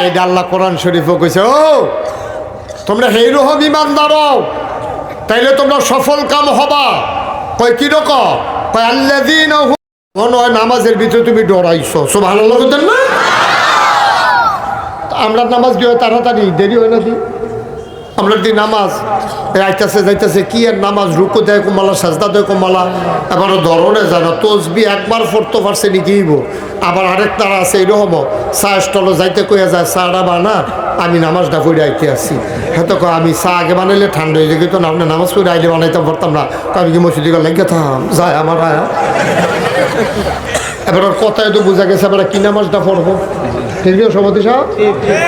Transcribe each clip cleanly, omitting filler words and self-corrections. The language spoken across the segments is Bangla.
এটা আল্লাহ কোরআন শরীফও কইছে, ও তোমরা হেরুহম ইমানদার হও, তাইলে তোমরা সফল কাম হবা। কয় কিরকম? কয় আল্লাযীনা হুম, মনে হয় নামাজের ভিতরে তুমি ডরাইছো। সুবহানাল্লাহ বলতেন না? আমরা নামাজ কি হয় তাড়াতাড়ি, দেরি হয় না? আমরা দি নামাজ আইতাছে যাইতেছে, কি আর নামাজ, রুকু দেয় কমালা, সাজদা দেয় কমালা, এবারও ধরনে যায় না। তসবি একবার পড়তে পারছে নিকিব, আবার আরেক তারা আছে এরকম চা স্টলে যাইতে কইয়া যায়, চাটা বানা, আমি নামাজটা পড়ে আইতে আসি। হ্যাঁ তো আমি চা আগে বানাইলে ঠান্ডা হয়ে যেত না, আপনি নামাজ পড়ে আইলে বানাইতে পারতাম না, আমি কি মসজিদে লেগে থাম যায় আমার আয়া। এবার ওর কথায় তো বোঝা গেছে এবার কি নামাজটা পড়বো। ঠিক আছে সভাপতি সাহেব,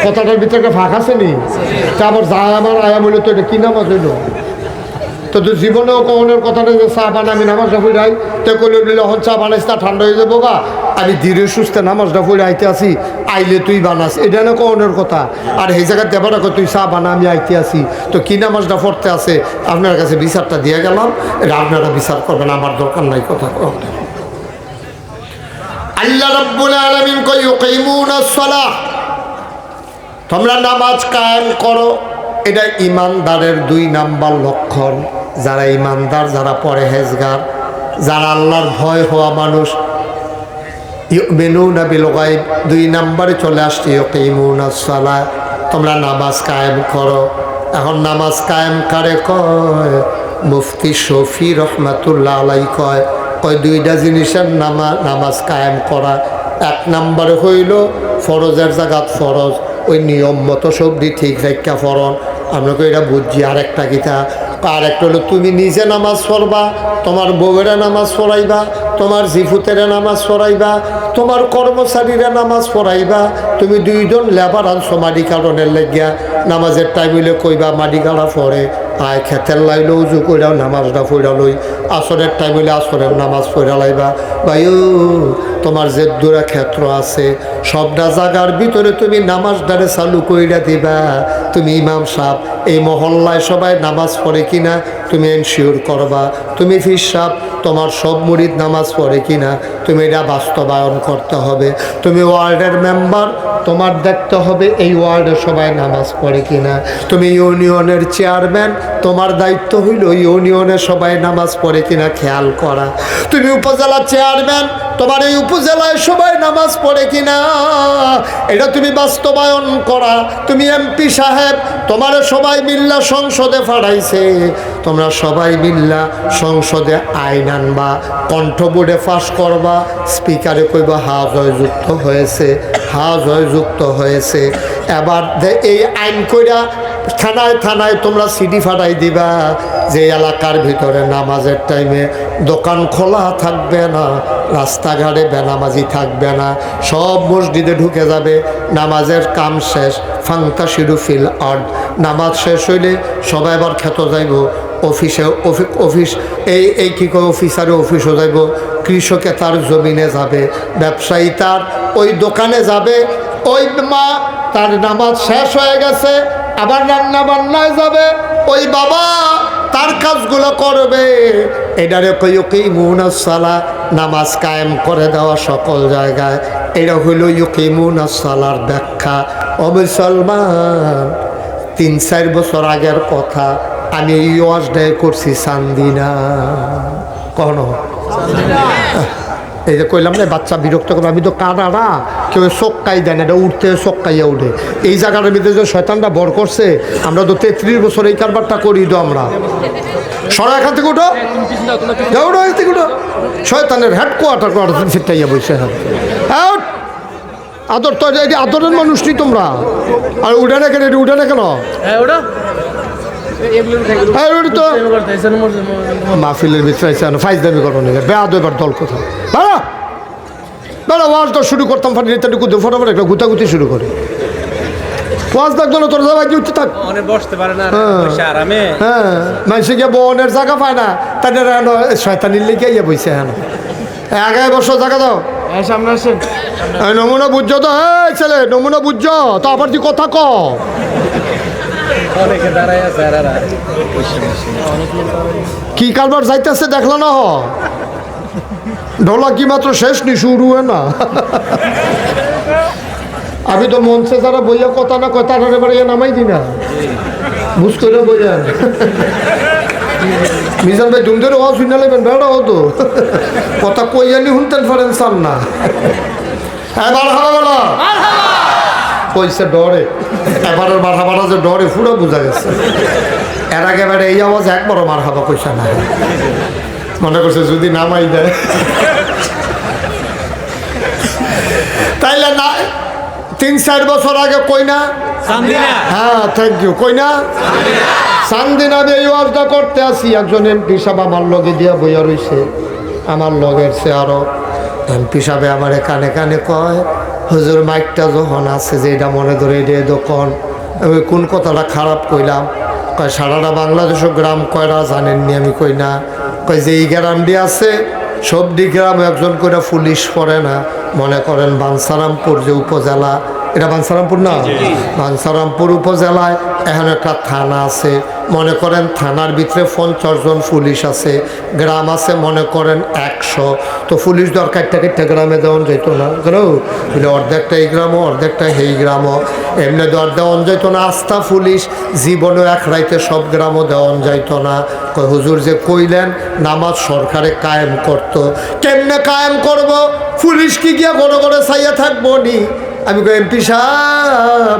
কথাটার ভিতরে একটা ফাঁক আছে নি? তা আবার যা আমার আয়া বললো তো এটা কি নামাজ হইল? তো জীবনেও কখনের কথাটা যে চা বানা, আমি নামাজটা পড়ে আই, তো কইলে হন চা বানাইস তা ঠান্ডা হয়ে যাবো গা, আমি ধীরে সুস্থে নামাজটা পড়ে আইতে আসি, আইলে তুই বানাস, এটা না কখনের কথা। আর এই জায়গায় দেবা রাখো তুই চা বানা, আমি আইতে আসি, তো কি নামাজটা পড়তে আছে? আপনার কাছে বিচারটা দিয়ে গেলাম, এটা আপনারা বিচার করবেন, আমার দরকার নাই কথা। আল্লাহ রাব্বুল আলামিন কয় ইউকিমুনাস সালাহ, তোমরা নামাজ কায়েম করো। এটা ইমানদারের 2 নাম্বার লক্ষণ। যারা ইমানদার, যারা পরহেজগার, যারা আল্লাহর ভয় হওয়া মানুষ, ইউমিনুনা বিল গায়ব, 2 নাম্বারে চলে আসছে ইউকিমুনাস সালাহ, তোমরা নামাজ কায়েম করো। এখন নামাজ কায়েম কারে কয়? মুফতি শফি রহমাতুল্লাহ আলাইহি কয় 2টা জিনিসের নামাজ কায়েম করা। 1 নম্বরে হইল ফরজের জায়গাত ফরজ, ওই নিয়ম মতো সবটি ঠিক রেখা ফরন, আমরা তো এটা বুঝছি। আরেকটা কিতা, আরেকটা হলো তুমি নিজে নামাজ পড়বা, তোমার বউয়েরা নামাজ পড়াইবা, তোমার জিফুতেরা নামাজ পড়াইবা, তোমার কর্মচারীরা নামাজ পড়াইবা। তুমি 2 জন লেবার আনছো মাটি কারণের লেগিয়া, নামাজের টাইম হইলে কইবা মাটি কাড়া পড়ে, আয় খেতের লাইলেও উজু কইরাও নামাজটা পড়া লই, আসরের টাইম হইলে আসরের নামাজ পড়া লাইবা। ভাইও তোমার যে দূরা ক্ষেত্র আছে, সবটা জায়গার ভিতরে তুমি নামাজটারে চালু কইরা দিবা। তুমি ইমাম সাহেব, এই মহল্লায় সবাই নামাজ পড়ে কিনা তুমি এনশিওর করবা। তুমি ফির সাহেব, তোমার সব মুরিদ নামাজ পড়ে কিনা তুমি এটা বাস্তবায়ন করতে হবে। তুমি ওয়ার্ডের মেম্বার, তোমার দেখতে হবে এই ওয়ার্ডে সবাই নামাজ পড়ে কিনা। তুমি ইউনিয়নের চেয়ারম্যান, তোমার দায়িত্ব হইল ইউনিয়নে সবাই নামাজ পড়ে কিনা খেয়াল করা। তুমি উপজেলা চেয়ারম্যান, তোমার এই উপজেলায় সবাই নামাজ পড়ে কিনা এটা তুমি বাস্তবায়ন করা। তুমি এমপি সাহেব, তোমার সবাই মিল্লা সংসদে পাঠাইছে, তোমরা সবাই মিল্লা সংসদে আইন আনবা, কণ্ঠবোর্ডে পাস করবা, স্পিকারে কইবা হা জয়যুক্ত হয়েছে, হা জয়যুক্ত হয়েছে। এবার এই আইন কইরা থানায় থানায় তোমরা সিডি ফাটাই দিবা যে এলাকার ভিতরে নামাজের টাইমে দোকান খোলা থাকবে না, রাস্তাঘাটে বেনামাজি থাকবে না, সব মসজিদে ঢুকে যাবে। নামাজের কাম শেষ, ফাংতাশিরু ফিল আর্ড, নামাজ শেষ হইলে সবাই আবার খেত যাইব, অফিসে অফিস এই কী করে অফিসারে অফিসও যাইব, কৃষকে তার জমিনে যাবে, ব্যবসায়ী তার ওই দোকানে যাবে। ওই মা তার নামাজ শেষ হয়ে গেছে, আবার রান্না বান্নায় যাবে, ওই বাবা তার কাজগুলো করবে। এটারে ইউকিমুনাস সালাহ, নামাজ কায়েম করে দেওয়া সকল জায়গায়। এটা হইল ইউকিমুনাস সালাহর ব্যাখ্যা। ও মুসলমান, 3-4 বছর আগের কথা, আমি এই ওয়াজটাই করছি চান্দিনা, কখনো এই যে কইলাম না বাচ্চা বিরক্ত করবে, আমি তো কানাডা কেউ চক্কাই দেন, এটা উঠতে চক্কাইয়া উঠে। এই জায়গাটার ভিতরে যে শয়তানটা বর করছে, আমরা তো 33 বছর এই কারবারটা করি। তো আমরা সরা এখান থেকে উঠো, উঠো, শয়তানের হেডকোয়ার্টার সেটাইয়া বসে আদর তো আদরের মানুষ নি তোমরা। আর উঠে না কেন, উঠে না কেন মাহফিলের ভিতরে ফাইজ দাবি করবো না, বেয়াদ এবার দল কোথাও ওয়াজ তো শুরু করতাম, ফটাফট একটা গুতাগুতি শুরু করে ওয়াজ থাকতো না, তোর জায়গায় উঠতে থাক, বসতে পারে না। হ্যাঁ মানুষে গিয়ে বনের জায়গা পায় না, তাদের শয়তানির লেগে ইয়ে বইছে। হ্যাঁ আগে বসো, জায়গা দাও, সামনে আসেন। নমুনা বুঝছো তো? এই ছেলে নমুনা বুঝছো তো? আবার তুই কথা ক, কি কারবার যাইতেছে দেখলো না? ঢোলা কি মাত্র শেষ নি, শুরু হয় না। আমি তো মঞ্চে যারা বইয়া কথা না কথা বাড়িয়ে নামাই দি না, বুঝ করে বইয়া মিজান ভাই তুমি ওয়া শুনে নেবেন বেড়া হতো কথা কইয়ানি শুনতেন পারেন চান না। হ্যাঁ বার হাবা বেলা কইছে ডরে, এবারের বার হাবাটা যে ডরে পুরো বোঝা গেছে। এর আগে বেড়ে এই আওয়াজ একবারও মার হাবা কইসা না, মনে করছে যদি নামাই দেয় তাইলে না। 3-4 বছর আগে কই না, হ্যাঁ থ্যাংক ইউ, কই না সান্দিনা আমি এই ওয়াজটা করতে আসি, একজন এমপি সাহেব আমার লগে দিয়া বইয়া রইছে, আমার লগের সে আরো এমপি সাহেব আমার কানে কানে কয় হুজুর মাইকটা যখন আছে যে এটা মনে ধরে এটা দোকান, আমি কোন কথাটা খারাপ কইলাম? কয় সারাটা বাংলাদেশের গ্রাম কয়রা জানেননি? আমি কই না। কয় যে এই গ্রামটি আছে সবটি গ্রাম একজন করে পুলিশ পড়ে না, মনে করেন বাঞ্ছারামপুর যে উপজেলা, এটা বাঞ্ছারামপুর না, বাঞ্ছারামপুর উপজেলায় এখন একটা থানা আছে, মনে করেন থানার ভিতরে 50 জন পুলিশ আছে, গ্রাম আছে মনে করেন 100, তো পুলিশ দরকার একটা গ্রামে দেওয়ান যেত না, বলে অর্ধেকটা এই গ্রামও অর্ধেকটা এই গ্রামও, এমনি দর দেওয়ান যাইতো না। আস্থা পুলিশ জীবনে এক রাইতে সব গ্রামও দেওয়ান যাইতো না। হুজুর যে কইলেন নামাজ সরকারে কায়েম করত, কেমনে কায়েম করব? পুলিশ কি গিয়া ঘরে ঘরে চাইয়া থাকবো নি? আমি কই এমপি সাহেব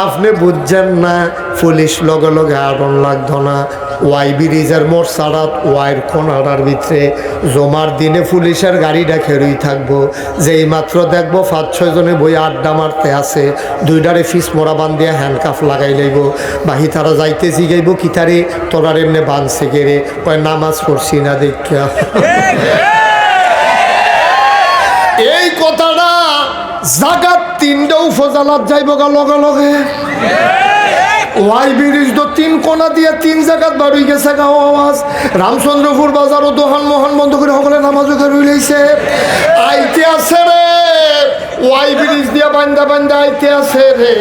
আপনি বুঝছেন না, পুলিশ লগে লগে আড়ন লাগতো না। ওয়াই ব্রিজের মোড় ছাড়াত ওয়াইয়ের কোনার ভিতরে জমার দিনে পুলিশের গাড়িটা খেরুই থাকবো, যেই মাত্র দেখবো 5-6 জনে বই আড্ডা মারতে আছে, দুইটারে ফিস মোড়া বান দিয়ে হ্যান্ডকাফ লাগাই লইব, বাহি তারা যাইতে জিগাইব কি তারে তোরার এমনি বানছে গেরে, কয় নামাজ পড়ছি না দেখা। এই কথাটা জাগাত 3টা উপজেলাত যাইব গা লগে লগে। ওয়াই ব্রিজ তো 3 কোনা দিয়ে 3 জায়গাত বাড়ি গেছে গা আওয়াজ। রামচন্দ্রপুর বাজারও দোকান মোহন বন্ধ করে সকলে নামাজ রইলেছে, আইতে আছে রে ওয়াই ব্রিজ দিয়ে বান্দা বান্দা আইতে আছে রে।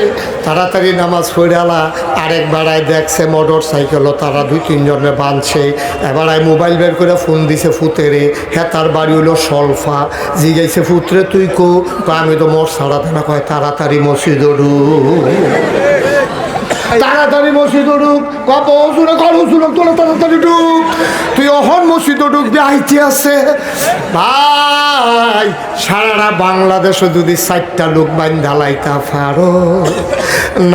তাড়াতাড়ি নামাজ পড়ালা, আরেক বেড়ায় দেখছে মোটর সাইকেলও তারা 2-3 জনে বাঁধছে, এবার মোবাইল বের করে ফোন দিছে ফুতেরে, হ্যাঁ তার বাড়ি হলো সলফা, জিগাইছে ফুতরে তুই কো? আমি তো মোট ছাড়াতে না, কয় তাড়াতাড়ি মসজিদ তাড়াতাড়ি মসজিদ ঢুক, তোরা তাড়াতাড়ি ঢুক, তুই অহন মসজিদ ঢুকবি আইতে আছে। ভাই সারা বাংলাদেশে যদি 4টা লোক বাইন ঢালাইতা পারো,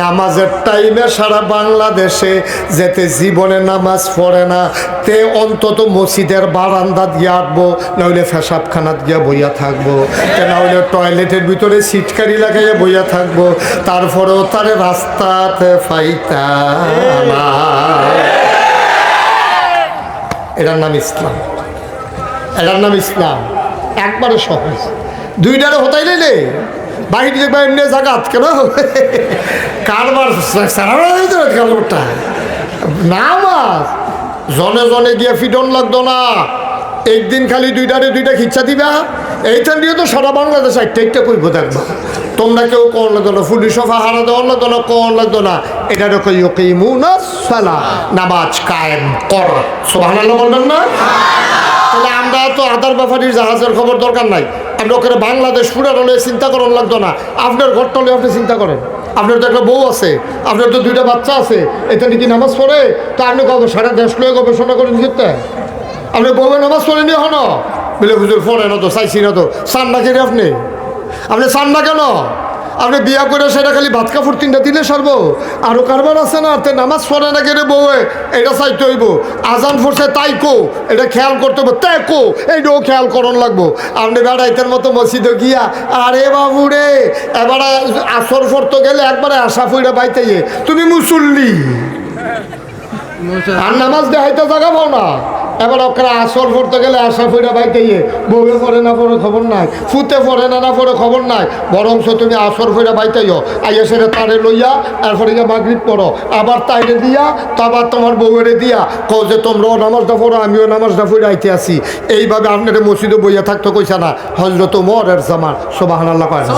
নামাজের টাইমে সারা বাংলাদেশে যেতে জীবনে নামাজ পড়ে না, তে অন্তত মসজিদের বারান্দাত গিয়ে আঁটবো, নইলে পেশাবখানাত গিয়া বইয়া থাকবো, নইলে টয়লেটের ভিতরে সিটকারি লাগাইয়া বইয়া থাকবো, তারপরেও তারে রাস্তাতে ফাইতা না। এটার নাম ইসলাম, এটার নাম ইসলাম। একবারে সহজ, 2টারে হতাই লে বাহির দেখবা এমনি জাগাত কেন কারবার কারবারটা নামাজ জনে জনে গিয়ে ফিডন লাগতো না, একদিন খালি 2টারে 2টা খিচ্ছা দিবা, এইখান দিয়ে তো সারা বাংলাদেশ একটা কইব দেখবা। তোমরা কেউ কোন লাগতো না, পুলিশ হারা দেওয়ার লাগতো না, কোন লাগতো না, এটার নামাজ কায়েম কর, সুবহানাল্লাহ বলবেন না? তাহলে আমরা তো আদার ব্যাপারীর জাহাজের খবর দরকার নাই, আপনি ওখানে বাংলাদেশ পুরো হলে চিন্তা করার লাগতো না, আপনার ঘরটা হলে আপনি চিন্তা করেন, আপনার তো একটা বউ আছে, আপনার তো 2টা বাচ্চা আছে, এটা কি নামাজ পড়ে? তো আপনি সারা দেশ লয়ে গবেষণা করে নিতে, আপনি বউয়ে নামাজ পড়ে নিয়ে হন বলে হুজুর পড়ে না তো, চাইছি না তো, চান না কেন আপনি? আপনি চান না কেন? আপনি বিয়া করে সেটা খালি ভাত কাপড় 3টা দিলে সারবো? আরও কারবার আছে না, তে নামাজ পড়ে না কেন বউয়ে, এটা চাইতে হইব। আজান পড়ছে তাই কো, এটা খেয়াল করতে হবে, তাই কো এইটাও খেয়াল করন লাগবো। আপনি বেড়াইতের মতো মসজিদে গিয়া আরে বাবু রে এবার আসর পড়তে গেলে একবারে আশা ফুইরা বাইতে গিয়ে তুমি মুসল্লি আর নামাজ দেখাইতে জায়গা পাও না, এবার ওখানে আসর পড়তে গেলে আশা ফুইরা বাইতে গিয়ে বউয়ে পড়ে না পড়ে খবর নাই, ফুতে পড়ে না পড়ে খবর নাই, বরংস তুমি আসর ফুইরা বাইতে আইয়া সেটা তারে লইয়া এরপরে গিয়ে মাগরিব পড়ো, আবার তাইরে দিয়া আবার তোমার বউয়েরে দিয়া কও যে তোমরাও নামাজটা পড়ো আমিও নামাজটা ফুইরা আইতে আসি। এইভাবে আপনার মসজিদে বইয়া থাকতে কইছে না হযরত ওমরের জামান, সুবহানাল্লাহ কয় না?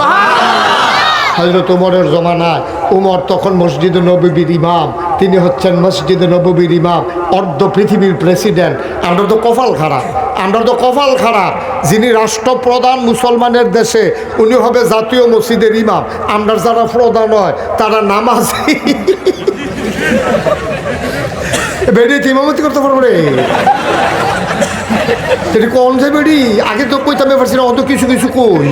হযরত ওমরের জমানায় ওমর তখন মসজিদে নববীর ইমাম, তিনি হচ্ছেন মসজিদে নববীর ইমাম, অর্ধ পৃথিবীর প্রেসিডেন্ট। আমরা তো কপাল খারাপ, আমরা তো কপাল খারাপ। যিনি রাষ্ট্রপ্রধান মুসলমানের দেশে উনি হবে জাতীয় মসজিদের ইমাম, আমরা যারা প্রধান হয় তারা নামাজ বেরিয়ে ইমামতি করতে পারবো রে। সেটি কোন যে বেড়ি আগে তো কইতাম পারছি না, অত কিছু কিছু কই।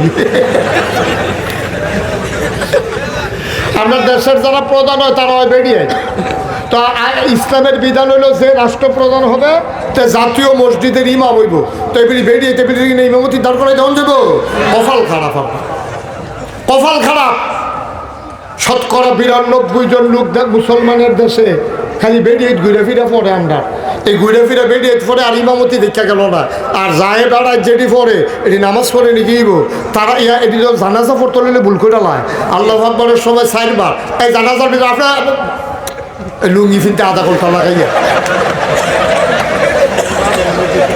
আমরা দেশের যারা প্রধান হয় তারা হয় বেরিয়ে। তো ইসলামের বিধান হলো যে রাষ্ট্রপ্রধান হবে তে জাতীয় মসজিদের ইমাম হইব। তো এবারে বেরিয়ে টেবিলে ইমামতি দাঁড় করাই দেওয়া যাবো। কপাল খারাপ, আপনার কপাল খারাপ। ৯৯ জন লোক মুসলমানের দেশে খালি বেরিয়ে ঘুরে ফিরে পড়ে। আমরা এই ঘুরে ফিরে বেরিয়ে পড়ে আর ইমামতি দেখা গেল না। আর যায় দাঁড়ায় যেটি পড়ে এটি নামাজ পড়ে নাকি তারা এটি জানাজা পড়তে হলে ভুল করে লায়। আল্লাহু আকবারের সময় ৪ বার এই জানাজার ভিতরে আপনার লুঙ্গি ফিনতে আধা ঘন্টা লাগাইয়া,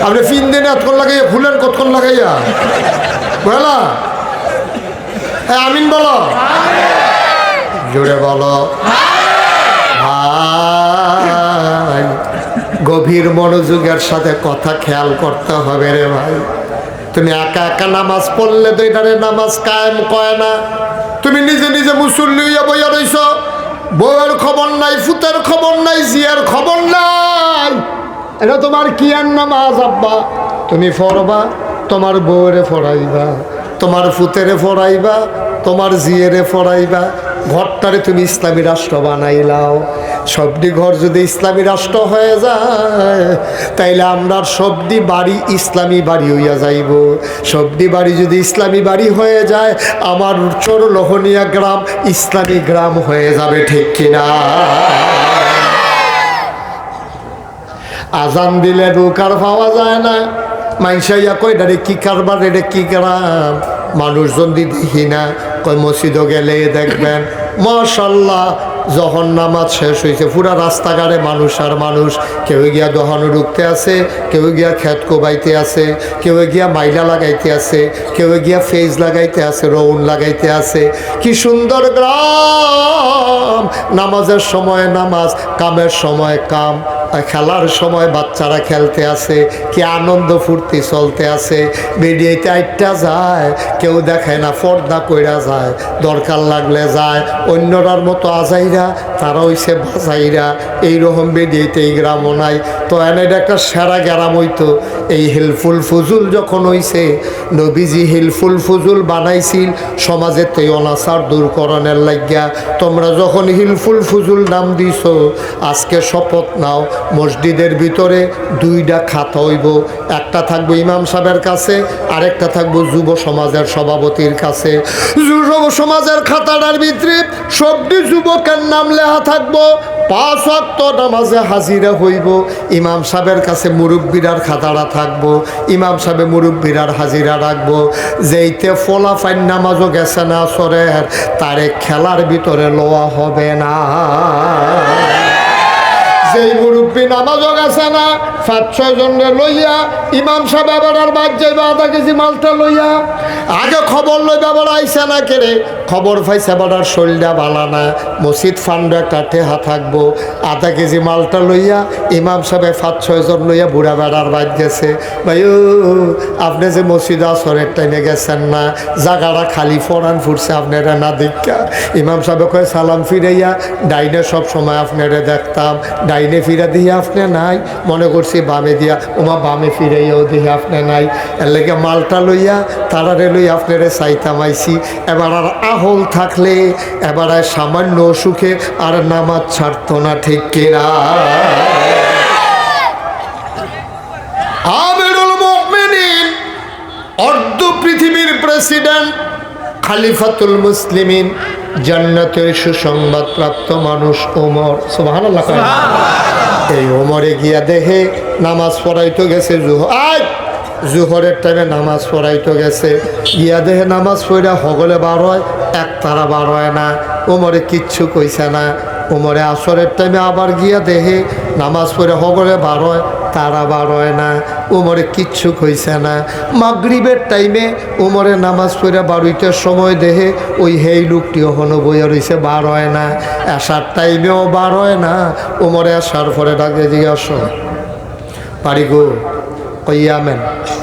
আপনি ফিন দেন এতক্ষণ লাগাইয়া, ফুলেন কতক্ষণ লাগাইয়া, বুঝলা? হ্যাঁ আমিন বলো, জোরে বলো। ভাই গভীর মনোযোগের সাথে কথা খেয়াল করতে হবে রে ভাই। তুমি একা একা নামাজ পড়লে তো এটারে নামাজ কায়েম কয় না। তুমি নিজে নিজে মুসল্লি হইয়া বইয়া রইছ, বউয়ের খবর নাই, ফুতের খবর নাই, জিয়ার খবর নাই। এটা তোমার কি আর নামাজ আব্বা? তুমি পড়বা, তোমার বউরে পড়াইবা, তোমার ফুতেরে পড়াইবা, তোমার জিয়েরে পড়াইবা। ঘরটারে তুমি ইসলামী রাষ্ট্র বানাইলাও। সবটি ঘর যদি ইসলামী রাষ্ট্র হয়ে যায় তাইলে আমরা সবটি বাড়ি ইসলামী বাড়ি হইয়া যাইব। সবটি বাড়ি যদি ইসলামী বাড়ি হয়ে যায় আমার চরলোহনিয়া গ্রাম ইসলামী গ্রাম হয়ে যাবে, ঠিক কিনা? আজান দিলে রুকার পাওয়া যায় না। মাইশাইয়া কই ডারে কি কারবার, এটা কি গ্রাম? মানুষজন দেখি না, কই মসজিদও গেলে দেখবেন মাশাআল্লাহ যখন নামাজ শেষ হয়েছে পুরা রাস্তাঘাটে মানুষ আর মানুষ। কেউ গিয়া দোকানে ঢুকতে আছে, কেউ গিয়া খেত কোবাইতে আছে, কেউ গিয়া মাইলা লাগাইতে আছে, কেউ গিয়া ফেজ লাগাইতে আছে, রৌন লাগাইতে আছে। কি সুন্দর গ্রাম! নামাজের সময় নামাজ, কামের সময় কাম, খেলার সময় বাচ্চারা খেলতে আছে, কি আনন্দ ফুর্তি চলতে আছে। বেরিয়েতে আইটা যায়, কেউ দেখায় না, পর্দা কইরা যায়, দরকার লাগলে যায়। অন্যরার মতো আজাইরা, তারা হইছে বাজাইরা। এইরকম বেরিয়েতে এই গ্রামও নাই। তো এটা একটা সেরা গ্রাম হইতো। এই হিলফুল ফুজুল যখন হইছে, নবীজি হিলফুল ফুজুল বানাইছিল সমাজের তো অনাচার দূরকরণের লাগিয়া। তোমরা যখন হিলফুল ফুজুল নাম দিছ, আজকে শপথ নাও মসজিদের ভিতরে 2টা খাতা হইব। একটা থাকবো ইমাম সাহেবের কাছে, আরেকটা থাকবো যুব সমাজের সভাপতির কাছে। যুব সমাজের খাতাটার ভিতরে সবটি যুবকের নাম লেখা থাকবো। 5 ওয়াক্ত নামাজে হাজিরা হইব। ইমাম সাহেবের কাছে মুরব্বীরার খাতাটা থাকবো, ইমাম সাহেব মুরব্বীরার হাজিরা রাখবো। যেইতে ফলাফাইন নামাজও গেছে না সরের, তারে খেলার ভিতরে লওয়া হবে না। যেই মুরব্বী নামাজও গেছে না 5-6 জনের লইয়া ইমাম সাহেব আবার আর বাদ যাইবে আধা কেজি মালটা লইয়া। আগে খবর লইবে আবার আইসে না কেড়ে, খবর পাইছে আবার আর শরীরটা ভালো না। মসজিদ ফান্ডে একটা টেহা থাকবো, আধা কেজি মালটা লইয়া ইমাম সাহেব 5-6 জন লইয়া বুড়া বেড়ার বাদ গেছে। ভাই ও আপনি যে মসজিদ আসরের টাইমে গেছেন না, জায়গাটা খালি ফরান ফুটছে আপনারা না দেখা। ইমাম সাহেব কয়ে সালাম ফিরাইয়া, ডাইনে সব সময় আপনারা দেখতাম, ডাইনে ফিরা দিয়ে আপনি নাই, মনে করছি বামে দিয়া, ওমা বামে ফিরাইয়াও দিয়ে আপনি নাই। এর লেগে মালটা লইয়া তারারে লইয়া আপনারে চাইতাম আইছি। এবার আর আহল থাকলে এবার আর সামান্য সুখে আর নামাজ ছাড়তো না, ঠিক কিনা? আমিরুল মুমিনিন, অর্ধ পৃথিবীর প্রেসিডেন্ট, খলিফাতুল মুসলিমিন, জান্নাতের সুসংবাদ প্রাপ্ত মানুষ ওমর। সুবহানাল্লাহ। এই ওমরে গিয়া দেখে নামাজ পড়াইতে গেছে জোহরের টাইমে নামাজ পড়াইতে গেছে। গিয়া দেখে নামাজ পড়া হগলে বার হয়, এক তারা বার হয় না। ওমরে কিচ্ছু কইছে না। ওমরে আসরের টাইমে আবার গিয়া দেখে নামাজ পড়ে হগলে বার হয়, তারা বার হয় না। উমরে কিচ্ছু কইছে না। মাগরিবের টাইমে উমরে নামাজ পড়ে বাড়িতে সময় দেহে ওই হেই লোকটি ওখানে বইয়া রয়েছে, বার হয় না। আসার টাইমেও বার হয় না। উমরে আসার পরে ডাকে জিজ্ঞাসা, পারি গো, কই আমেন,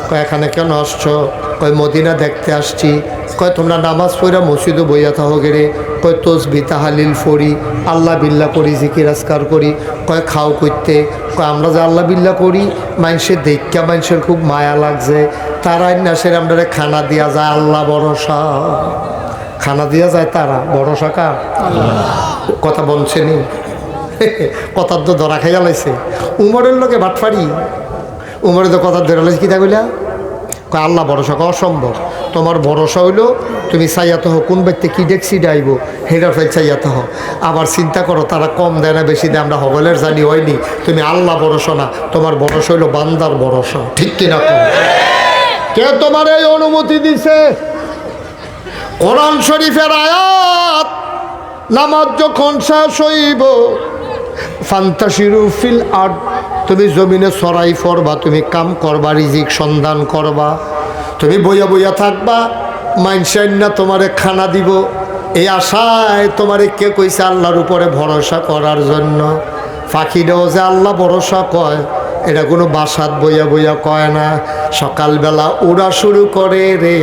কয় এখানে কেন আসছো? কয় মদিনা দেখতে আসছি। কয় তোমরা নামাজ পড়া মসজিদও বইয়া থাকো গেরে? কয় তসবি তাহালিল ফড়ি, আল্লাহ বিল্লাহ করি, জিকির আজকার করি। কয় খাও করতে? কয় আমরা যে আল্লাহ বিল্লাহ করি, মানুষের দেখা মানুষের খুব মায়া লাগছে, তারাই না সেরে আমরা খানা দিয়া যায়, আল্লাহ ভরসা খানা দিয়া যায়, তারা ভরসা কার? কথা বলছেনি, কথার তো ধরা খাইয়া লাইছে। উমরের লোকে ভাটফাড়ি, উমরে তো কথা ধরে লাইছে, কিতা কইলা? কয় আল্লাহ ভরসা করা অসম্ভব। তোমার ভরসা হইলো তুমি চাইয়াতে হো, কোন ব্যক্তি কী ডেকসি ডাইব হেডার ফাইল চাইয়াতে হো। আবার চিন্তা করো তারা কম দেয় না বেশি দেয়, আমরা হবলের জানি হয়নি। তুমি আল্লাহ ভরসা না, তোমার ভরসা হইলো বান্দার ভরসা। ঠিক কিনা? কে তোমার এই অনুমতি দিছে? কোরআন শরীফের আয়াত, নামাজ যখন শেষ হইব ফান্তাশিরু ফিল আরদ, তুমি জমিনে সরাই ফরবা, তুমি কাম করবা, রিজিক সন্ধান করবা। তুমি বইয়া বইয়া থাকবা, মাইনসাইন না তোমারে খানা দিব, এই আশায় তোমারে কে কইছে আল্লাহর উপরে ভরসা করার জন্য? পাখিটাও যে আল্লাহ ভরসা কয়, এটা কোনো বাসাত বইয়া বইয়া কয় না। সকালবেলা উড়া শুরু করে রে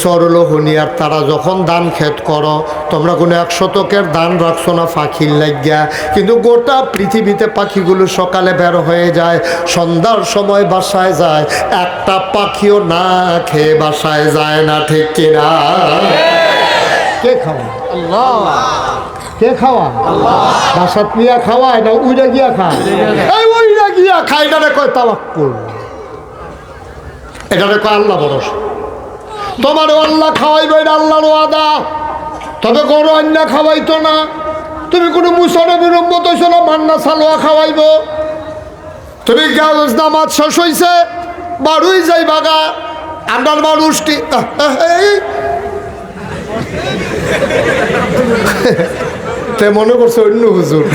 সরল হনিয়ার তারা যখন ধান ক্ষেত করো, তোমরা কোনো 1 শতকের ধান রাখছো না পাখির লাগিয়া, কিন্তু গোটা পৃথিবীতে পাখিগুলো সকালে বের হয়ে যায়, সন্ধ্যার সময় বাসায় যায়, একটা পাখিও না খেয়ে বাসায় যায় না। ঠিক কিনা? কে খাওয়া? আল্লাহ। কে খাওয়া? আল্লাহ। বাসাত নিয়ে খাওয়ায় না উইরা গিয়া খায়? এই উইরা গিয়া খায়, এটারে কয় তাওয়াক্কুল, এটারে কয় আল্লাহ ভরসা। তোমারও আল্লাহ খাওয়াইবে, এটা আল্লাহর ওয়াদা। তবে গরু অন্য খাওয়াইতো না, তুমি কোনো মুসলমানের উম্মত হইছো না, মান্না সালোয়া খাওয়াইব। তুমি গাছ নামাজ শেষ হইছে, বাড়ুই যাই বাগা, আমার মানুষটি তে মনে করছো অন্য হুজুর,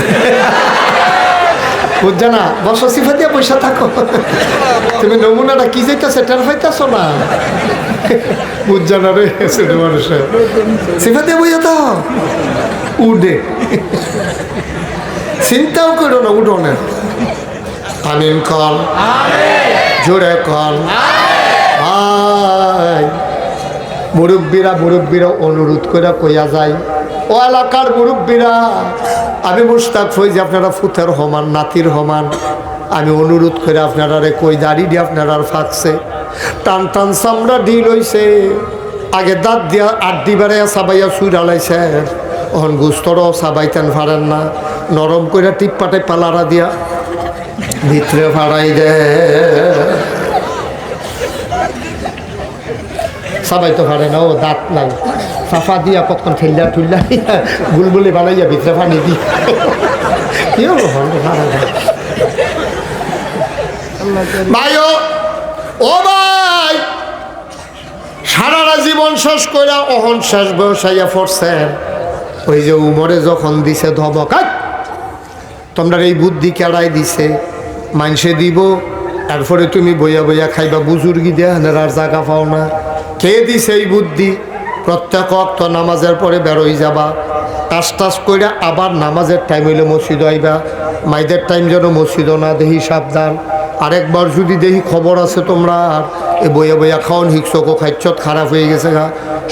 বুঝছে না? বসো সিফা দিয়ে পয়সা থাকো, তুমি নমুনাটা কি যাইতেছে টের পাইতেছ না, বুঝছে না রে মানুষের সিফা দিয়ে বইয়া তো উডে, চিন্তাও করো না উঠোনের। আমিন কল, জোরে কল। ভাই মুরব্বীরা অনুরোধ করে কইয়া যায়, ও এলাকার মুরব্বীরা, আমি মুশতাক ফৈজি, আপনারা ফুতের হমান, নাতির হমান, আমি অনুরোধ করে আপনারা রে কই দাড়ি দিয়ে আপনারা ফাঁকছে, টান টান চামড়া ডিল হইছে, আগে দাঁত দিয়া আড্ডি বেড়াইয়া সাবাইয়া সুই ডালাইছে, ওহন গুস্তরও সাবাইতেন পারেন না, নরম করে টিপ্পাটে পালারা দিয়া ভিতরে ফাড়াই দে, সবাই তো পারে না, ও দাঁত নাই, সাফা দিয়া কতক্ষণ ঠেল্লা ঠুল্লা বুলবুলি বানাইয়া ভিতরে পানি দি কি হলো ভাই। ও ভাই, সারাটা জীবন শেষ করে অহন শেষ বয়সাইয়া পড়ছেন, ওই যে উমরে যখন দিছে ধমক, তোমরা এই বুদ্ধি কেড়াই দিছে, মানসে দিব, তারপরে তুমি বইয়া বইয়া খাইবা, বুজুর্গি দেয়া আর জায়গা পাও না। কে দিছে এই বুদ্ধি? প্রত্যেক ওয়াক্ত নামাজের পরে বেরোই যাবা, কাজ টাজ করে আবার নামাজের টাইম হইলে মসজিদ আইবা, মাইদের টাইম যেন মসজিদও না দেখি, সাবধান। আরেকবার যদি দেখি খবর আছে তোমরা আর এ বইয়া বইয়া খাওন হিকসকো খাইচ্ছত খারাপ হয়ে গেছে গা,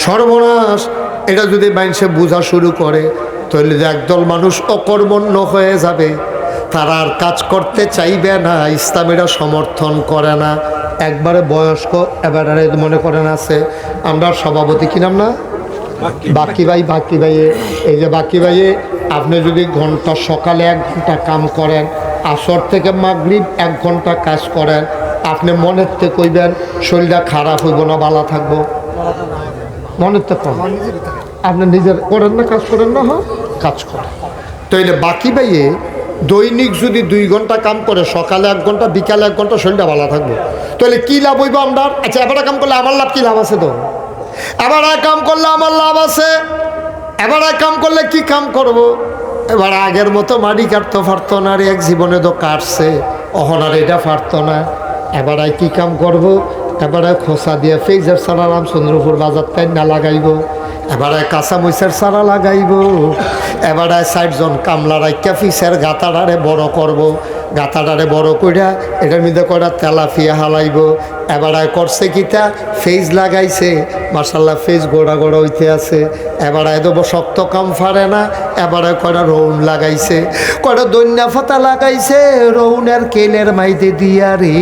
সর্বনাশ। এটা যদি মানুষে বোঝা শুরু করে, তাহলে যে একদল মানুষ অকর্মণ্য হয়ে যাবে, তারা আর কাজ করতে চাইবে না, ইসলামীরা সমর্থন করে না। একবারে বয়স্ক এবারে মনে করেন আছে, আমরা সভাপতি কি নাম না, বাকি ভাইয়ে, এই যে বাকি ভাইয়ে, আপনি যদি ঘন্টা সকালে 1 ঘন্টা কাম করেন, আসর থেকে মাগরিব 1 ঘন্টা কাজ করেন, আপনি মনের থেকে কইবেন শরীরটা খারাপ হইব না ভালো থাকবো, মনের থেকে কম, আপনি নিজের করেন না, কাজ করেন না, হ্যাঁ কাজ করেন। তাইলে বাকি ভাইয়ে দৈনিক যদি 2 ঘন্টা কাম করে, সকালে 1 ঘন্টা বিকালে 1 ঘন্টা, শরীরটা ভালো থাকবো, তাহলে কী লাভ হইব আমরা? আচ্ছা, এবার কাম করলে আমার লাভ, কী লাভ আছে? তো এবার কাম করলে আমার লাভ আছে, এবার কাম করলে কি কাম করব? এবার আগের মতো মাটি কাটতে পারতো না, আর এক জীবনে তো কাটছে, অহন আর এটা পারতো না। এবার কি কাম করব, এবার খোসা দিয়ে ফেজের সারা রামচন্দ্রপুর বাজার তাই না লাগাইব, এবার কাঁচা মরিচের সারা লাগাইব, এবার 60 জন কামলা রাইকা ফিসের গাতাডারে বড় করব, গাতাডারে বড় কইরা এটার মধ্যে কয়টা তেলাফিয়া হালাইব। এবার করছে কিটা ফেজ লাগাইছে, মার্শাল্লাহ ফেজ গোড়া গোড়া হইতে আছে। এবার দেবো শক্ত কাম ফারে না, এবার কয়টা রৌন লাগাইছে, কয়টা দৈন্যা ফাতা লাগাইছে রৌনের কেলের মাইতে দিয়া রে।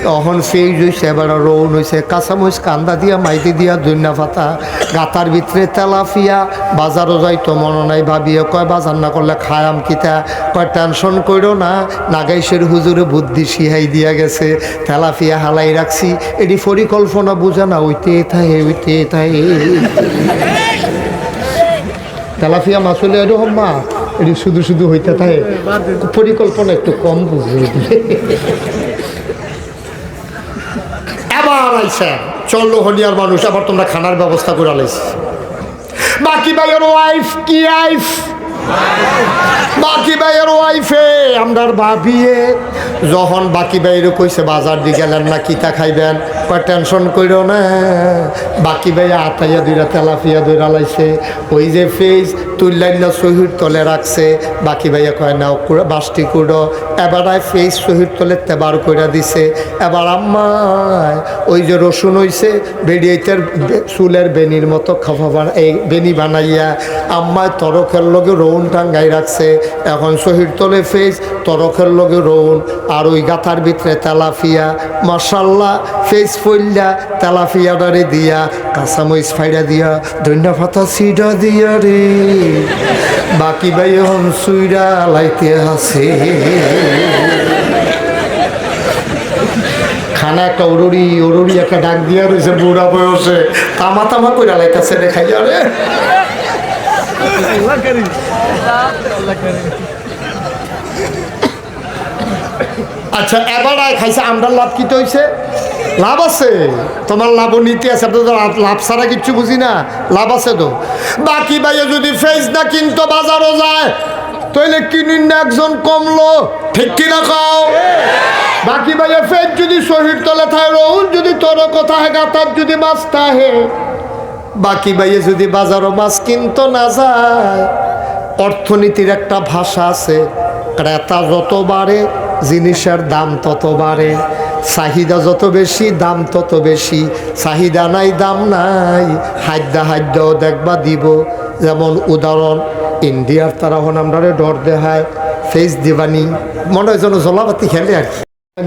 তখন ফেজ হয়েছে, এবার রৌন হয়েছে, কাঁচামরিচ কান্দা দিয়া মাইতে দিয়া দৈন্যা ফাতা, গাতার ভিতরে তেলাফিয়া। বাজারও যাইতো মনে নাই, ভাবিয়ে কয় বাজার না করলে খায়াম কিতা, কয় টেনশন করো না, নাগাইশের হুজুরে বুদ্ধি শিহাই দিয়া গেছে, তেলাফিয়া হালাই রাখছি। এটি পরিকল্পনা বুঝে না, ওইতে থাকে ওইতে থাকে। তেলাফিয়া মাছলে এরকম মা, এটি শুধু শুধু হইতে থাকে, পরিকল্পনা একটু কম বুঝে। এবার আইসা চলো হলিয়ার মানুষ, আবার তোমরা খানার ব্যবস্থা করে আলাইছি। বাকি ভাইয়ের ওয়াইফ কি আইফ, বাকি ভাইয়ের ওয়াইফে আমরার ভাবিয়ে যখন বাকি বাইরে কইছে বাজার দিয়ে গেলেন না কিতা খাইবেন, কয় টেনশন কইরো না। বাকি ভাই আটাইয়া দুইটা তেলাফিয়া দুইরা লাইছে, ওই যে ফেজ তুললাইন না শহীদ তলে রাখছে। বাকি ভাইয়া কয় নাও বাসটি কুড়ো, এবার ফেজ শহীদ তলে তেবার কইরা দিছে। এবার আম্মায় ওই যে রসুন হইছে বেরিয়েতের চুলের বেনির মতো খাফা এই বেনি বানাইয়া আম্মায় তরকের লগে রৌন টাঙ্গাই রাখছে। এখন শহীদ তলে ফেজ, তরকের লগে রৌন, আর ওই গাথার ভিতরে তেলাফিয়া। মাশাল্লাহ ফেজ ফইল্লা তেলাফিয়াডারে দিয়া, কাঁচামরিচ ফাইড়া দিয়া, ধন্যা পাতা সিডা দিয়া রে, বাকি ভাই এখন সুইরা লাইতে আছে। খানা একটা ওরুরি একটা ডাক দিয়া রয়েছে বুড়া বয়সে, তামা তামা করে লাইতেছে রে খাইয়া রে। আচ্ছা এবার খাইছে, আমরা লাভ কি হয়েছে? লাভ আছে, তোমার লাভ নীতি আছে, লাভ ছাড়া কিচ্ছু বুঝি না, লাভ আছে তো। বাকি ভাইয়ে যদি ফেজ না কিনতো বাজারও যায়, তাইলে কিনিন না একজন কমলো, ঠিক কিনা খাও। বাকি ভাইয়ে ফেজ যদি শহীদ তলে থাকে, রহুন যদি তোর কথা হে, গাতার যদি মাছ থাকে, বাকি ভাইয়ে যদি বাজারও মাছ কিনতো না যায়। অর্থনীতির একটা ভাষা আছে, ক্রেতা যত বাড়ে জিনিসের দাম তত বাড়ে, চাহিদা যত বেশি দাম তত বেশি, চাহিদা নাই দাম নাই, হাদ্যও দেখবা দিব। যেমন উদাহরণ, ইন্ডিয়ার তারা হন আমরা ডর দেখায় ফেস দিবানি, মনে হয় যেন জলাপাতি খেলে আর কি।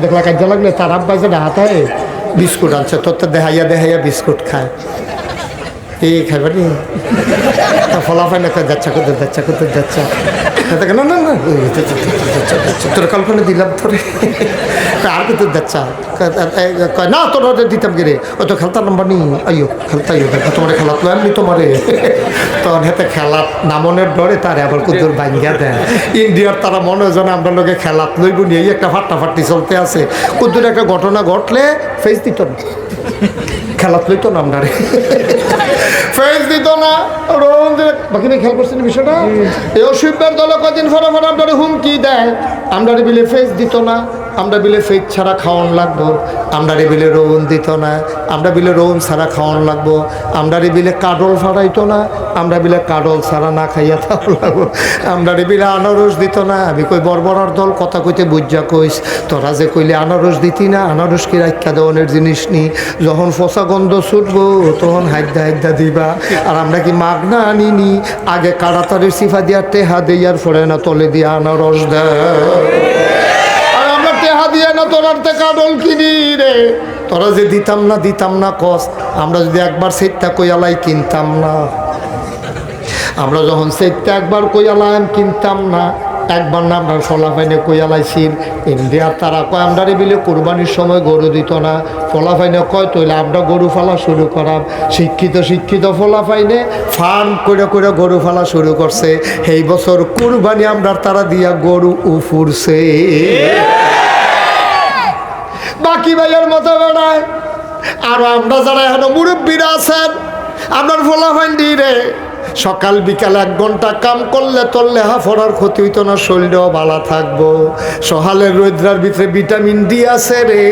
দেখলা কাজে লাগলে তার আব্বাই যে হাতায় বিস্কুট আনছে, তোর তো দেখাইয়া বিস্কুট খায়, এই খাইবানি ফলাফাই না যাচ্ছা করতে যাচ্ছা না না না তোর কল্পনা দিলাম তোরে, আর কি তোর যাচ্ছা না তোর দিতাম গেলে ও তো খেলতার নাম্বার নি, আইও খেলতা দেখো তোমার খেলাত লো এমনি তোমারে, তোর হাতে খেলাত নামনের ডরে তারে আবার কুদুর ভাঙ্গা দেয়। ইন্ডিয়ার তারা মনে হয় যেন আমরা লোকে খেলাত লইব নিয়ে একটা ফাটাফাটি চলতে আছে, কুদুর একটা ঘটনা ঘটলে ফেস দিত না, খেলাত লইতো না আমরা ফেস দিত না। বাকি খেয়াল করছেন বিষয়টা, এই অসুবিধার দলে কদিন ফরাফর আপনার হুমকি দেয়, আমরা বিলে ফেস দিত না, আমরা বিলে ফেস ছাড়া খাওয়ান লাগবো, আমরা বিলে রৌন দিত না, আমরা বিলে রৌন ছাড়া খাওয়ান লাগবো, আমরা বিলে কাডল ফাড়াইতো না, আমরা বিলে কাডল ছাড়া না খাইয়া থাকা লাগবো, আমরা বিলে আনারস দিত না। আমি কই বর্বরার দল কথা কইতে বুঝা কইস, তোরা যে কইলে আনারস দিতি না, আনারস কি রাখা দেওয়ানের জিনিস নি, যখন ফসা গন্ধ ছুটবো তখন হাইদা দিবা। আর আমরা কি মাগনা আনিনি, আগে কাড়াতারের সিফা দিয়া টেহা দেয়ার ফোরে না তলে দিয়া আনারস দেয়, আর আমরা টেহা দিয়ে না তোরার তে কাডল কিনি রে। তোরা যে দিতাম না কস, আমরা যদি একবার সেটটা কইয়ালাই কিনতাম না, আমরা যখন সেটটা একবার কইয়ালাম কিনতাম না, একবার না আমরা ফলাফাইনে কইয়ালাইছিন। ইন্ডিয়ার তারা কয় আমরা বিলে কোরবানির সময় গরু দিত না, ফলাফাইনে কয় তৈলে আমরা গরু ফালা শুরু করাম। শিক্ষিত ফলাফাইনে ফার্ম করে গরু ফালা শুরু করছে, এই বছর কোরবানি আমরা তারা দিয়া গরু উফুরছে। বাকি ভাইয়ের মতো বেড়ায়, আর আমরা যারা এখন মুরব্বীরা আছেন, আপনার ফলাফাইন দিয়ে রে সকাল বিকাল 1 ঘন্টা কাম করলে তোর লেহা পড়ার ক্ষতি হইতো না, শরীরও ভালো থাকবো। সকালের রোদ্রার ভিতরে ভিটামিন ডি আছে রে,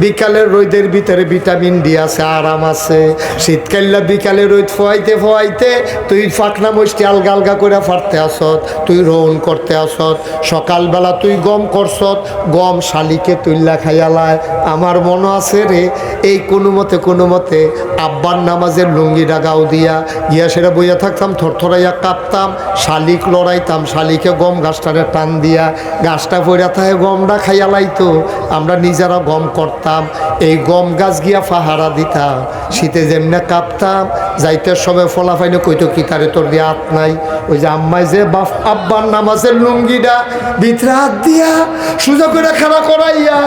বিকালের রোদের ভিতরে ভিটামিন ডি আছে, আরাম আছে। শীতকালে বিকালে রোদ ফোয়াইতে তুই ফাঁকনা মস্তি আলগা আলগা করে ফাড়তে আসত, তুই রোন করতে আসত। সকালবেলা তুই গম করছত, গম শালিকে তুইল্লা খাইয়ালায়। আমার মনে আছে রে, এই কোনো মতে আব্বার নামাজের লুঙ্গিটা গাও দিয়া গিয়া সেটা বইয়া থাকতাম, থরথরাইয়া কাঁপতাম, শালিক লড়াইতাম, শালিকে গম গাছটারে টান দিয়া গাছটা পড়িয়া থাকে গমটা খাইয়া লাইতো। আমরা নিজেরা গম করতাম, এই গম গাছ গিয়া পাহারা দিতাম, শীতে যেমনে কাঁপতাম। যাইতে সময় ফলাফাইনে কইতো কি তারে তোর দিয়ে হাত নাই। ওই যে আম্মাই যে আব্বার নামাজের লুঙ্গিটা ভিতরে হাত দিয়া সোজা করে খাড়া করাইয়া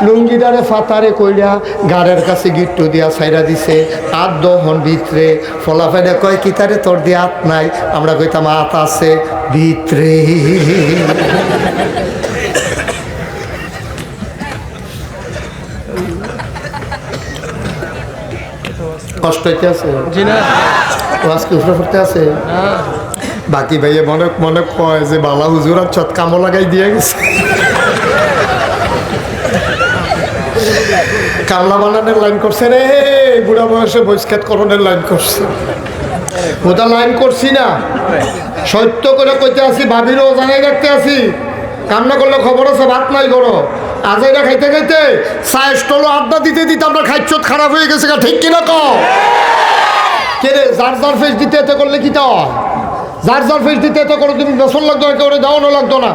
লুঙ্গিটারে ফাতারে কইরা গাড়ের কাছে গিট্টু দিয়া ছাইরা দিছে, হাত দহন ভিতরে। ফলাফাইনে কয় কি তারে তোর দিয়ে হাত নাই, আমরা কইতাম হাত আছে ভিতরে। কষ্ট হইতে আছে জি না, আজকে উফরে ফুটতে আছে। বাকি ভাইয়ে মনে মনে কয় যে বালা হুজুর আর চট কামো লাগাই দিয়ে গেছে। কামলা বানানোর লাইন করছে রে, বুড়া বয়সে বৈষ্কাত করণের লাইন করছে। ওটা লাইন করছি না, সত্য করে কইতে আসি, ভাবিরও জানাই রাখতে আসি। কামনা করলে খবর আছে, ভাত নাই করো। আজ এটা খাইতে খাইতে চায়ের স্টল আড্ডা দিতে দিতে আমরা খাইচ্ছত খারাপ হয়ে গেছে, ঠিক কিনা ক কে রে? যার ফেস দিতে এতে করলে কি তা হয়? যার ফেস দিতে এতে করো, তুমি বেসন লাগতো না, কেউ দেওয়ানো লাগতো না।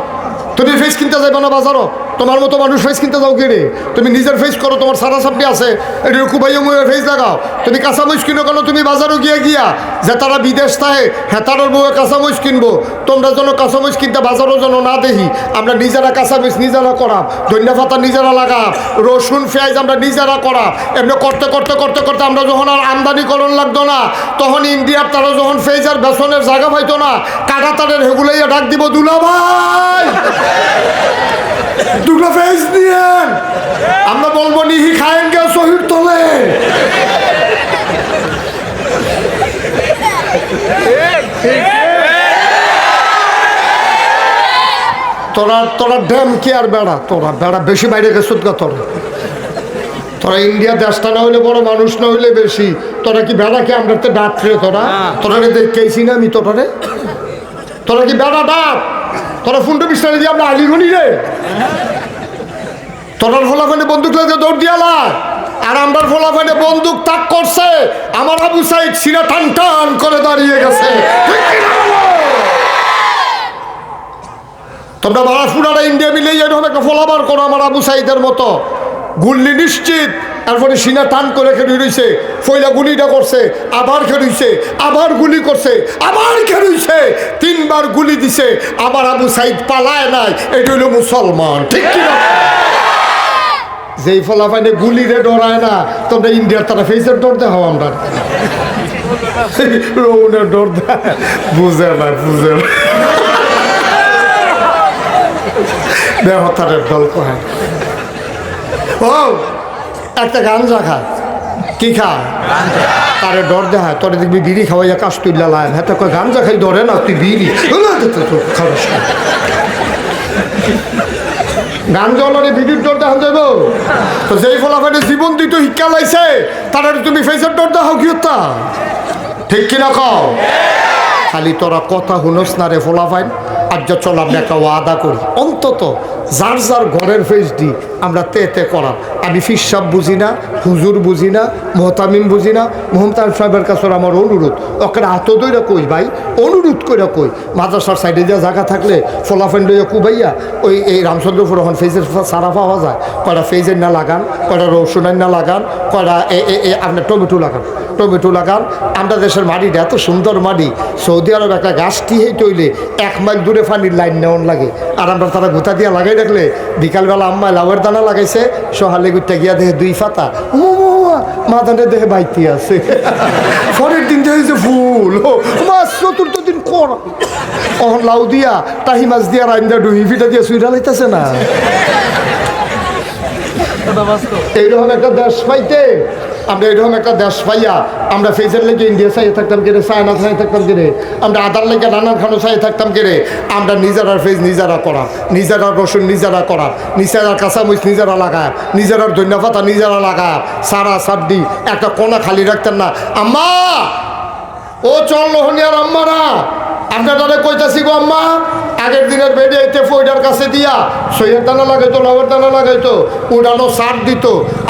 তুমি ফেস কিনতে যাইবে না বাজারও, তোমার মতো মানুষ ফেস কিনতে যাও কে রে? তুমি নিজের ফেস করো, তোমার সারা সাপনি আছে, এটা কুবাইয়া মুয়ের ফেস লাগাও। তুমি কাঁচামরিচ কিনো কেন? তুমি বাজারও গিয়া যে তারা বিদেশ থাকে হ্যাঁ তারার বউয়ে কাঁচামরিচ কিনবো, তোমরা যেন কাঁচামরিচ কিনতে বাজারও যেন না দেখি। আমরা নিজেরা কাঁচামরিচ নিজেরা করাম, ধনিয়া পাতা নিজেরা লাগাম, রসুন পেঁয়াজ আমরা নিজেরা করাম। এমনি করতে করতে করতে করতে আমরা যখন আর আমদানিকরণ লাগতো না, তখন ইন্ডিয়ার তারা যখন ফেজ আর বেসনের জায়গা পাইতো না, কাটা তাদের হেগুলাইয়া ডাক দিব, দুলাভাই দুটো ফেস দিয়েন। আমরা বলবো নিহি খায়েন গে শহীদ তলে। তোরা ড্যাম কি আর বেড়া, তোরা বেড়া বেশি বাইরে গেছত গা। তোরা ইন্ডিয়া দেশটা না হইলে বড় মানুষ না হইলে বেশি। তোরা কি বেড়া কি আমরা তো ডাক রে? তোরা দেখেছি না আমি তোরা কি বেড়া ডাক? তোরা ফুন্ডু বিস্তারে দিয়ে আমরা আলিগনি রে। তোরার ফলাফানে বন্দুক লাগে দৌড় দিয়ালা, আর আমার ফলাফানে বন্দুক তাক করছে। আমার আবু সাইদ সিরা টান টান করে দাঁড়িয়ে গেছে। তোমরা বারাসপুরারা ইন্ডিয়া মিলে এরকম একটা ফলাবার করো আমার আবু সাইদের মতো, গুল্লি নিশ্চিত। তারপরে সিনা টান করে খেলে রয়েছে, ফইলা গুলিটা করছে, আবার খেলুইছে, আবার গুলি করছে, আবার খেলুইছে, 3 বার গুলি দিছে। আবার আবু সাইদ পালায় নাই, এটা হইল মুসলমান, ঠিক কিনা? যেই ফলাফাইনে গুলি রে ডরায় না, তোমরা ইন্ডিয়ার তারা ফেসের ডর দেখাও, আমরা রৌনের ডর দেয়, বুঝে না দেহতারের দল কয়। ও একটা গাঞ্জা খায়, কি খায়? তারে ডর দেখায়। তোরে দেখবি বিড়ি খাওয়াইয়া কাশ তুইলা লায়, হ্যাঁ তো গাঞ্জা খাই ধরে না, তুই বিড়ি খাওয়াস। গান জলরে বিদ্যুৎ ডর দেখান যাইব তো, যেই ফলাফলে জীবন দিত শিক্ষা লাইছে, তারা তুমি ফেসের ডর দেখাও কি হতা? ঠিক কিনা কও? খালি তোরা কথা শুনোস না রে ফলাফাইন। আজ চল আমরা একটা ওয়াদা করি, অন্তত যার যার ঘরের ফেস দি আমরা তে করা। আমি ফিসাব বুঝি না, হুজুর বুঝি না, মোহতামিম বুঝি না। মোহতামিম সাহেবের কাছে আমার অনুরোধ, ওকে হাত ধরে কই ভাই, অনুরোধ করে কই, মাদ্রাসার সাইডে যা জায়গা থাকলে ফলাফাইন লইয়া কুবাইয়া ওই এই রামচন্দ্রপুর এখন ফেজের সারা পাওয়া যায়, কয়টা ফেজের না লাগান, কয়টা রসুনের না লাগান, কয়টা আপনার টমেটো লাগান। আমরা দেশের মাটিটা এত সুন্দর মাটি, সৌদি আরব একটা গাছটি তৈলে 1 মাইল দূরে পানির লাইন নেওয়ান লাগে। আর আমরা তারা গুতা দিয়া লাগাই রাখলে, বিকালবেলা আম্মা লাউয়ের দানা লাগাইছে, সহালে গুটা গিয়া দেখে 2 পাতা, মাদানে দেখে বাইতি আছে। পরের দিন দেখেছে ফুল, মাছ 4th দিন কর অহন লাউ দিয়া টাহি মাছ দিয়া রাইন্দা ডুহি ফিটা দিয়া সুইরা লাইতেছে না। এইরকম একটা দেশ পাইতে আমরা এরকম একটা দেশ পাইয়া আমরা ফেসের লেগে ইন্ডিয়া চাইয়ে থাকতাম কেড়ে, চায়না চাইয়ে থাকতাম কেড়ে, আমরা আদার লেগে নানান খানো চাইয়ে থাকতাম কেড়ে। আমরা নিজেরার ফেস নিজেরা করা, নিজেরার রসুন নিজেরা করা, নিজেরার কাঁচামরিচ নিজেরা লাগায়, নিজেরার ধনিয়া পাতা নিজেরা লাগায়, সারা সাবডি একটা কোনা খালি রাখতেন না। আম্মা ও চল লোহনিয়ার আম্মারা, আপনারা কইতাছি গো আম্মা, আগের দিনের বেডে এতে ফইডার কাছে দিয়া সইয়ের দানা লাগাইতো, লাউয়ের দানা লাগাইতো, উড়ানো সার দিত।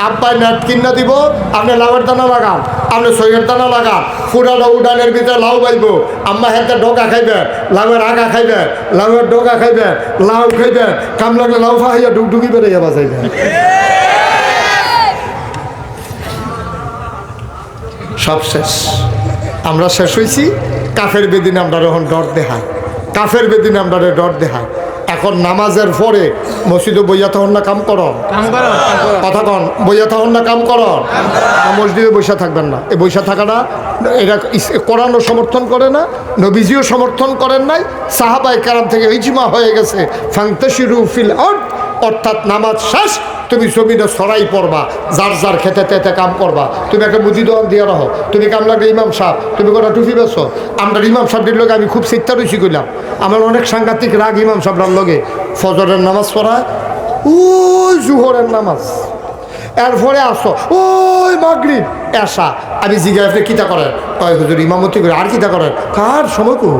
আব্বাই নেট কিনা দিব, আপনি লাউয়ের দানা লাগান, আপনি সইয়ের দানা লাগান, ফুরানো উড়ানের ভিতরে লাউ পাইব। আম্মা হেতে ডগা খাইবে, লাউয়ের আগা খাইবে, লাউয়ের ডগা খাইবে, লাউ খাইবে, কাম লাগলে লাউ ফাহাইয়া ডুকডুকি বেড়ে বাজাইবে। সব শেষ, আমরা শেষ হয়েছি। কাফের বেদিন আমরা এখন ডর দেখাই, কাফের বেদিন আমরা ডর দেখাই। এখন নামাজের পরে মসজিদে বইয়া তখন না কাম কর, কথা কন, বইয়া তখন না কাম কর, মসজিদে বৈশা থাকবেন না। এই বৈশা থাকাটা এটা কোরআনও সমর্থন করে না, নবীজিও সমর্থন করেন নাই, সাহাবায়ে কেরাম থেকে ইজমা হয়ে গেছে। ফান্তাশিরু ফিল আরদ, অর্থাৎ নামাজ শেষ তুমি জমিনে সরাই পড়বা, যার যার খেতে তেতে কাম করবা। তুমি একটা মুদি দোকান দিয়ে রাখো, তুমি কাম লাগবে ইমাম সাহেব, তুমি কোনো টুফি বেছো। আমরা ইমাম সাহেবের লোক আমি খুব চিত্তা রুচি করলাম, আমার অনেক সাংঘাতিক রাগ ইমাম সাহেবরার লগে। ফজরের নামাজ পড়ায়, ওই জুহরের নামাজ, এরপরে আসো ওই মাগরিব এসা। আমি জিজ্ঞাসা আপনি কিতা করেন, কয় হুজুর ইমামতি করে। আর কিতা করেন, কার সময় কর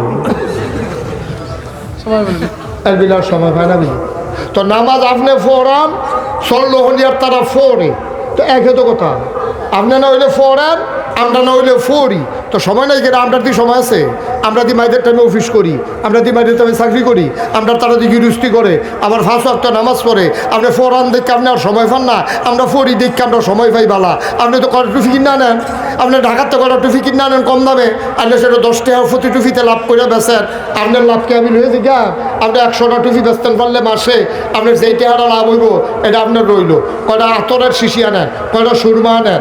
বিলার সময় হয় না বুঝি। তো নামাজ আপনি ফোরান সল্লোহনিয়ার তারা ফোরে, তো একে তো কথা, আপনি না হইলে ফোরান, আমরা না হইলে ফোরি। তো সময় নাই কেন, আমরা দিয়ে সময় আছে। আমরা দি মাইদের টাইমে অফিস করি, আমরা দি মাইদের টাইমে চাকরি করি, আমরা তারা দিয়ে গৃহস্থী করে, আবার 5 ওয়াক্ত নামাজ পড়ে। আপনি ফোরান দেখে আপনি আর সময় পান না, আমরা ফোরি দেখে আমরা সময় পাই বালা। আপনি তো কটা টুফি কিনে আনেন, আপনি ঢাকার তো কটা টুফি কিনে আনেন কম দামে, আপনি সেটা 10 টাকা প্রতি টুফিতে লাভ করে বেচেন। আপনার লাভকে আমি রয়েছে গা, আপনি 100টা টুফি বেচতেন পারলে মাসে আপনার যেই টাকাটা লাভ হইব এটা আপনার রইল। কয়টা আতরের শিশি আনেন, কয়টা সুরমা আনেন,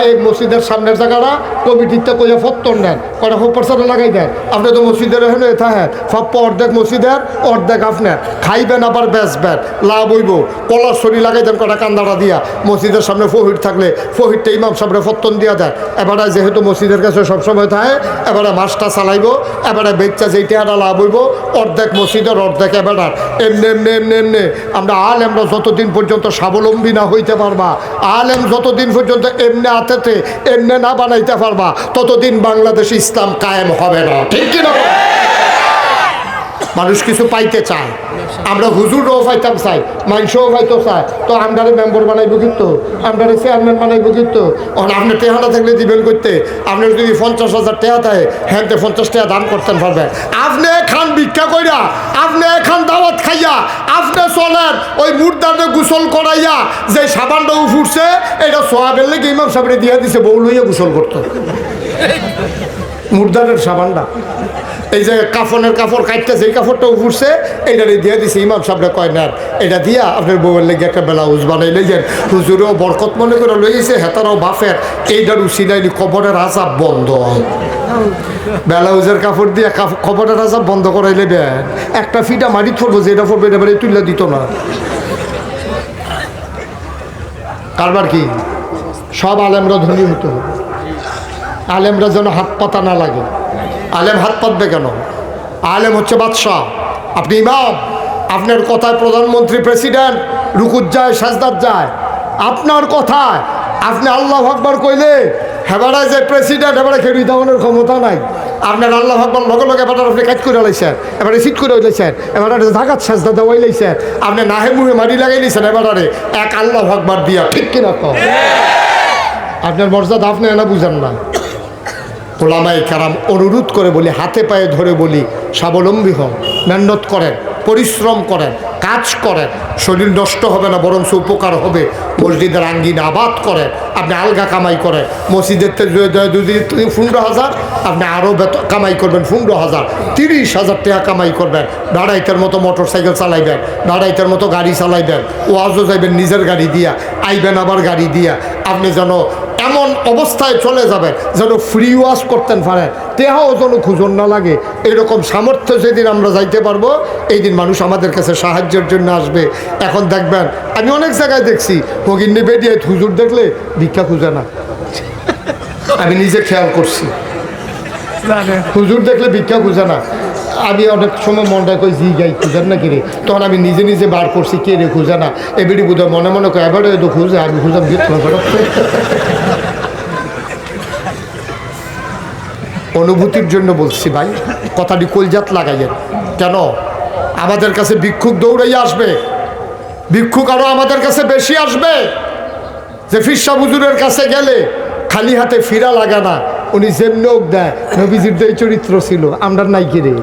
এই মসজিদের সামনের জায়গাটা কমিটিতে কইয়া ফত্তর নেন, কয়টা হোপারসাটা লাগাই দেন। আপনি তো মসজিদের এখানে থাকেন, ফপ্প অর্ধেক মসজিদের অর্ধেক আপনার, খাইবেন আবার বেচবেন, লাভ হইব। কলার শরীর লাগাই দেন কটা কান্দাটা দিয়া, মসজিদের সামনে ফহির থাকলে ফহিরটা ইমাম সামনে ফত্তন দিয়া দেন। এবারে যেহেতু মসজিদের কাছে সবসময় থাকে, এবারে মাছটা চালাইব, এবারে বেচা যেই টাকাটা লাভ হইব অর্ধেক মসজিদের অর্ধেক এবারে। এমনি এমনি এমনি এমনি আমরা আলেমরা যতদিন পর্যন্ত স্বাবলম্বী না হইতে পারবা, আলেম যতদিন পর্যন্ত এমনি হাতেতে এমনি না বানাইতে পারবা, ততদিন বাংলাদেশে ইসলাম কায়েম হবে না, ঠিক কিনা? মানুষ কিছু পাইতে চায়, আমরা হুজুরও পাইতাম চাই, মানুষও পাইতো চায়, তো আমরারে মেম্বার বানাইব কিন্তু, আমরারে চেয়ারম্যান বানাইব কিন্তু। আপনার টেহাটা থাকলে দিবেন করতে, আপনার যদি 50,000 টাকা থাকে হ্যাঁ 50 টাকা দান করতেন পারবেন। আপনি খান ভিক্ষা কইরা, আপনি খান দাওয়াত খাইয়া, আপনি চলেন ওই মুর্দারে গোসল করাইয়া যে সাবানটাও ফুটছে এটা সোয়াবের লেগে ইমাম সাহেবরে দিয়া দিছে, বউ লইয়া গোসল করতো মুর্দারের সাবানটা। এই যে কাফনের কাপড় কাটতেছে, এই কাপড়টা উঠছে এইটারে দিয়ে দিছে ইমাম সাহেবরা, কয় না এটা দিয়া আপনার বউয়ের লেগে একটা ব্লাউজ বানাই লইছেন। হুজুরেও বরকত মনে করে লইছে, হেতারাও বাফের এইটার উচিলাইনি কবরের আজাব বন্ধ। ব্লাউজের কাপড় দিয়ে কবরের আজাব বন্ধ করাইলে দেন, একটা ফিটা মারি থরবো, যেটা পড়বে এটা বাড়ি তুলে দিত না। কারবার কি সব আলেমরা ধনী হতে হবে, আলেমরা যেন হাত পাতা না লাগে। আলেম হাত পাতবে কেন? আলেম হচ্ছে বাদশাহ, আপনি ইমাম, আপনার কথায় প্রধানমন্ত্রী প্রেসিডেন্ট রুকুত যায়, সাজদাত যায়, আপনার কথায় আপনি আল্লাহু আকবার কইলে হেবারে যে প্রেসিডেন্ট এবারে খেড়ি দেওয়ানোর ক্ষমতা নাই। আপনার আল্লাহু আকবার লগে লগে এবার আপনি কাজ করে লাইছেন, এবারে সিট করে লাইছেন, এবারে জাগাত সাজদা দেওয়াই লাইছেন, আপনি নাহে মুহে মারি লাগাই লাইছেন, এবারে এক আল্লাহু আকবার দিয়া, ঠিক কিনা? তো আপনার মর্যাদা আপনি না বুঝেন না। ওলামায়ে কেরাম অনুরোধ করে বলি, হাতে পায়ে ধরে বলি, স্বাবলম্বী হন, মেহনত করেন, পরিশ্রম করেন, কাজ করেন, শরীর নষ্ট হবে না বরং উপকার হবে। মসজিদের আঙ্গিনা আবাদ করেন, আপনি আলগা কামাই করেন, মসজিদের যদি 15,000 আপনি আরও কামাই করবেন, 15,000 30,000 টাকা কামাই করবেন। ভাড়াইতের মতো মোটর সাইকেল চালাইবেন, ভাড়াইতের মতো গাড়ি চালাইবেন, ওয়াজও যাইবেন নিজের গাড়ি দিয়া, আইবেন আবার গাড়ি দিয়া। আপনি যেন এমন অবস্থায় চলে যাবেন যেন ফ্রি ওয়াশ করতেন পারেন, তেহাও যেন খুঁজন না লাগে। এরকম সামর্থ্য যেদিন আমরা যাইতে পারবো এই দিন মানুষ আমাদের কাছে সাহায্যের জন্য আসবে। এখন দেখবেন আমি অনেক জায়গায় দেখছি হগিন্নি বেডিয়ে হুজুর দেখলে ভিক্ষা খুঁজে না, আমি নিজে খেয়াল করছি। হুজুর দেখলে ভিক্ষা খুঁজে না। আমি অনেক সময় মনটা কই জি গাই খুঁজেন না কিরে, তখন আমি নিজে নিজে বার করছি কে রে খুঁজে না। এবারে বুধ মনে মনে কয় এবারে তো খুঁজে, আমি খুঁজাম অনুভূতির জন্য বলছি ভাই, কথাটি কলজাত লাগাইয়েন। কেন আমাদের কাছে ভিক্ষুক দৌড়াইয়া আসবে, ভিক্ষুক আরো আমাদের কাছে বেশি আসবে। যে ফিরসা হুজুরের কাছে গেলে খালি হাতে ফিরা লাগে না, উনি যেমনোক দেয়। নবীজির এই চরিত্র ছিল, আমরা নাই কেড়ে,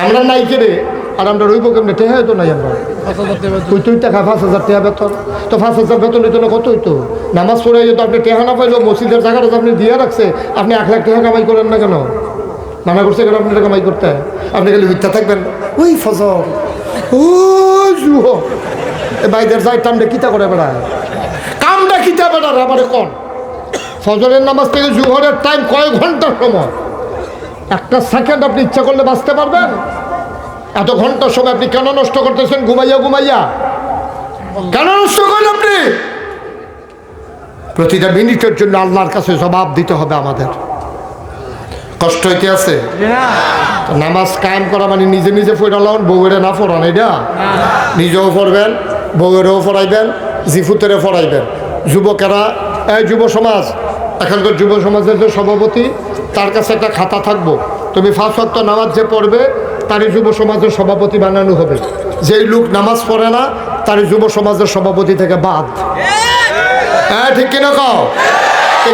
আমরা নাই কেড়ে। আর আমরা রইব কেমনে? টেহা হইতো নাই, আমরা হইতই টাকা 5,000 টাকা বেতন। তো 5,000 বেতন হইতো না, কত হইতো? নামাজ পড়ে যেত, আপনি টেহা না পাইলেও মসজিদের জায়গাটা আপনি দিয়ে রাখছে, আপনি 1 লাখ টাকা কামাই করেন না কেন? মানা করছে কেন আপনারা কামাই করতে? আপনি খালি মিথ্যা থাকবেন, ওই ফজর ও জুহ এ বাইদের যায় টামটা কিতা করে বেড়ায়, কামটা কিতা বেড়ার আমারে কোন? ফজরের নামাজ থেকে জুহরের টাইম কয়েক ঘন্টার সময়, একটা সেকেন্ড আপনি ইচ্ছা করলে বাঁচতে পারবেন? এত ঘন্টার সময় আপনি কেন নষ্ট করতেছেন ঘুমাইয়া ঘুমাইয়া? কেন নষ্ট করেন আপনি? প্রতিটা মিনিটের জন্য আল্লাহর কাছে জবাব দিতে হবে আমাদের। কষ্ট হইতে আছে? নামাজ কায়েম করা মানে নিজে নিজে পড়ালাম, বউয়েরা না পড়ান, এটা নিজেও পড়বেন, বউয়েরও পড়াইবেন, জিফুতেরও পড়াইবেন। যুবকেরা, এই যুব সমাজ, এখানকার যুব সমাজের যে সভাপতি, তার কাছে একটা খাতা থাকবো, তুমি 5 ওয়াক্ত নামাজ যে পড়বে তারই যুব সমাজের সভাপতি বানানো হবে। যেই লোক নামাজ পড়ে না তারই যুব সমাজের সভাপতি থেকে বাদ। হ্যাঁ ঠিক কিনা কও?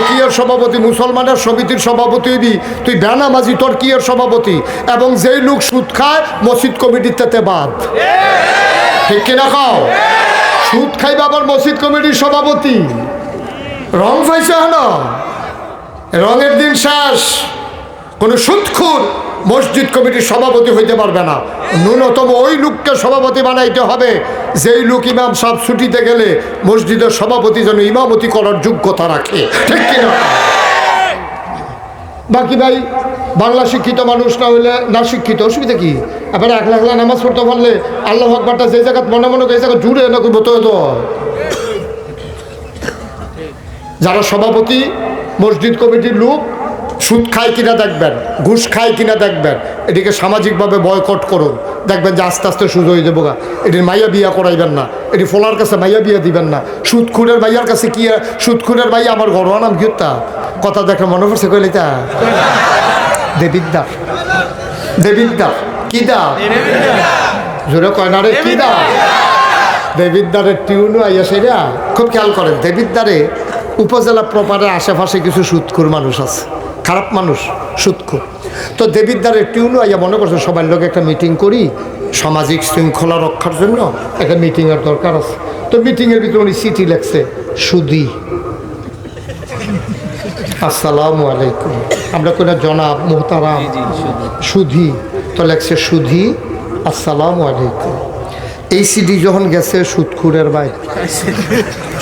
কিয়ের সভাপতি? মুসলমানের সমিতির সভাপতি হইবি তুই, বেনামাজি তোর কিয়ের সভাপতি। এবং যেই লোক সুদ খায় মসজিদ কমিটির তাতে বাদ। ঠিক কিনা কও? সুদ খাইবে আবার মসজিদ কমিটির সভাপতি? রং পাইছে হলো, রঙের দিন শেষ। কোনো সুদখোর মসজিদ কমিটির সভাপতি হইতে পারবে না। ন্যূনতম ওই লোককে সভাপতি বানাইতে হবে যেই লোক ইমাম সাহেব ছুটিতে গেলে মসজিদের সভাপতি যেন ইমামতি করার যোগ্যতা রাখে। ঠিক কিনা? বাকি ভাই বাংলা শিক্ষিত মানুষ না হইলে না শিক্ষিত, অসুবিধা কি? এবার 1 লাখ নামাজ পড়তে পারলে আল্লাহ আকবারটা যে জায়গা মনে মনে এই জায়গা জুড়ে না করবো তো। যারা সভাপতি মসজিদ কমিটির লোক সুদ খায় কিনা দেখবেন, ঘুষ খায় কিনা দেখবেন, এটিকে সামাজিকভাবে বয়কট করুন। দেখবেন যে আস্তে আস্তে সুদ হয়ে যাবো গা। এটির মাইয়া বিয়া করাইবেন না, এটি ফলার কাছে মাইয়া বিয়া দিবেন না। সুদখুরের মাইয়ার কাছে কি? সুদখুরের মাইয়া আমার ঘরোয়া নাম কি? কথা দেখে মনে পড়ছে কইলে তা দেবিদ্দার, দেবিদ্দার কি দা জোরে কয় না রে, কি দা? দেবিদ্দারের টিউনও আইয়া সেরা খুব খেয়াল করেন। দেবিদ্দারে উপজেলা প্রপারের আশেপাশে কিছু সুদখুর মানুষ আছে, খারাপ মানুষ, সুদখুর। তো দেবিদ্দারের টিউনও আইয়া মনে করছে সবার লোক একটা মিটিং করি, সামাজিক শৃঙ্খলা রক্ষার জন্য একটা মিটিংয়ের দরকার আছে। তো মিটিংয়ের ভিতরে উনি চিঠি লেখছে, সুদি আসসালামু আলাইকুম, আমরা কোনো জনাব মোহতারাম সুধি, তো লেখছে সুধি আসসালামু আলাইকুম। এই সিডি যখন গেছে সুদখুরের ভাই,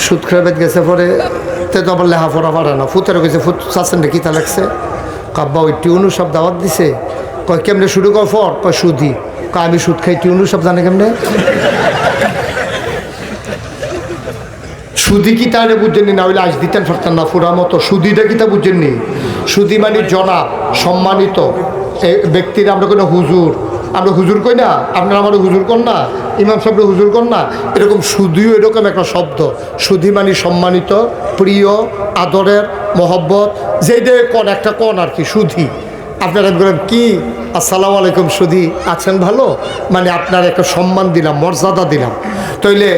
সুদখুরের ভাই গেছে পরে তো আবার লেখাপড়া পারে না, ফুতেরও গেছে, ফুত চাচ্ছেন রে কিতা লেখছে? কাব্বা ওই টিউনু সব দাওয়াত দিছে। কয় কেমনে শুরু কর ফর? কয় সুদি। কয় আমি সুদ খাই, টিউনু সব জানে কেমনে? সুদি কি তাহলে বুঝছেননি? না হইলে আজ দিতেন পারতেন না ফুরা মতো। সুদিটা কি তা বুঝছেননি? সুদি মানে জনাব, সম্মানিত ব্যক্তির। আমরা কোনো হুজুর, আমরা হুজুর কই না, আপনারা আমার হুজুর কর না, ইমাম সাহেব হুজুর কর না, এরকম সুদিও এরকম একটা শব্দ। সুদি মানে সম্মানিত, প্রিয়, আদরের, মহব্বত, যেইটা কন একটা কন আর কি, সুধি। আপনারা বলেন কি আসসালামু আলাইকুম সুধি, আছেন ভালো? মানে আপনার একটা সম্মান দিলাম, মর্যাদা দিলাম। তাইলে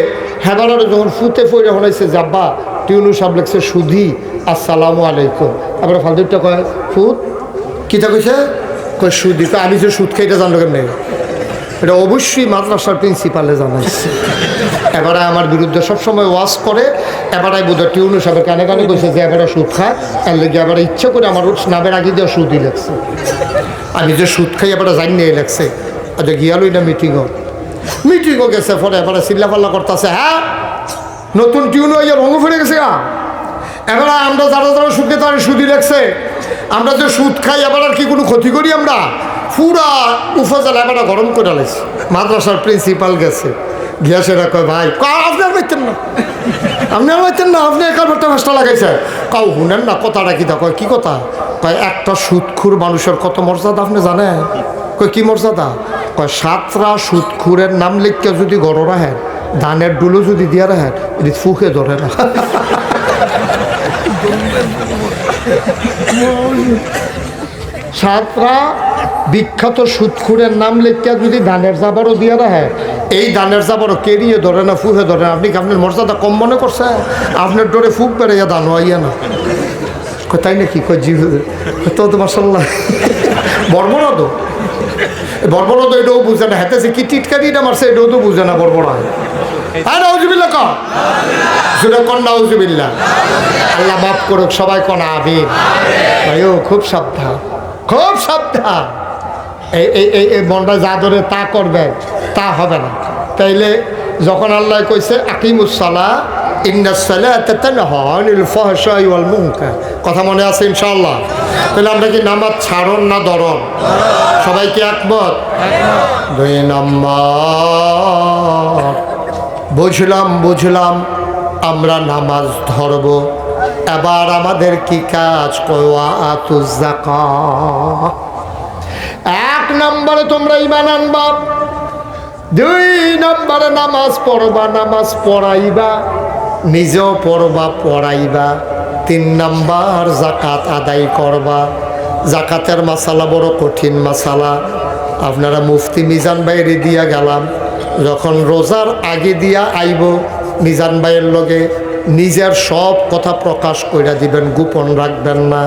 হেবারে যখন ফুতে ফইরে হলাইছে যাব্বা টিউনু সাহেব লেখছে সুধি আসসালামু আলাইকুম। আবার ফালতুটা কয় ফুত কিতা কইছে? কয় সুদি। তো আমি যে সুদ খাইটা জানলো কেমনি? এটা অবশ্যই মাদ্রাসার প্রিন্সিপালে জানাইছে। এবারে আমার বিরুদ্ধে সবসময় ওয়াজ করে। এবারে বোধহয় টিউনু সাহেবের কানে কানে কইছে যে এবারে সুদ খায়, তার লেগে এবারে ইচ্ছা করে আমার নামের আগে দেওয়া সুদই লেগছে। আমি যে সুদ খাই এবারে জানি নিয়ে লেগছে। আচ্ছা গিয়ালই না মিটিংও গেছে পরে এবারে চিল্লাপাল্লা করতেছে, হ্যাঁ নতুন টিউনও ইয়ে ভঙ্গ ফিরে গেছে। এবারে আমরা যারা যারা সুদকে তারা সুদই লেগছে। আমরা যে সুদ খাই এবার আর কি কোনো ক্ষতি করি? আমরা পুরা উপজেলা এবারে গরম করে লাগছি। মাদ্রাসার প্রিন্সিপাল গেছে, গিয়া সেটা কয় ভাই আপনি আর পাইতেন না, আপনি আর পাইতেন না, আপনি কারবারটা মাছটা লাগাইছেন। কাউ শুনেন না কথাটা কি তা কয় কি কথা কয় একটা সুদখুর মানুষের কত মর্যাদা আপনি জানেন? কয় কি মর্যাদা? কয় 7টা সুদখুরের নাম লিখকে যদি গড় রাখেন, ধানের ডুলো যদি দিয়া রাখেন, এটি ফুকে ধরে না। 7টা বিখ্যাত সুদখুরের নাম লিখকে যদি ধানের জাবারও দিয়া রাখে, এই ধানের জাবারও কেরিয়ে ধরে না, ফুকে ধরে না। আপনি কি আপনার মর্যাদা কম মনে করছে? আপনার ডোরে ফুক বেড়ে দান হইয়া না। তাই নাকি? কয় জি তো মাসাল্লাহ বর্বরা তো বর্বরা তো এটাও বুঝে না, হাতে কি টিটকারি এটা মারছে এটাও তো বুঝে না বর্বরা। হ্যাঁ নাউজুবিল্লাহ কন, সুরে কন নাউজুবিল্লাহ। আল্লাহ মাফ করুক, সবাই কন আমিন। ভাইও খুব সাবধান, খুব সাবধান। এই মনটা যা ধরে তা করবেন তা হবে না। তাইলে যখন আল্লাহ কইছে আকিমুসসালাহ ইন্নাস সালাতা তানহা আনিল ফাহশাই ওয়াল মুনকার, কথা মনে আছে ইনশাআল্লাহ? তাহলে আমরা কি নামাজ ছাড়ন না ধরন? সবাই কি একমত? 2 নম্বর বুঝলাম আমরা নামাজ ধরব, এবার আমাদের কি কাজ? ওয়াতুজ যাকাত। 1 নম্বরে তোমরা ঈমান আনবা, 2 নম্বরে নামাজ পড়বা, নামাজ পড়াইবা, নিজেও পড়বা পড়াইবা, 3 নম্বর যাকাত আদায় করবা। যাকাতের মাসালা বড় কঠিন মাসালা। আপনারা মুফতি মিজান ভাইয়ের দিয়া গেলাম, যখন রোজার আগে দিয়া আইব মিজান ভাইয়ের লগে নিজের সব কথা প্রকাশ কইরা দিবেন, গোপন রাখবেন না।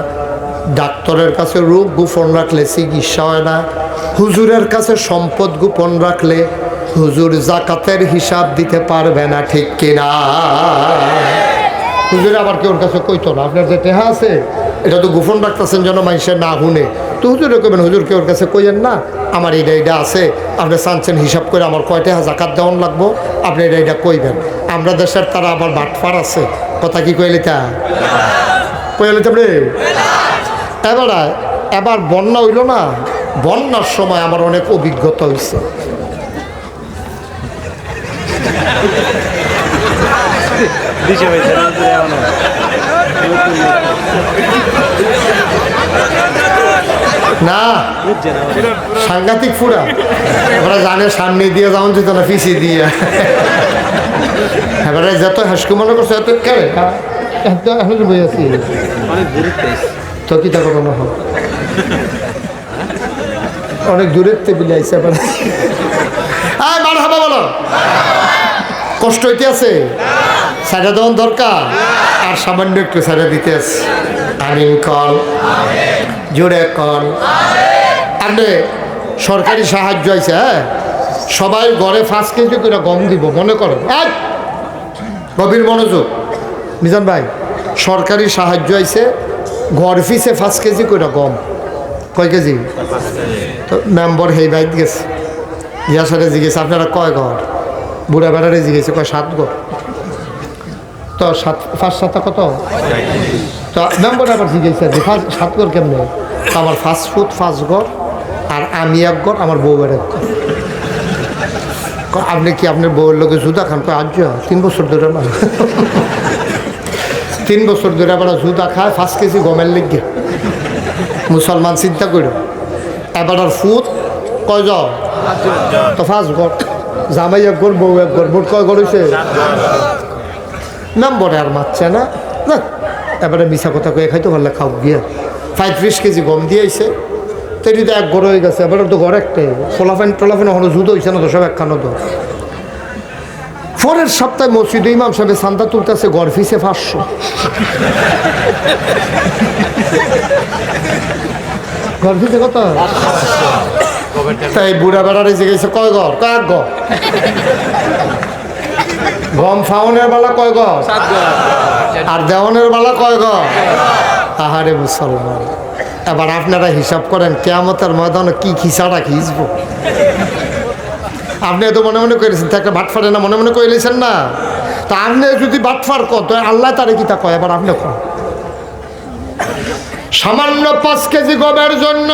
ডাক্তারের কাছে রোগ গোপন রাখলে চিকিৎসা হয় না। হুজুরের কাছে সম্পদ গোপন রাখলে হুজুর যাকাতের হিসাব দিতে পারবে না, ঠিক কিনা? হুজুর আবার কেউর কাছে কইতো না আপনার যে টেহা আছে এটা তো গোপন রাখতেছেন যেন মানুষে না শুনে। তো হুজুরে কইবেন হুজুর কেউর কাছে কইয়েন না, আমার এইটা আছে, আপনি চানছেন হিসাব করে আমার কয় টাকা যাকাত দেওয়ান লাগবো, আপনি এটা কইবেন। আমরা দেশের তারা আবার বাটফার আছে, কথা কি কইলি তা কইলি রে। এবার বন্যা হইল না, বন্যার সময় আমার অনেক অভিজ্ঞতা হয়েছে। না সাংঘাতিক ফুরা, ওরা জানে সামনে দিয়ে যেমন যেত না পিছিয়ে দিয়ে। এবারে যত হাসকু মনে করছে এত কেন বই আছি তো কি তা কোনো হোক অনেক দূরের টেবিলে আইসে। এবার মারহাবা বলো, কষ্ট হইতে আছে, সাইডা দেওয়ার দরকার, আর সামান্য একটু সাইডা দিতে আছে। আমিন কল, জোরে কল। আপনি সরকারি সাহায্য আছে, হ্যাঁ সবাই ঘরে 5 কেজি করে গম দিব মনে করেন। গভীর মনোযোগ মিজান ভাই, সরকারি সাহায্য আছে, ঘর ফিসে 5 কেজি করে গম। কয় কেজি? তো মেম্বর হেই বাইত গেছে, ইয়ার সাথে জিজ্ঞেস আপনারা কয় ঘর? বুড়া বেড়ারে জিজ্ঞেসে কয় 7 ঘর। তো 5 7 কত? তো মেম্বর আবার জিজ্ঞেস যে 7 ঘর কেমনে? তো আমার 5 ফুট 5 ঘর, আর আমি 1 ঘর, আমার বউয়ের 1 ঘর। আপনি কি আপনার বউয়ের লোকে জুদা খান? কয় আজ 3 বছর ধরে না, 3 বছর ধরে আবার জুদা খায় 5 কেজি গমের লিগে। মুসলমান চিন্তা করো, এবার আর ফুট কয় জন? তো 5 ঘর, জামাই 1 ঘর, বউ 1 ঘর, মোট কয় ঘর হয়েছে? মেম্বরে আর মারছে না, এবারে মিশা কথা কয়ে খাইতে পারলে খাও গিয়া 35 কেজি গম দিয়ে আইছে। তো এটি তো 1 ঘর হয়ে গেছে, এবার তো ঘর একটাই, ফোলাফেন টোলাফেন হলো জুতো হয়েছে না তো, সব একখানো তো। পরের সপ্তাহে মসজিদে ইমাম সাহেব চান্দা তুলতেছে, ঘর ফিসে 500। ঘর ফিসে কত? তাই বুড়া বেড়ারে জিজ্ঞেস কয় ঘর? কয় 1 ঘর। গম ফাউনের বেলা কয় ঘর? আর দেওয়ানের বেলা কয় ঘর? আহারে মুসলমান, এবার আপনারা হিসাব করেন কিয়ামতের ময়দানে কি খিসাটা খিসব। আপনি তো মনে মনে করেছেন, একটা বাটফারে না মনে মনে করে লেছেন না। তা আপনি যদি বাটফার কত আল্লাহ তারে কি তা কয়? এবার আপনি কন, সামান্য 5 কেজি গমের জন্য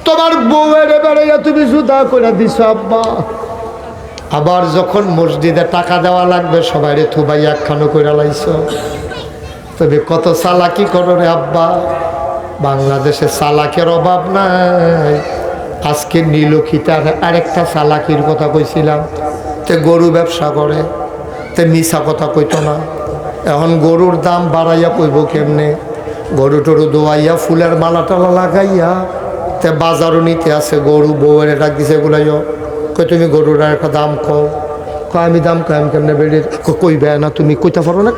তোমার বউয়ের এবারে তুমি জুদা করে দিছ। আব্বা আবার যখন মসজিদে টাকা দেওয়া লাগবে সবাইরে থুবাই একখানো করে লাইছ। তবে কত চালাকি করো রে আব্বা, বাংলাদেশে চালাকের অভাব নাই। আজকে নীলক্ষিতার আরেকটা চালাকির কথা কইছিলাম, তে গরু ব্যবসা করে, তে মিশা কথা কইতো না। এখন গরুর দাম বাড়াইয়া কইব কেমনে? গরু টরু দোয়াইয়া ফুলের মালা টালা লাগাইয়া তে বাজারও নিতে আছে। গরু বউয়ের ডাক দিছে গুলাইও, কই তুমি গরুর আর একটা দাম কও। কয় আমি দাম কয় আমি কেমনে? বেড়ে কইবে না তুমি কইতে পারো না?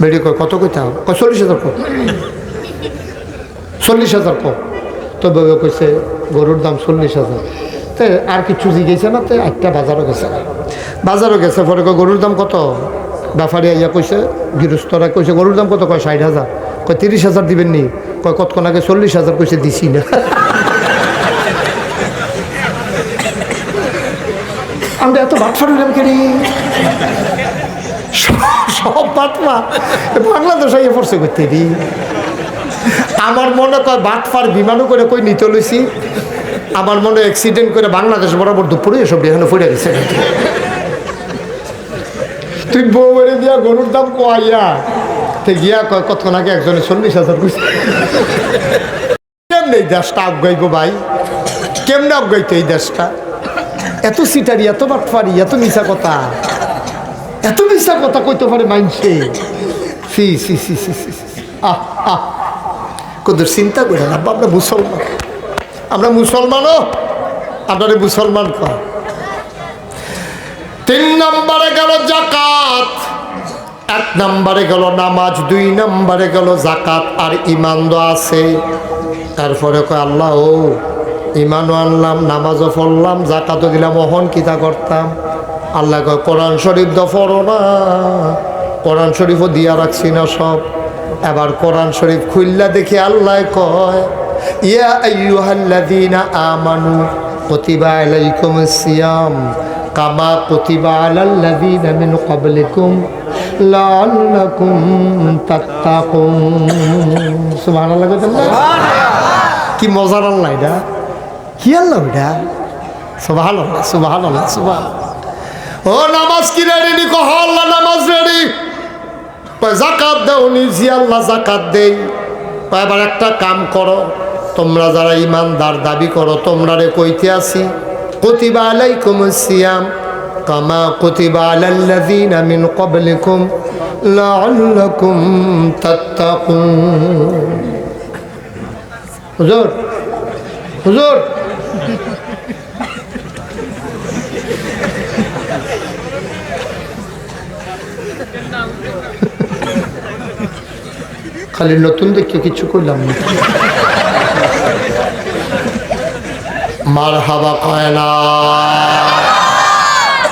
বেড়ে কয় কত কইতে হবে? কয় 40,000 কো, 40,000 কো। তো বউ কইছে গরুর দাম 40,000। তে আর কিছু জিগেছে না, তে একটা বাজারও গেছে, বাজারও গেছে। পরে কয় গরুর দাম কত? ব্যাপারী আইয়া কইছে, গৃহস্থরা কইছে গরুর দাম কত? কয় 60,000। কয় 30,000 দিবেন নি? কয় কতক্ষণ আগে 40,000 কইছে, দিছি না। আমরা এত বাটফার হইলাম কেন? সব বাটফা বাংলাদেশ আইয়া পড়ছে করতে দি। আমার মনে কয় বাটফার বিমানও করে কই নিতে লইছি। আমার মনে অ্যাক্সিডেন্ট করে বাংলাদেশ বরাবর দুপুরে এসব এখানে ফুটে গেছে। তুই বউ বেড়ে দিয়া গরুর দাম কোয়াইয়া তে গিয়া কয় কতক্ষণ আগে একজনে 40,000 কইছে। কেমনে এই দেশটা আগাইব ভাই? কেমনে আগাইতো এই দেশটা? এত সিটারি, এত বাটফারি, এত মিশা কথা, এত মিশা কথা কইতে পারে মাইনসে। সি সি সি সি সি আহ আহ কত চিন্তা করে না। আমরা মুসলমান, আমরা মুসলমানও আপনারে মুসলমান কয়। 3 নম্বরে গেল জাকাত, 1 নম্বরে গেল নামাজ, 2 নম্বরে গেল জাকাত। আর ইমান তো আছে। তারপরে কয় আল্লাহ ও ইমানও আনলাম, নামাজও পড়লাম, জাকাতও দিলাম, ওহন কিতা করতাম? আল্লাহ কয় কোরআন শরীফ তো পড়ো না। কোরআন শরীফও দিয়া রাখছি না সব। এবার কোরআন শরীফ খুললা দেখি আল্লাহ কয় ইয়া আইয়ুহাল্লাযীনা আমানু কুতিবা আলাইকুমুস সিয়াম কামা কুতিবা আলাল্লাযীনা মিন ক্বাবলিকুম লাআল্লাকুম তাত্তাকুন। সুবহানাল্লাহ। কি মজার আল্লাহ এটা, কি আল্লাহ এটা? সুবহানাল্লাহ সুবহানাল্লাহ সুবহানাল্লাহ। ও নামাজ কি রেডি? কহ আল্লাহ নামাজ রেডি। জাকাত দাও নিজি, আল্লাহ জাকাত দেই। এবার একটা কাম করো, তোমরা যারা ইমানদার দাবি করো তোমরা রে কইতে আসি কুতিবা আলাইকুমুস সিয়াম কামা কুতিবা আলাল্লাযীনা মিন ক্বাবলিকুম লাআল্লাকুম তাত্তাকুন। হুজুর হুজুর খালি নতুন দেখে কিছু করলাম না। মার হাবা কয় না।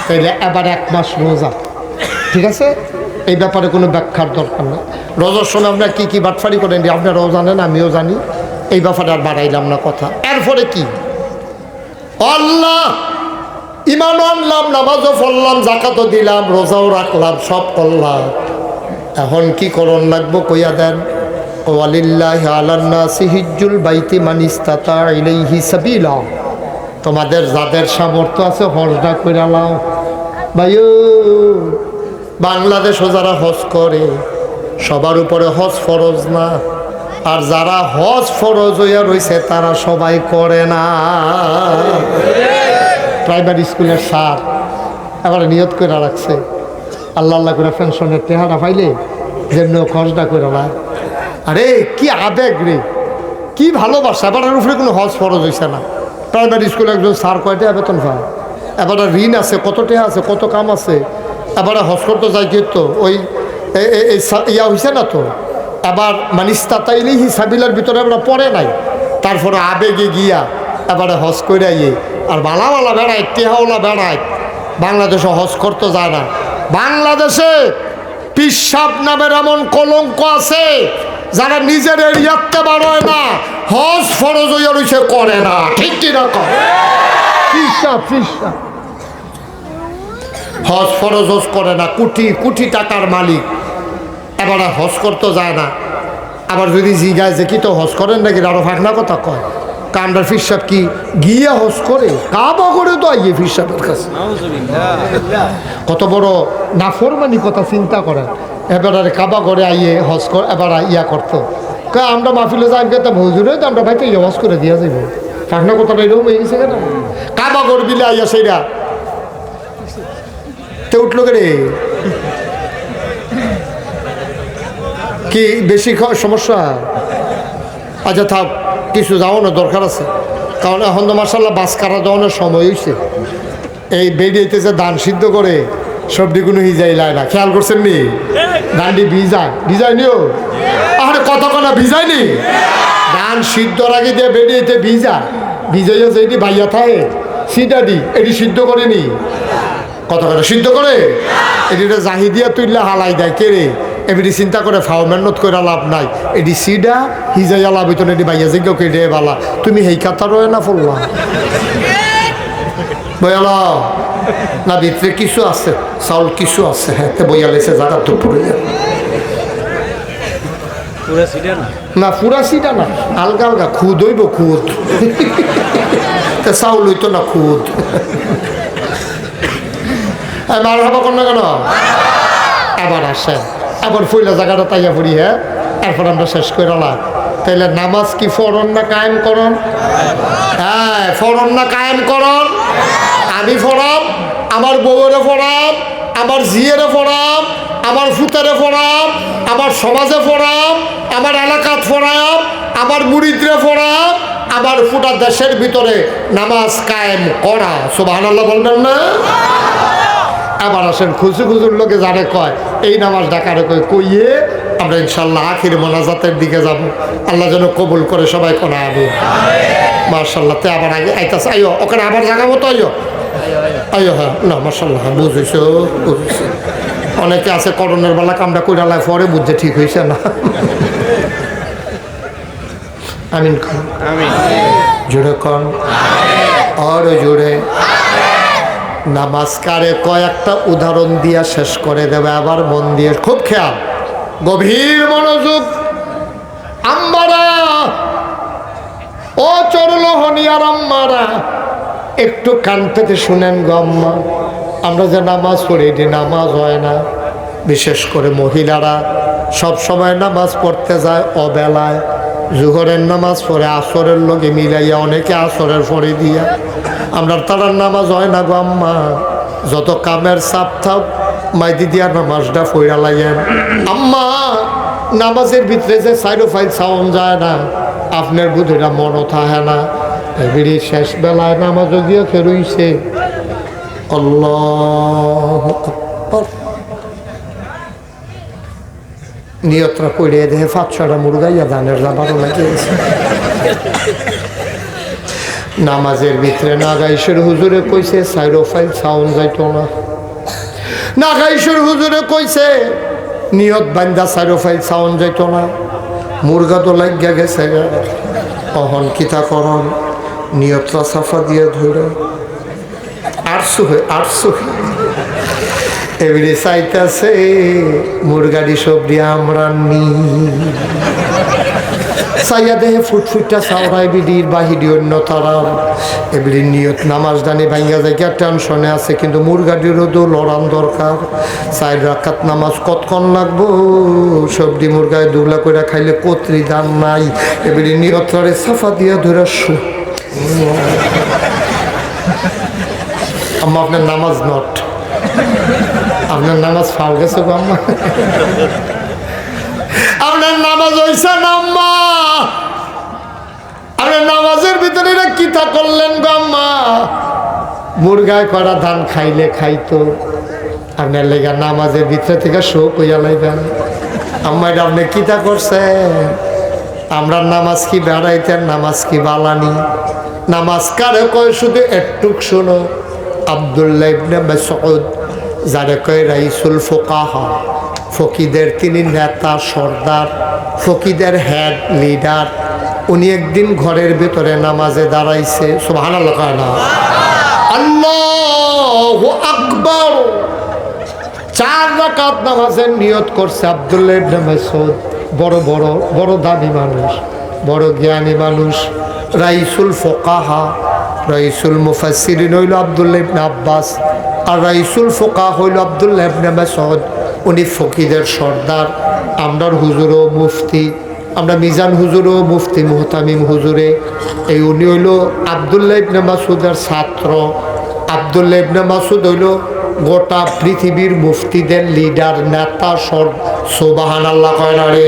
তাইলে এবার 1 মাস রোজা, ঠিক আছে? এই ব্যাপারে কোনো ব্যাখ্যার দরকার নেই। রোজার সময় আপনার কী কী বাটফারি করেন আপনারাও জানেন, আমিও জানি। এই ব্যাপারে আর বাড়াইলাম না কথা। এরপরে কি? আল্লাহ ইমান আনলাম, নামাজও পড়লাম, জাকাতও দিলাম, রোজাও রাখলাম, সব করলাম। এখন কি করণ লাগবো কইয়া দেন। ওয়ালিল্লাহি আলান নাসি হিজ্জুল বাইতি মান ইসতাতা ইলাইহি সাবিলা। তোমাদের যাদের সামর্থ্য আছে হজটা কইরা লাও। ভাইও বাংলাদেশও যারা হজ করে সবার উপরে হজ ফরজ না। আর যারা হজ ফরজ হইয়া রয়েছে তারা সবাই করে না। প্রাইমারি স্কুলের স্যার এবার নিয়ত করে রাখছে আল্লাহ আল্লাহ করে পেনশনের টেহারা পাইলে যেমনি হজটা করে না। আরে কি আবেগ রে, কি ভালোবাসা। এবার উপরে কোনো হজ ফরজ হয়েছে না। প্রাইমারি স্কুলে একজন স্যার কয়টা বেতন পায়? এবার ঋণ আছে, কত টাকা আছে, কত কাম আছে। এবার হজ করতে যাই তো ওই ইয়া হয়েছে না তো। এবার মানিস্তাতাইলি হিসাবিলার ভিতরে আমরা পড়ে নাই। তারপরে আবেগে গিয়া এবারে হজ করে ইয়ে আর বালাওয়ালা বেড়ায়, টেহাওয়ালা বেড়ায়। বাংলাদেশে হজ করতে যায় না। বাংলাদেশে পিসাব নামের এমন কলঙ্ক আছে যারা নিজের এরিয়াতে বাড়ায় না, হজ ফরজ হইয়া রয়েছে করে না। ঠিক কিনা কর? পিসাব পিসাব হজ ফরজ হজ করে না। কোটি কোটি টাকার মালিক এবারে হজ করতে যায় না। আবার যদি জিগায় যে কি তো হজ করেন নাকি, আরো ফাঁকনা কথা কয়। কামরার ফিসাব কি গিয়া হজ করে? কাবা করে তো আইয়ে ফির সাহেবের কাছে। কত বড় নাফরমানি কথা চিন্তা করেন। এবার কাবা করে আইয়ে হজ কর, এবার ইয়া করতো আমরা মাহফিলে যাই তা ভৌজুরে তো আমরা ভাই তো ইয়ে হজ করে দিয়া যাইব। কাকনা কথাটা এরকম হয়ে গেছে কেন? কাবা করে দিলে আইয়া সেইরা তে উঠলো কে রে? কি বেশি সমস্যা? আচ্ছা থাক, কিছু যাও না, দরকার আছে। কারণ এখন তো মার্শাল্লাহ বাস কাটা দেওয়ানোর সময় হয়েছে। এই বেরিয়েছে ধান সিদ্ধ করে সবজি কোনো হিজাই লাই না, খেয়াল করছেন নি? ধানটি ভিজায়নিও আরে কত কনা ভিজায়নি। ধান সিদ্ধর আগে দিয়ে বেরিয়েছে ভিজাইয়া যেটি ভাইয়া থাকে সিটা দি এটি সিদ্ধ করেনি, কত কটা সিদ্ধ করে এটিটা জাহি দিয়া তুললে হালাই দেয় কে রে? এমনি চিন্তা করে ফাও মেহনত করে লাভ নাই। এটি সিডা হিজাইয়া লাভ হইতো না, এটি ভাইয়া যে কেউ কেটে বালা তুমি হেই কাতা রয়ে না পড়লা বয়াল না ভিতরে কিছু আছে, চাউল কিছু আছে। হ্যাঁ বইয়া লেছে জায়গা তো পড়ে না, পুরা সিটা না, আলগা আলগা খুদ হইব, খুদ চাউল হইতো না, খুদ। মার হবা কর না কেন? আবার আসেন, আবার ফুইলা জায়গাটা তাইয়া পড়ি। হ্যাঁ এরপর আমরা শেষ করে লাগ। তাইলে নামাজ কি ফরন না কায়েম করন? হ্যাঁ ফরন না কায়েম করন? আমি ফরাম, আমার বউয়েরে ফরাম, আমার জিয়েরে ফরাম, আমার ফুতেরে ফরাম, আমার সমাজে ফরাম, আমার এলাকাত ফরাম, আমার মুরিদরে ফরাম, আমার ফুটা দেশের ভিতরে নামাজ কায়েম করা। সুবহানাল্লাহ বলবেন না? আবার আসেন খুশি খুশুর লোকে যারে কয় এই নামাজ ডাকারে কইয়ে আমরা ইনশাল্লাহ আখির মোনাজাতের দিকে যাব। আল্লাহ যেন কবুল করে সবাই কোনা আবু মার্শাল্লাহ। তে আবার আগে আইতাছে, আইও ওখানে আবার জায়গা মতো আইও আইও। হ্যাঁ না মার্শাল্লাহ বুঝেছ, বুঝেছি। অনেকে আছে করোনার বেলা কামটা কইরালায় পরে বুঝছে ঠিক হয়েছে না। আমিন খান জোরে কন আর জোরে। নামাজ কারে কয়েকটা উদাহরণ দিয়া শেষ করে দেবে, আবার মন দিয়ে খুব খেয়াল, গভীর মনোযোগ। আম্মারা ও চরলোহনিয়ার আম্মারা একটু কান পেতে শুনেন গো আম্মা। আমরা যে নামাজ পড়ি এটি নামাজ হয় না। বিশেষ করে মহিলারা সব সময় নামাজ পড়তে যায় অবেলায়। জোহরের নামাজ পড়ে আসরের লগে মিলাইয়া, অনেকে আসরের পরে দিয়া। আমরা তারার নামাজ হয় না গো আম্মা। যত কামের চাপ থাক মাইদি দিয়া নামাজটা ফইরা লাগেন আম্মা। নামাজের ভিতরে যে সাইডো ফাইল সাউন্ড যায় না, আপনার বুঝিটা মনও থাকে না। এবারে শেষ বেলায় নামাজও গিয়ে খেরুইছে আল্লাহু আকবার। নিয়তরা পড়ে দেখে 5-6টা মুরগাইয়া ধানের জাবারও লাগিয়েছে। নামাজের ভিতরে নাগাইশের হুজুরে কইছে সাইডো ফাইল সাউন্ড যাইতো না। নাগাইশের হুজুরে কইছে নিয়ত বান্দা সাইডো ফাইল সাউন্ড যাইতো না। মুরগা তো লাগিয়া গেছে। অহন কিতা করন, নিয়তরা সাফা দিয়ে ধরে আটশো এবারে চাইতেছে মুরগাড়ি সবজি আমরা নি চাইয়া দেহে ফুটফুটটা চাওড়াই বিডির বাহিরি অন্য তারা। এবারে নিয়ত নামাজ দানি ভাঙ্গা জায়গা টেনশনে আছে, কিন্তু মুরগাড়িরও তো লড়ান দরকার। 4 রাকাত নামাজ কতক্ষণ লাগবো? সবজি মুরগায় দুগলা করে খাইলে কতরি দাম নাই। এবারে নিয়ত করে সাফা দিয়া ধরে আম্মা আপনার নামাজ নট, আপনার নামাজ ফাল গেছে গো আম্মা। আপনার নামাজ হইছে না আম্মা। আপনার নামাজের ভিতরে কিতা করলেন গো আম্মা। মুরগায় করা ধান খাইলে খাইতো, আপনার লেগা নামাজের ভিতরে থেকে শোক হইয়া লাইবেন। আম্মা এটা আপনি কিতা করছেন? আমরা নামাজ কি বেড়াইতেন, নামাজ কি বালানি। নামাজ কারে কয় শুধু একটুক শোনো। আব্দুল্লাহ ইবনে মাসউদ যারে কয় রাইসুল ফুকাহা, ফকিদের তিনি নেতা সর্দার, ফকিদের হেড লিডার। উনি একদিন ঘরের ভিতরে নামাজে দাঁড়াইছে। সুবহানাল্লাহ না আল্লাহু আকবার। 4 রাকাত নামাজের নিয়ত করছে আব্দুল্লাহ ইবনে মাসউদ। বড় দামি মানুষ, বড় জ্ঞানী মানুষ, রাইসুল ফুকাহা। রাইসুল মুফাসসিরিন হইল আব্দুল্লাহ ইবনে আব্বাস, আর রাইসুল ফুকাহা হইল আব্দুল্লাহ ইবনে মাসউদ। উনি ফকিদের সর্দার। আমরার হুজুরও মুফতি, আমরা মিজান হুজুরও মুফতি মুহতামিম হুজুরে। এই উনি হইল আব্দুল্লাহ ইবনে মাসউদের ছাত্র। আব্দুল্লাহ ইবনে মাসউদ হইল গোটা পৃথিবীর মুফতিদের লিডার, নেতা। সুবহানাল্লাহ কয় না রে?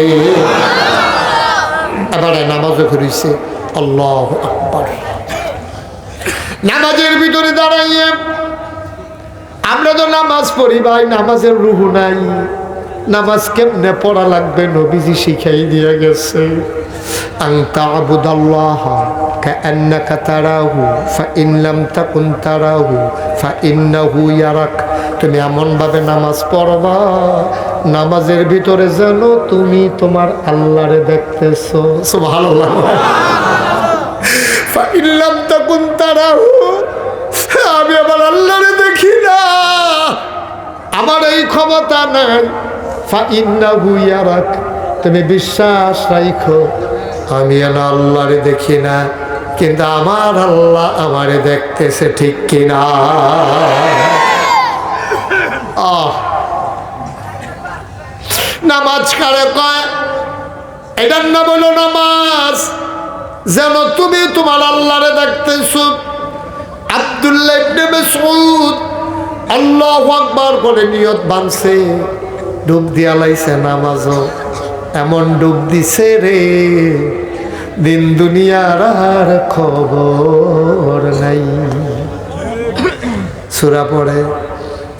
এবারে নামাজও করেছে। আল্লাহু আকবার। নামাজের ভিতরে দাঁড়াইয়ে আমরা তো নামাজ পড়ি ভাই, নামাজের রুহু নাই। নামাজ কেমনে পড়া লাগবে নবীজি শিখাই দিয়ে গেছে। আনতা আবুদাল্লাহ কাআন্নাকা তারাহু ফাইন লাম তাকুন তারাহু ফাইন্নাহু ইয়ারাক। তুমি এমন ভাবে নামাজ পড়বা নামাজের ভিতরে যেন তুমি তোমার আল্লাহরে দেখতেছো। সুবহানাল্লাহ। ফাইন লাম তাকুন তারাহু, আমি আমার আল্লাহরে দেখি না, আমার এই ক্ষমতা নাই। ফাইন্নাহু ইয়ারাক, তুমি বিশ্বাস রাখো আমি আল্লাহরে দেখি না, কিন্তু আমার আল্লাহ আমারে দেখতেছে, ঠিক কিনা? নামাজ কারে কয়? এটার নাম হলো নামাজ, যেন তুমি তোমার আল্লাহরে দেখতেছো। আব্দুল্লাহ ইবনে মাসউদ আল্লাহু আকবার বলে নিয়ত বানছে, ডুব দিয়া লাইছে নামাজও। এমন ডুব দিছে রে, দিন দুনিয়ার আর খবর নাই। সূরা পড়ে,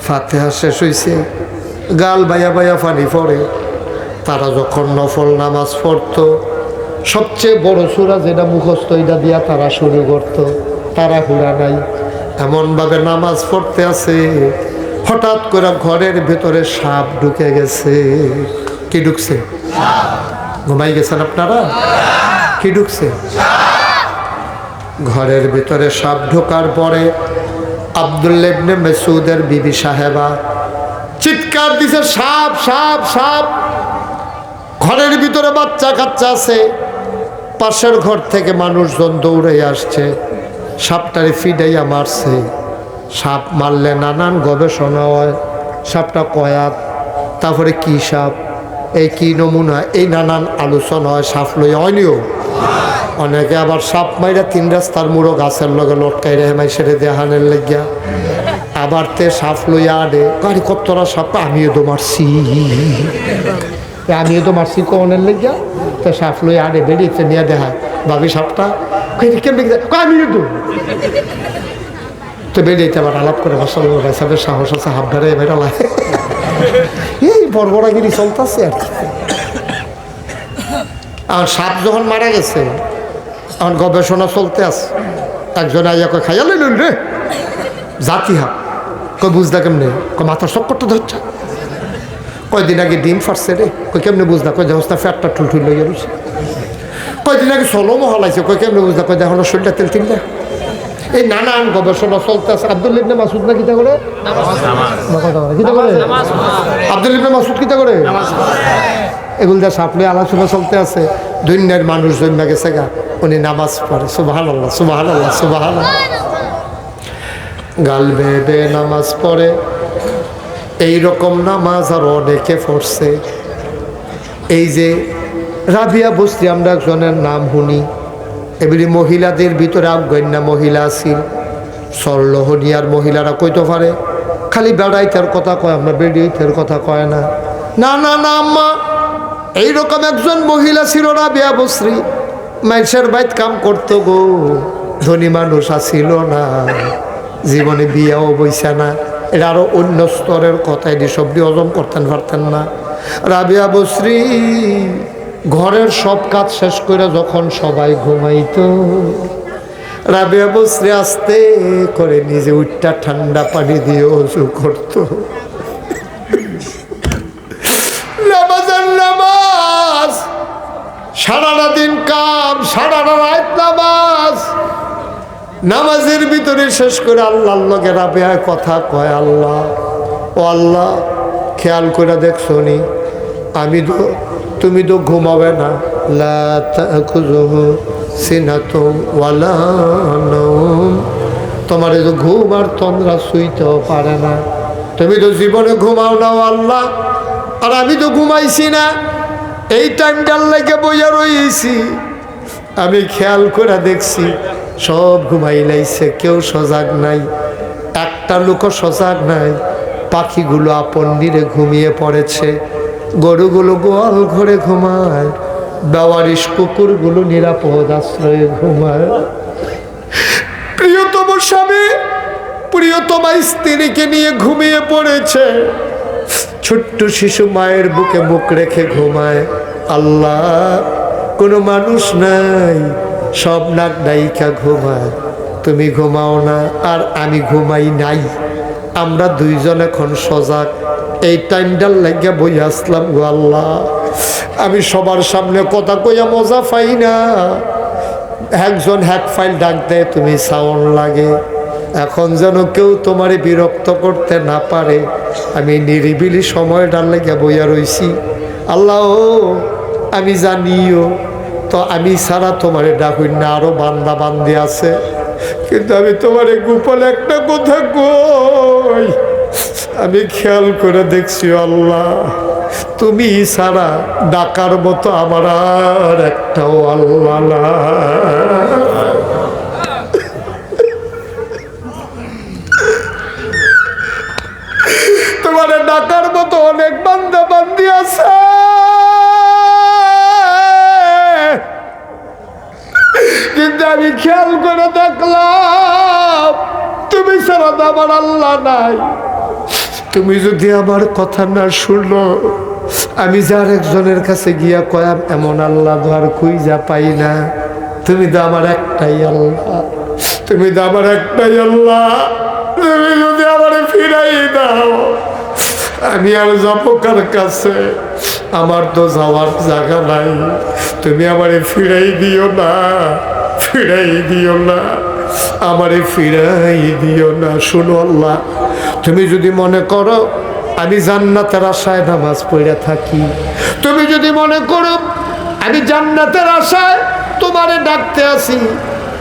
ফাতিহা শেষ হইছে, গাল বাইয়া বাইয়া পানি পড়ে। তারা যখন নফল নামাজ পড়তো, সবচেয়ে বড় সূরা যেটা মুখস্থ এটা দিয়া তারা শুরু করতো। তারা হুড়া নাই, এমনভাবে নামাজ পড়তে আছে, হঠাৎ করে ঘরের ভেতরে সাপ ঢুকে গেছে। কি ঢুকছে? ঘুমাই গেছেন আপনারা? কি ঢুকছে? ঘরের ভিতরে সাপ ঢোকার পরে আব্দুল্লাহ ইবনে মাসউদের বিবি সাহেবা চিৎকার দিছে, সাপ সাপ সাপ। ঘরের ভিতরে বাচ্চা কাচ্চা আছে, পাশের ঘর থেকে মানুষজন দৌড়ে আসছে, সাপটারে ফিডাইয়া মারছে। সাপ মারলে নানান গবেষণা হয়, সাপটা কয়াত, তারপরে কি সাপ, এই কি নমুনা, এই নানান আলোচনা হয়। সাপ লই হয়নিও, অনেকে আবার সাপ মাইরা 3 রাস্তার মুড়ো গাছের লগে লটকাই রে মাই সেরে দেহানের লেগিয়া। আবার তে সাপ লইয়া আডে, গাড়ি কতরা সাপ, আমিও তো মারছি, আমিও তো মারছি কনের লেগিয়া। তো সাপ লইয়া আডে বেরিয়েছে, নিয়ে দেখায় ভাবি সাপটা কেমনি, আমিও তো। তো বেরিয়েতে আবার আলাপ করে ভাষা সাহেবের সাহস আছে, হাফ ধরে বেরোলায়। এই বড়বড়াগিরি চলতেছে আর কি। আর সাপ যখন মারা গেছে, এখন গবেষণা চলতে আছে। একজন আইয়া কয় খাইয়া লইল রে, জাতি হাপ। কই বুঝদা কেমনে? কয় মাথার চক্করটা ধরছে। কয়দিন আগে ডিম ফাটছে রে। কই কেমনে বুঝদা? কই দেহস্তা ফ্যাটটা ঠুলঠুল লইয়া রয়েছে। কয়দিন আগে সলমও হলাইছে। কই কেমনে বুঝদা? কই দেখো শরীরটা তেল তিনটা। এই নানান গবেষণা চলতে আছে। আব্দুল্লাহ ইবনে মাসউদ না কিতা করে? কিতা করে? আব্দুল্লাহ ইবনে মাসউদ কিতা করে? এগুলো যা সাপলে আলোচনা চলতে আছে। দুনিয়ার মানুষ জন্মে গেছে গা, উনি নামাজ পড়ে। সুবহানাল্লাহ সুবহানাল্লাহ সুবহানাল্লাহ। গাল বেয়ে বেয়ে নামাজ পড়ে। এইরকম নামাজ আর অনেকে পড়ছে। এই যে রাবিয়া বস্তি, আমরা একজনের নাম শুনি। এবারে মহিলাদের ভিতরে আফগান্না মহিলা আছিল। সরলহনিয়ার মহিলারা কইতে পারে, খালি বেড়াইতের কথা কয়, আমরা বেড়াইতের কথা কয় না। না না না আম্মা, এইরকম একজন মহিলা ছিল রাবিয়া বস্রি। মানুষের বাইত কাম করতো গো, ধনী মানুষ আসিল না, জীবনে বিয়াও বইছে না। এটা আরো অন্য স্তরের কথা, এটি সবটি হজম করতেন পারতেন না। রাবিয়া বস্রি ঘরের সব কাজ শেষ করে যখন সবাই ঘুমাইতো, রাবিয়া বস্রি আস্তে করে নিজে উঠটা ঠান্ডা পানি দিয়ে ওযু করতো। নামাজের নামাজ, সারাটা দিন কাম, সারাটা রাত নামাজ। নামাজের ভিতরে শেষ করে আল্লাহর লগে রাবিয়া কথা কয়, আল্লাহ ও আল্লাহ, খেয়াল করে দেখছো নি, আমি তো, তুমি তো ঘুমাবে না। লা তাখুযুহু সিনাতুন ওয়ালা নাওম, তোমার তো ঘুম আর তন্দ্রা শুইতেও পারে না। তুমি তো জীবনে ঘুমাও না আল্লাহ, আর আমি তো ঘুমাইছি না। এই টাইমটার লাগে বইয়া রয়েছি, আমি খেয়াল করে দেখছি সব ঘুমাই লাইছে, কেউ সজাগ নাই, একটা লোকও সজাগ নাই। পাখিগুলো আপন নিরে ঘুমিয়ে পড়েছে, গরুগুলো গোয়াল ঘরে ঘুমায়, বেওয়ারিশ কুকুরগুলো নিরাপদ আশ্রয়ে ঘুমায়। প্রিয়তম স্বামী প্রিয়তমা স্ত্রীকে নিয়ে ঘুমিয়ে পড়েছে, ছোট্ট শিশু মায়ের বুকে মুখ রেখে ঘুমায়। আল্লাহ, কোনো মানুষ নাই, সব নাক ডাইকা ঘুমায়, তুমি ঘুমাও না আর আমি ঘুমাই নাই। আমরা দুইজন এখন সজাগ, এই টাইমটার লাগিয়া বই আসলাম গো আল্লাহ। আমি সবার সামনে কথা কইয়া মজা পাই না, একজন হ্যাক ফাইল ডাক দেয়, তুমি সাউন্ড লাগে। এখন যেন কেউ তোমারে বিরক্ত করতে না পারে, আমি নিরিবিলি সময়টার লাগিয়া বইয়া রইছি। আল্লাহ, আমি জানিও তো আমি ছাড়া তোমারে ডাকুই না, আরো বান্দা বান্দি আছে, কিন্তু আমি তোমারে গোপন একটা কথা কই, আমি খেয়াল করে দেখছি আল্লাহ, তুমি ছাড়া ডাকার মতো আমার আর একটাও আল্লাহ না। তোমারে ডাকার মতো অনেক বান্দা বান্দি আছে, কিন্তু আমি খেয়াল করে দেখলাম তুমি ছাড়া তো আমার আল্লাহ নাই। তুমি যদি আমার কথা না শুনো, আমি যার একজনের কাছে গিয়া কয়াম এমন আল্লাহ তো আর খুঁজা পাই না। তুমি তো আমার একটাই আল্লাহ, তুমি তো আমার একটাই আল্লাহ। তুমি যদি আমার ফিরাই দাও, আমি আর যাবো কার কাছে? আমার তো যাওয়ার জায়গা নাই, তুমি আমারে ফিরাই দিও না, ফিরাই দিও না, আমারে ফিরাই দিও না। শুনো আল্লাহ, তুমি যদি মনে করো আমি জান্নাতের আশায় নামাজ পড়ে থাকি, তুমি যদি মনে করো আমি জান্নাতের আশায় তোমারে ডাকতে আসি,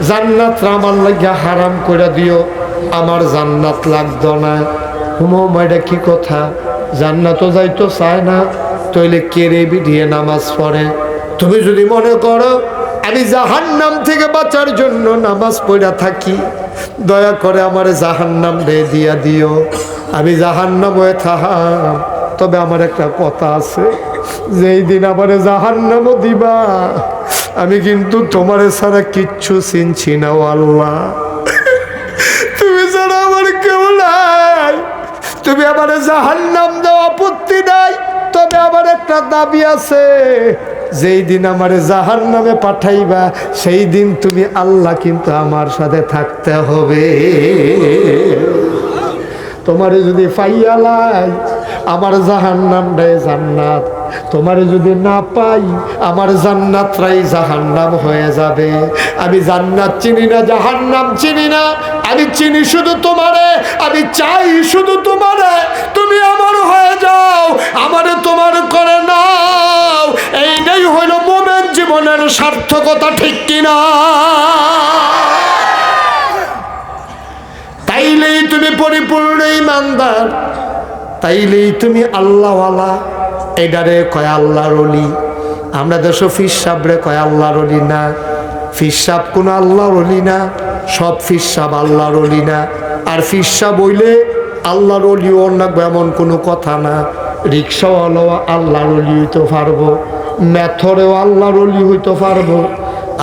জান্নাত আমার লাগিয়া হারাম করে দিও, আমার জান্নাত লাগতো না। হুমা কি কথা? জান্নাতও যাইতো চায় না, তইলে কেড়ে বিধিয়ে নামাজ পড়ে। তুমি যদি মনে করো আমি জাহান্নাম থেকে বাঁচার জন্য নামাজ পড়া থাকি, দয়া করে আমার জাহান্নাম দিয়া দিও, আমি জাহান্নাম হয়ে থাকাম। তবে আমার একটা কথা আছে, যেই দিন আমার জাহান্নামও দিবা, আমি কিন্তু তোমার ছাড়া কিচ্ছু চিনছি না ও আল্লাহ, তুমি ছাড়া আমার কেউ নাই। তুমি আমার জাহান্নাম দাও, আপত্তি নাই, তবে আমার একটা দাবি আছে, যেই দিন আমার জাহান্নামে পাঠাইবা সেই দিন তুমি আল্লাহ কিন্তু আমার সাথে থাকতে হবে। তোমারে যদি পাইয়ালাই আমার জাহান্নামটাই জান্নাত, তোমারে যদি না পাই আমার জান্নাতটাই জাহান্নাম হয়ে যাবে। আমি জান্নাত চিনি না, জাহান্নাম চিনি না, আমি চিনি শুধু তোমারে, আমি চাই শুধু তোমারে, তুমি আমার হয়ে যাও, আমারে তোমার করে নাও। এইটাই হইল মোমেন জীবনের সার্থকতা, ঠিক কিনা? তাইলেই তুমি পরিপূর্ণ ঈমানদার, তাইলেই তুমি আল্লাহওয়ালা। এটারে কয় আল্লাহর ওলি। আমরা দেশ ফির সাবরে কয় আল্লাহর ওলি না, ফির সাব কোনো আল্লাহর ওলি না, সব ফির সাব আল্লাহর ওলি না। আর ফির সাব বইলে আল্লাহর ওলি ওর লাগবে এমন কোনো কথা না। রিক্সাওয়ালাও আল্লাহর ওলি হইতে পারবো, মেথরেও আল্লাহর ওলি হইতে পারবো।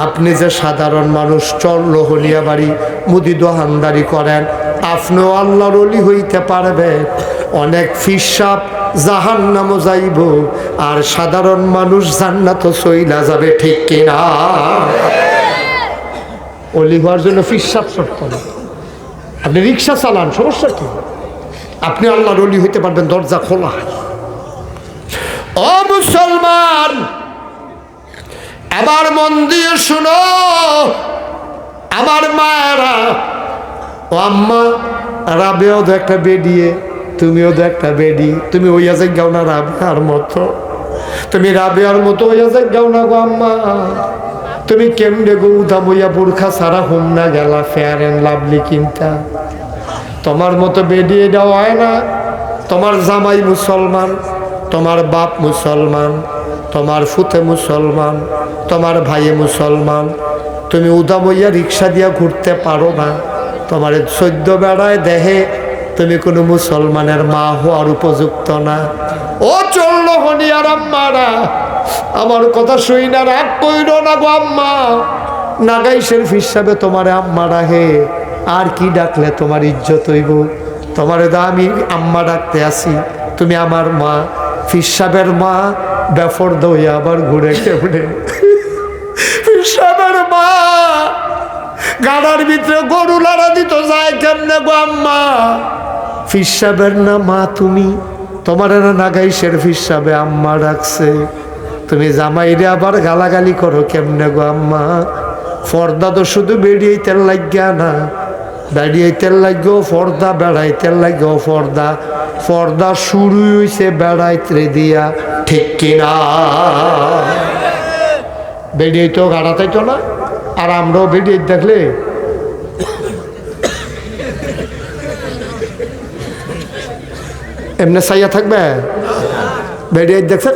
আপনি যে সাধারণ মানুষ, চল হলিয়া বাড়ি মুদি দোকানদারি করেন, আপনিও আল্লাহর ওলি হইতে পারবেন। অনেক ফিরসাব জাহান্নামও যাইব, আর সাধারণ মানুষ জান্নাতও চইলা যাবে, ঠিক কিনা? ওলি হওয়ার জন্য ফিরসাব শর্ত না। আপনি রিক্সা চালান, সমস্যা কি? আপনি আল্লাহর ওলি হইতে পারবেন, দরজা খোলা। ও মুসলমান, আবার মন দিয়ে শুনো আমার মায়েরা, ও আম্মা, রাবেও তো একটা বেডিয়ে, তুমিও তো একটা বেডি, তুমি ওই আজে গাও না রাবেয়ার মতো, তুমি রাবেয়ার মতো ওই আজে গাও না গো আম্মা। তুমি কেমনে গো উদা বইয়া বোরখা সারা হোম না গেলা ফেয়ার এন্ড লাভলি কিনতা? তোমার মতো বেরিয়ে দেওয়া হয় না। তোমার জামাই মুসলমান, তোমার বাপ মুসলমান, তোমার ফুতে মুসলমান, তোমার ভাইয়ে মুসলমান, তুমি উদা বইয়া রিক্সা দিয়া ঘুরতে পারো না। তোমার 14 বেড়ায় দেহে তুমি কোনো মুসলমানের মা হওয়ার উপযুক্ত না। ও চলল হনিয়ার আম্মারা, আমার কথা শুই না, রাগ কইর না গো আম্মা। নাগাইশের হিসাবে তোমার আম্মারা হে, আর কি ডাকলে তোমার ইজ্জত হইব? তোমার দা আমি আম্মা ডাকতে আসি, তুমি আমার মা। ফিসাবের মা বেফর্দ হইয়া আবার ঘুরে কেমনে? ফিসাবের মা গাড়ার ভিতরে গরু লাড়া দিত যায় কেমনে গো আম্মা? ফিসাবের না মা তুমি, তোমার না নাগাইশের ফিসাবে আম্মা ডাকছে, তুমি জামাইরে আবার গালাগালি করো কেমনে গো আম্মা? ফর্দা তো শুধু বেরিয়েইতে লাগিয়া না, বেরিয়েইতে লাগেও ফর্দা, বেড়াইতে লাগেও ফর্দা। ফর্দা শুরু হইছে বেড়াইতে দিয়া, ঠিক কিনা? বেরিয়েইতেও গাড়াতাইতো না, আর আমরাও বেরিয়ে দেখলে এমনি চাইয়া থাকবে? বেরিয়ে দেখছেন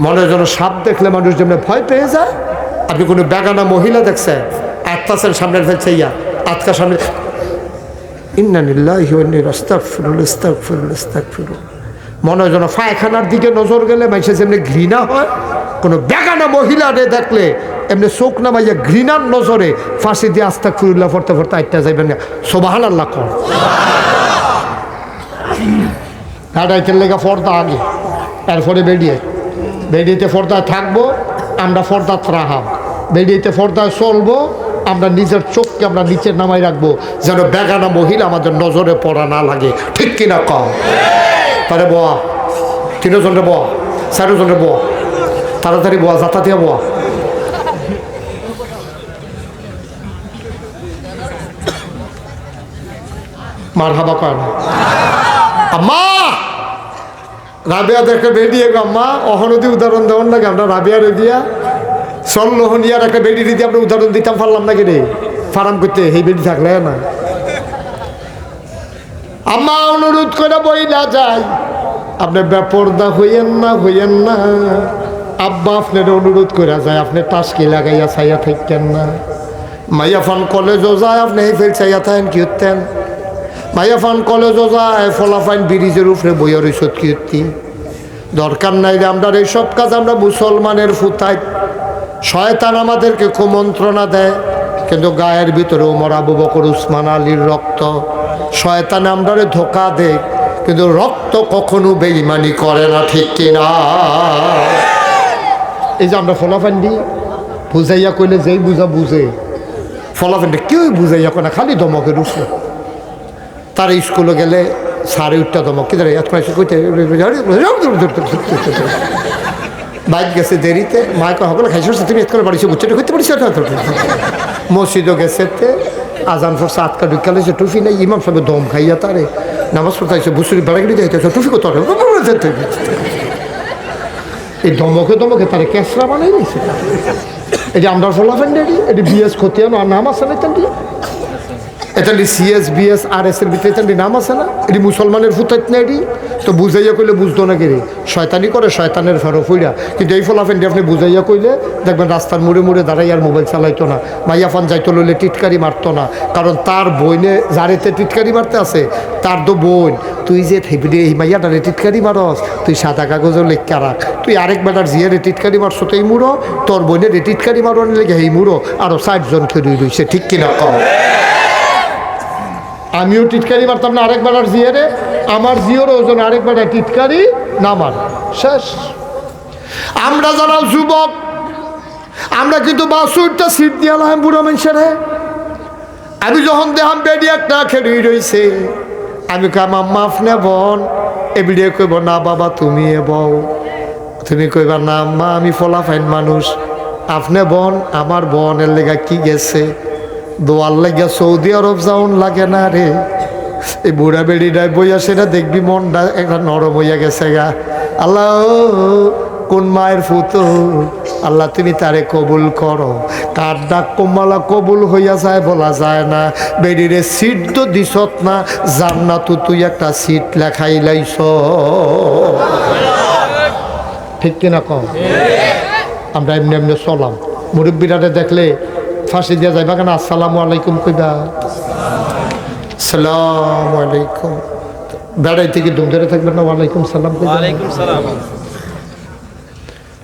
মনে যেন সাপ দেখলে মানুষ যেমন ভয় পেয়ে যায়। আপনি কোনো বেগানা মহিলা দেখছেন, আত্মাছেন সামনের ফেলছে ইয়া আতকা সামনে, ইন্নানিল্লাহি ওয়া ইন্না ইলাইহি আস্তাগফিরুল্লাহ আস্তাগফিরুল্লাহ আস্তাগফিরুল্লাহ। মনে হয় যেন পায়খানার দিকে নজর গেলে মানুষের যেমনি ঘৃণা হয়, কোনো বেগানা মহিলারে দেখলে এমনি চোখ নামাইয়া ঘৃণার নজরে ফাঁসি দিয়ে আস্তাগফিরুল্লাহ পড়তে পড়তে আইটা যাইবেন না। সুবহানাল্লাহ কর। হাঁটাইতে লেগে ফর্দা আগে, এরপরে বেরিয়েতে ফর্দায় থাকবো আমরা, ফর্দা রাহাব বেরিয়েতে ফর্দায় চলবো আমরা, নিজের চোখকে আমরা নিচে নামাই রাখবো যেন বেগানা মহিলা আমাদের নজরে পড়া না লাগে, ঠিক কিনা কম? তারে বোয়া 3 জনের বোয়া, 4 জনের বোয়া, তাড়াতাড়ি বোয়া, যাতা দিয়ে বোয়া। মার হাবা কয় না আম্মা। রাবিয়া দেখে বেরিয়ে গো আম্মা, অহনদি উদাহরণ দেওয়ার লাগে আমরা রাবিয়ারে দিয়া সল্লোহনিয়ার একটা বেডি দিয়ে আমরা উদাহরণ দিতাম, পারলাম নাকি রে ফার্ম করতে, এই বেডি থাকলে না। আম্মা অনুরোধ করে বইলা যায়, আপনি বেপরদা হইয়েন না। আব্বা আপনার অনুরোধ করে যায়, আপনি টাস্কি লাগাইয়া চাইয়া থাকেন না। মাইয়া ফান কলেজও যায়, আপনি এই ফেল চাইয়া থাকেন কি হতেন? মাইয়া ফান কলেজও যায়, ফলাফাইন ব্রিজের উপরে বইয়ের ঔষধ কি হতি? দরকার নাই রে আমরা এইসব কাজ। আমরা মুসলমানের ফুতাই, শয়তান আমাদেরকে কুমন্ত্রণা দেয়, কিন্তু গায়ের ভিতরে ওমর আবু বকর উসমান আলীর রক্ত। শয়তান আমরা ধোকা দেয়, কিন্তু রক্ত কখনো বেঈমানি করে না, ঠিক কিনা? এই যে আমরা ফলাফান দিই, বুঝাইয়া কইলে যেই বুঝে ফলাফানটা কেউ বুঝাইয়া কয় না, খালি ধমকের উঠলো। তার স্কুলে গেলে সাড়ে 8টা ধমক, কি কইতে বাইক গেছে দেরিতে, মাকে সকলে খাইছ তুমি এত করে বাড়িছে বুঝছে করতে পারিস। মসজিদও গেছে, আজান ফোরছে, আটকা ঢুকালেছে, টুফি নাই, ইমাম সাহেব দম খাইয়া তারে নামাজ পড়তে আসছে, বুসুরি বেড়াগিরি যাইতেছে, টুফি কত এই ধমকে তারে ক্যাসরা বানাই নিয়েছে। এটি আমরা ফলাফেন্ডারি, এটি বিএস খতিয়ানো আর নাম আছে না, এটা সিএস বিএস আর এস এর ভিতরে নাম আছে না? এটি মুসলমানের ফুতাইত না। এটি তো বুঝাইয়া কইলে বুঝতো না, কেরে শয়তানি করে, শয়তানের ফেরো ফুইরা। কিন্তু এই ফলাফেন্ডি আপনি বুঝাইয়া কইলে দেখবেন রাস্তার মুড়ে দাঁড়াই আর মোবাইল চালাইতো না, মাইয়াফান যাইতো লইলে টিটকারি মারতো না। কারণ তার বইনে যারেতে টিটকারি মারতে আছে তার তো বোন, তুই যে এই মাইয়াটারে টিটকারি মারস, তুই সাদা কাগজের লেখা রাখ, তুই আরেক বেটার জিয়ারে টিটকারি মারছো তো এই মুড়ো, তোর বোনের টিটকারি মারোয়ার লেগে এই মুড়ো আরও 60 জন খেয়ে রইছে, ঠিক কিনা কম? আমিও টিটকারি মারতাম না আরেক বেটার জিয়ারে, আমার জিওর ওজন আরেক বেটার টিটকারি না মার, শেষ। আমরা যারা যুবক আমরা কিন্তু 62টা সিট দিয়ে আলাম বুড়ো মানুষের। আমি যখন দেখাম বেডি একটা খেড়ি রয়েছে, আমি কাম আম্মা আপনি বোন, এবিডিয়ে কইব না বাবা তুমি বউ, তুমি কইবা না আম্মা আমি ফলাফাইন মানুষ, আপনি বোন আমার বোনের লেগা কি গেছে, দোয়ার লাগিয়া সৌদি আরব যাওন লাগে না রে। এই বুড়া বেড়িটায় বইয়া সেটা দেখবি মনটা একটা নরম হইয়া গেছে গা। আল্লাহ কোন মায়ের ফুতো আল্লাহ তুমি তারে কবুল করো। কার ডাক কোমালা কবুল হইয়া যায় বলা যায় না। বেরিরে সিট তো দিছত না, জান্নাত তুই একটা সিট লেখাই লাইছ। ঠিক কিনা কম? আমরা এমনি এমনি চলাম, মুরব্বীরারে দেখলে ফাঁসি দিয়া যাইবা কেন? আসসালামু আলাইকুম কইবা, আসসালামু আলাইকুম। বেড়াই থেকে দুম ধরে থাকবেন না, ওয়ালাইকুম সালাম কইবা।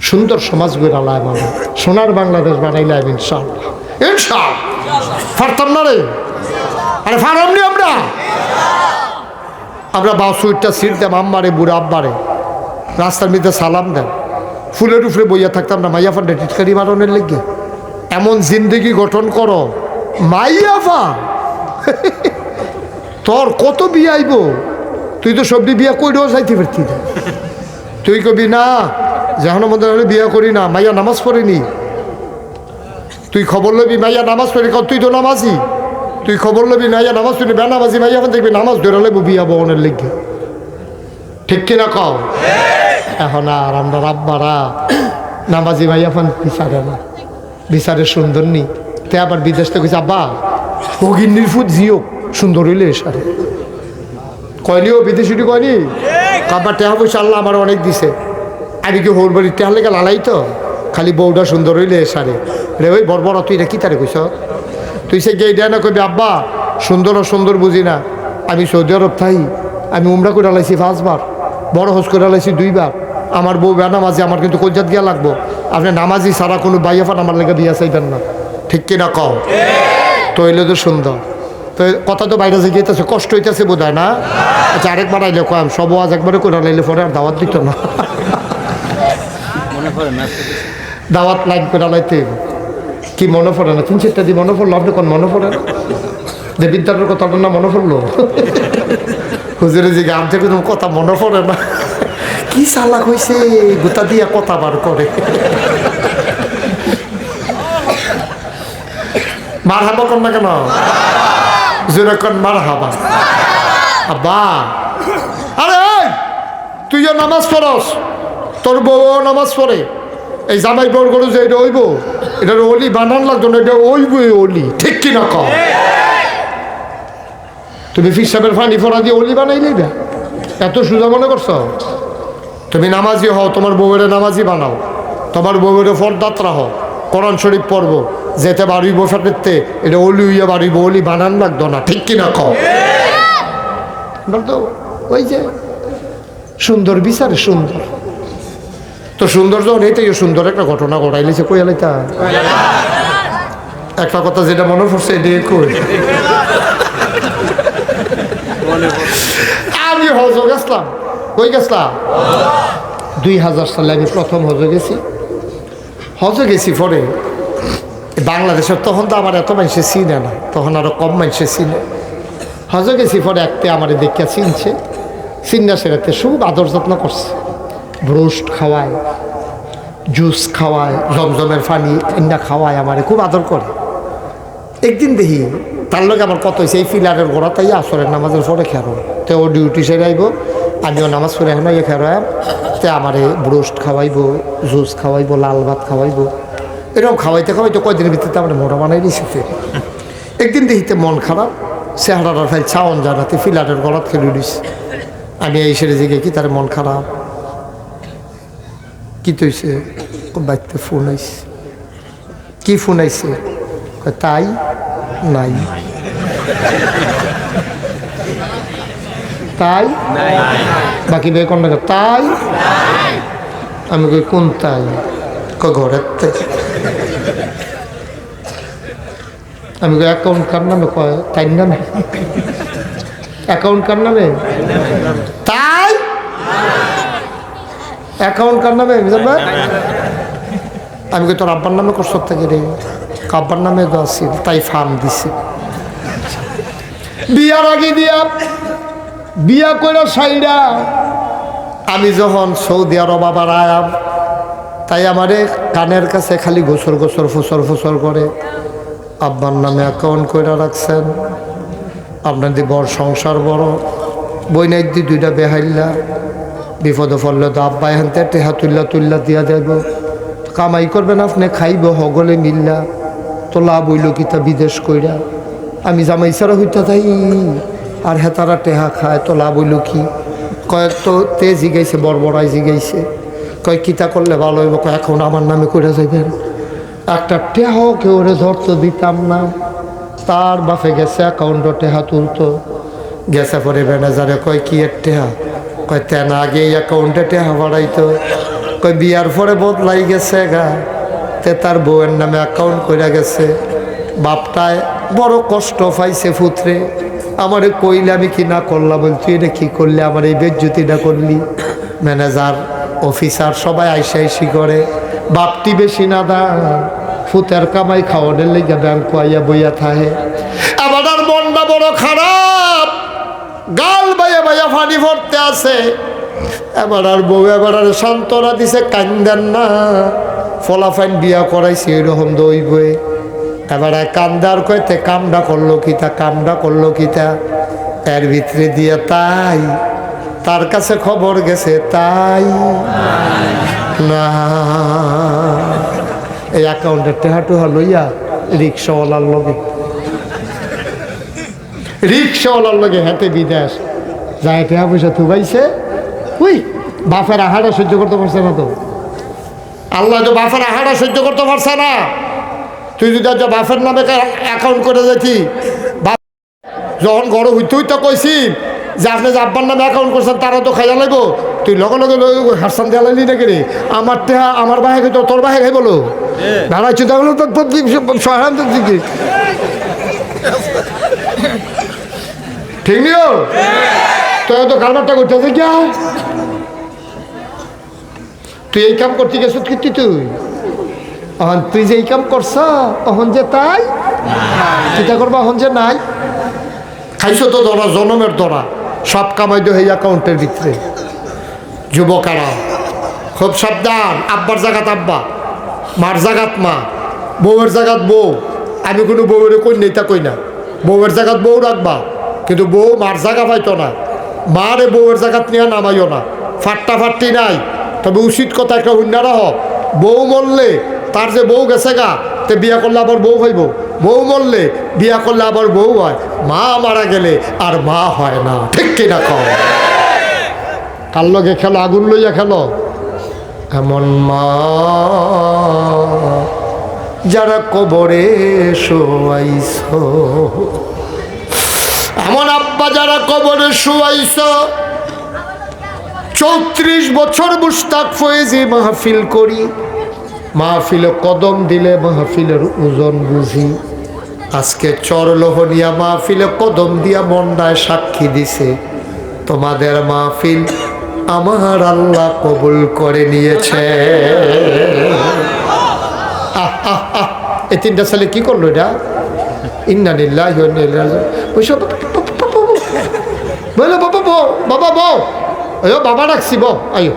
সুন্দর সমাজ গড়ালাম আমরা, সোনার বাংলাদেশ বানাইলাম ইনশাআল্লাহ। ইনশাআল্লাহ পারতাম না রে, আরে পারমনি আমরা বাসুইটটা সিট দেব আম্মারে, বুড়া আব্বারে, রাস্তার মধ্যে সালাম দেন, ফুলের উপরে বইয়া থাকতাম না মাইয়া ফান্ডে টিটকারি মারণের লেগে। এমন জিন্দগি গঠন করো মাইয়াফা। তোর কত বিয়ে আইব, তুই তো সবজি বিয়া কইরেও যাইতে পারতি না। তুই কবি না যেখানের মধ্যে হলে বিয়া করি না, মাইয়া নামাজ পড়িনি। তুই খবর লবি মাইয়া নামাজ পড়ি, তুই তো নামাজি। তুই খবর লবি মাইয়া নামাজ পড়ি, বেনামাজি মাইয়া দেখবি নামাজ ধরে লেবু বিয়া বহনের লেগে। ঠিক কিনা কও? এখন আর আমরা রাব্বারা নামাজি মাইয়া ফান বিচারে না, বিচারে সুন্দর নি। তে আবার বিদেশ থেকে কইছে আব্বা ভগিনীর ফুট জিও সুন্দর হইলে সারে কয়নিও বিদেশিটি কয়নি। কাবার টেহা পয়সা আল্লাহ আমার অনেক দিছে, আমি কি হোর বাড়ি টেহা লেগে লালাই তো, খালি বউটা সুন্দর হইলে সারে। রে ওই বড় বড় তুই এটা কি তারে কইস? তুই সে গেই দেয় না কবি আব্বা সুন্দর ও সুন্দর বুঝি না। আমি সৌদি আরব থাই, আমি উমরা করে লাইছি 5 বার, বড় হজ করে লাইছি 2 বার। আমার বউ বেনামাজি, আমার কিন্তু কলজাত গিয়া লাগবো। আপনি নামাজি সারা কোনো বাইয়াফান আমার লেগে বিয়া চাইবেন না। ঠিক কিনা কও? তো এলে তো সুন্দর। তো কথা তো বাইরে যে গিয়েছে, কষ্ট হইতেছে বোধ হয় না? আচ্ছা আরেকবার আইলে কম সব আজ একবারে করে লাইলে পরে আর দাওয়াত দিত না। দাওয়াত লাইন করে লাইতে কি মনে পড়ে না? 3-4টা দিয়ে মনে পড়লো, আপনি কোন মনে পড়ে না? দেবিদ্যারের কথাটা না মনে পড়লো? হুজুরে যে গান থেকে তোমার কথা মনে পড়ে না? কি চালাক হয়েছে, গোটা দিয়া কথা বার করে। মার হাবা কর না কেন? জোরে কর মার হাবা। আব্বা আরে তুইও নামাজ পড়স, তোর বউ নামাজ পড়ে। এই জামাই বউর করে যে এটা ওইব, এটার অলি বানান লাগতো না, এটা ওইব অলি। ঠিক কিনা কও? তুমি ফিসাবের ফানি ফোড়া দিয়ে অলি বানাইলি না? এত সোজা মনে করছো? তুমি নামাজি হও, তোমার বউয়ের নামাজি বানাও, তোমার বউয়ের ফরদাত রাখো, কোরআন শরীফ পড়বো, যেতে বাড়িব ফেরতে এটা অলি হইয়া বাড়িব, অলি বানান লাগতো না। ঠিক কিনা কও? বলতো ওই যে সুন্দর বিচারে সুন্দর তো সুন্দর যখন এইটাই সুন্দর একটা ঘটনা ঘটাইলেছে। কই আলাইতা একটা কথা যেটা মনে পড়ছে এটা কই। আমি হজ গেছিলাম, কই গেছিলাম 2000 সালে আমি প্রথম হজে গেছি। হজে গেছি পরে বাংলাদেশের, তখন তো আমার এত মানুষে চিনে না, তখন আরো কম মানুষে চিনে। হজে গেছি পরে একটা আমার দেখিয়া চিনছে, চিন্না সেরাতে খুব আদর যত্ন করছে, ব্রোস্ট খাওয়ায়, জুস খাওয়ায়, জমজমের পানি ঠান্ডা খাওয়ায়, আমারে খুব আদর করে। একদিন দেখি তার লগে আমার কত হয়েছে, এই ফিলারের গোড়া তাই আসরের নামাজের পরে খেরো, তো ও ডিউটি সেরে আইব, আমিও নামাজ পড়ে এখন ইয়ে খেরোয়াম, তো আমারে ব্রোস্ট খাওয়াইবো, জুস খাওয়াইবো, লাল ভাত খাওয়াইবো, এরকম খাওয়াইতে খাওয়াইতে কয়দিনের ভিতরে আমার মোটা বানাই দিয়েছে। একদিন দেখিতে মন খারাপ, চেহারাটা ভাই ছাওন জানাতে ফিলারের গলাত খেলে দিস। আমি এই সেরে জিগে কি তার মন খারাপ, কি তৈছে? বাড়িতে ফোন আইছে। কি ফোন আইছে? তাই নাই, তাই বাকি বে কোন তাই। আমি কই কোন তাই? ঘরের তাই। আমি কই অ্যাকাউন্ট কার নামে? কয় তাই নামে। অ্যাকাউন্ট কার নামে? তাই অ্যাকাউন্ট কার নামে? আমি কই তোর আব্বার নামে করছ থেকে রে? আব্বার নামে তো আছি, তাই ফার্ম দিছে। বিয়ার আগে বিয়া করে সাইডা আমি যখন সৌদি আরব আবার আয়াম, তাই আমারে কানের কাছে খালি গোসর গোসর ফুসর ফুসর করে, আব্বার নামে অ্যাকাউন্ট করে রাখছেন, আপনাদের বড় সংসার বড়, বই নাই দি 2টা বেহাইল্লা, বিপদে পড়লে তো আব্বা এখান থেকে টেহা তুল্লা দিয়া দেব, কামাই করবেন আপনি খাইব হগলে মিল্লা তো লাভ হইল কি তা বিদেশ কইরা আমি জামাই ছাড়া হইতে তাই আর হেতারা টেহা খায় তো লাভ হইল কি কয়েক তো তে জিগাইছে বড়াই জিগাইছে কয় কিতা করলে ভালো হইব কয় এখন আমার নামে করে যাইবেন একটা টেহ কেউ ধরতে দিতাম না তার বাপে গেছে অ্যাকাউন্টে টেহা তুলতো গেছে পরে ম্যানেজারে কয় কি এর টেহা কয় তেন আগে অ্যাকাউন্টে টেহা বাড়াইতো কয় বিয়ার পরে বদলাই গেছে গা তে তার বউয়ের নামে অ্যাকাউন্ট করে গেছে বাপটায় বড় কষ্ট পাইছে ফুতরে আমারে কইলে আমি কি না করলাম বল তুই এটা কী করলি আমার এই বেজ্জতিটা করলি ম্যানেজার অফিসার সবাই আইসি করে বাপটি বেশি না দান ফুতের কামাই খাওয়ানোর লেগে ব্যাংক আইয়া বইয়া থাহে আমার আর মনটা বড় খারাপ গাল বাইয়া বাইয়া ফানি ভরতে আছে এবার আর বউ এবার আর সান্ত্বনা দিছে কান্দেন না ফলাফাইন বিয়া করাইছে এরকম দই বই এবার কান্দার কইতে কামটা করলো কিতা এর ভিতরে দিয়ে তাই তার কাছে খবর গেছে তাই না এই অ্যাকাউন্টের টেহাটুহা লইয়া রিক্সাওয়ালার লগে হাতে বিদেশ যায় টেহা পয়সা থুবাইছে উই বাপের আহারা সহ্য করতে পারছে না তো আল্লাহ তো বাপের আহারা সহ্য করতে পারছে না তুই যদি আজ বাপের নামে অ্যাকাউন্ট করে যেতি যখন গড় হইতে কইছি যে আপনি যে আব্বার নামে অ্যাকাউন্ট করছেন তারা তো খাইয়া লাগবো তুই লগে লগে হারসান দেয়ালাইলি নাকি রে আমার টেহা আমার বাহে খাই তোর বাহে খাই বলো দাঁড়াই চিন্তা করলো সহায়তা দিকে ঠিক নিও তুই তো কারবারটা করতেছে কি তুই এই কাম করতে গেছ কীর্তি তুই যে এই কাম করছ অহন যে তাই চিন্তা করবা অহন যে নাই খাইছো তো ধরা জনমের ধরা সব কামাই দো এই অ্যাকাউন্টের ভিতরে যুবকারা খুব সাবধান আব্বার জাগাত আব্বা মার জাগাত মা বউয়ের জাগাত বউ আমি কোনো বউয়ের কই নেই তা কই না বউয়ের জাগাত বউ রাখবা কিন্তু বউ মার জাগা পাইতো না মারে বউয়ের জাগাত নিয়ে নামাইও না ফাট্টি নাই তবে উচিত কথা একটা হুন্ডারা হোক বউ মরলে তার যে বউ গেছে গা তে বিয়া করলে আবার বউ হইব বউ মরলে বিয়া করলে আবার বউ হয় মা মারা গেলে আর মা হয় না ঠিক কিনা কও কার লগে খেলো আগুন লইয়া খেলো এমন মা যারা কবরে শোয়াইছ এমন আব্বা যারা কবরে শোয়াইছ 34 বছর মুশতাক ফয়েজি মাহফিল করি মাহফিলে কদম দিলে মাহফিলের ওজন বুঝি আজকে চরলোহনিয়া মাহফিলে কদম দিয়া মন্ডায় সাক্ষী দিছে তোমাদের মাহফিল আমার আল্লাহ কবুল করে নিয়েছে এই তিনটা ছেলে কি করলো এটা ইন্না লিল্লাহি ওয়া ইন্না ইলাইহি রাজিউন বলো বাবা বউ আয়ো বাবা রাখছি বউ আয়ো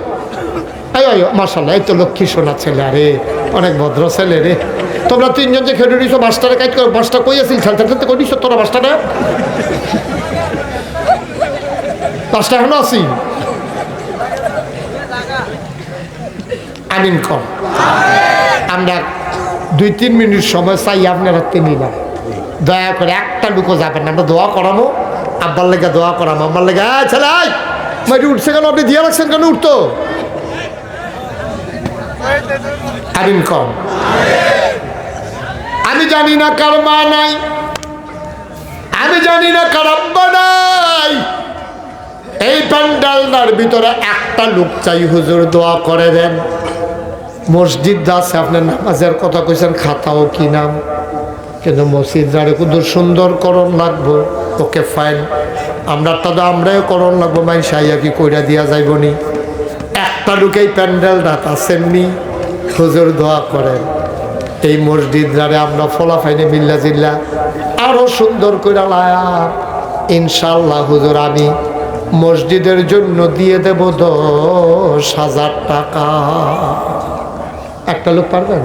আয়ো মাশাআল্লাহ এই তো লক্ষ্মী সোনা ছেলে আরে অনেক ভদ্র ছেলে রে তোমরা তিনজন যে খেলে দিছো মাস্টারে কাজ করো মাস্টার কই আছিল খেলতে কই দিছো তোরা মাস্টারে মাস্টার এখনো আছি আমিন কর আমরা 2-3 মিনিট সময় চাই আপনারা নিলাম দয়া করে একটা লুকো যাবেন আমরা দোয়া করামো আব্বার লেগে দোয়া করামো আমার লেগে ছেলে মাটি উঠছে কেন আপনি দিয়ে রাখছেন কেন উঠতো আমিন কর আমি জানি না কার মা নাই আমি জানি না কার আব্বা নাই এই প্যান্ডালটার ভিতরে একটা লোক চাই হুজুর দোয়া করে দেন মসজিদ আছে আপনার নামাজের কথা কইছেন খাতাও কি নাম কিন্তু মসজিদ যারে কত সুন্দর করণ লাগবো ওকে ফাইন আমরা তো আমরাও করণ লাগবো মাই সাইয়া কি কইরা দিয়া যাইবনি একটা লোকেই প্যান্ডেলটা আসেননি হুজুর দোয়া করেন এই মসজিদ যারে আমরা ফলাফাইনে মিল্লা জিল্লা আরো সুন্দর করে লায়া ইনশাল্লাহ হুজুর আমি মসজিদের জন্য দিয়ে দেব 10,000 টাকা একটা লোক পারবেন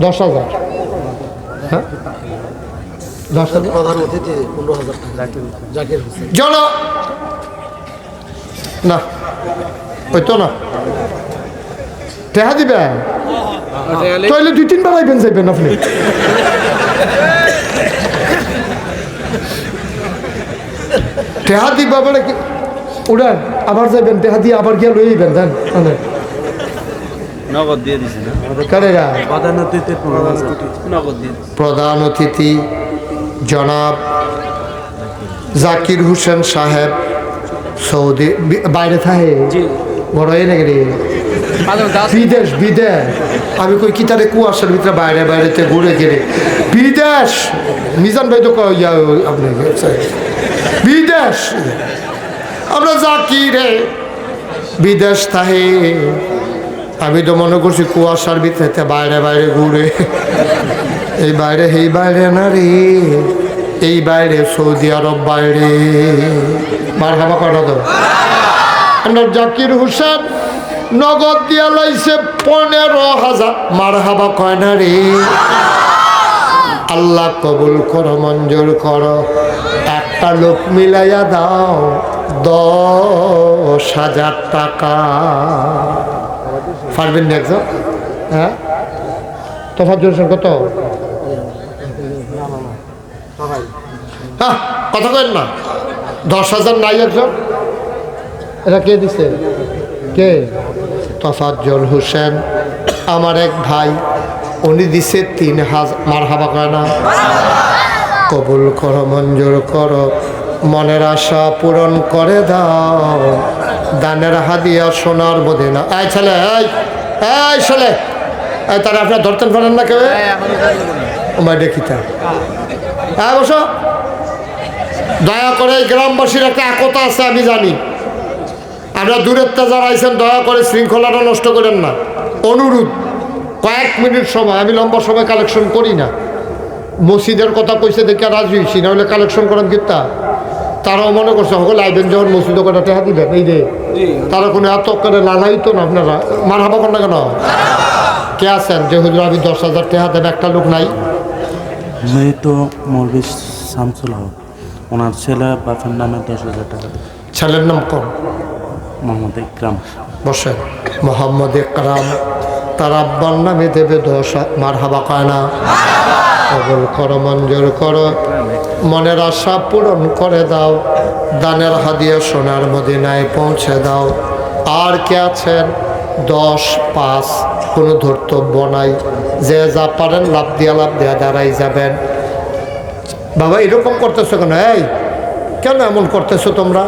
10,000 হ্যাঁ 10,000 জন না ওই তো না টেহা দিবেন তাহলে 2-3 বার আইবেন যাইবেন আপনি। টেহা দিবা বলে কি উড়ান আবার যাইবেন, টেহা দিয়ে আবার গিয়া লই আইবেন জান মানে নগদ দিয়ে দিছি না, কারেরা। প্রধান অতিথি নগদ দিয়ে দিছি। প্রধান অতিথি জনাব জাকির হোসেন সাহেব সৌদি বাইরে থাকে বড় হয়ে নাকি রে বিদেশ বিদেশ আমি কই কি তারে কুয়াশার ভিতরে বাইরে বাইরেতে ঘুরে গেলে বিদেশ মিজান ভাই তো ইয়া আপনি বিদেশ আমরা জাকিরে বিদেশ থাকে আমি তো মনে করছি কুয়াশার ভিতরে বাইরে বাইরে ঘুরে এই বাইরে এই বাইরে না রে এই বাইরে সৌদি আরব বাইরে মার হাবা কটা তো আমরা জাকির হোসেন নগদ দিয়া লাইছে 15,000 মার হাবা কয় না রে আল্লাহ কবুল করো মঞ্জুর করো একটা লোক মিলাইয়া দাও 10,000 টাকা পারবেন না একজন হ্যাঁ তোফাজ্জল হোসেন কত কথা কেন না 10,000 নাই একজন এটা কে দিছে কে তোফাজ্জল হোসেন আমার এক ভাই উনি দিছে 3,000 মার হাবা কয় না কবুল করো মঞ্জুর করো মনের আশা পূরণ করে দাও দানের হাদিয়া সোনার মদিনা এই ছেলে এই ছেলে এই তারা আপনার ধরতেন পারেন না কেউ আমার দেখিতা হ্যাঁ বসো দয়া করে গ্রামবাসীর একটা একতা আছে আমি জানি আমরা দূরের যারা আইছেন দয়া করে শৃঙ্খলাটা নষ্ট করেন না অনুরোধ কয়েক মিনিট সময় আমি লম্বা সময় কালেকশন করি না মসজিদের কথা কইছে দেখে রাজি হয়েছি না হলে কালেকশন করেন কিতা তারাও মনে করছে সকল আইবেন যখন মসজিদের কথা টেহা দিবেন এই যে তারা কোনো এত করে লালাই তো না আপনারা মার হাবা কর না কেন কে আছেন যে হুজুর আমি 10,000 টেহা দেন একটা লোক নাই মেয়ে তো মৌলভী শামসুল হক ওনার ছেলে বাপের নামে 10,000 টাকা ছেলের নাম কম মোহাম্মদ ইকরাম বসেন মোহাম্মদ ইকরাম তার আব্বার নামে দেবে 10,000 মার হাবা কয় না কবুল করো মঞ্জুর করো মনের আশা পূরণ করে দাও দানের হাদিয়া সোনার মদিনায় পৌঁছে দাও আর কে আছেন 10-5 কোনো ধর্তব্য নাই যে যা পারেন লাভ দিয়া দাঁড়াই যাবেন বাবা এরকম করতেছো কেন এই কেন এমন করতেছো তোমরা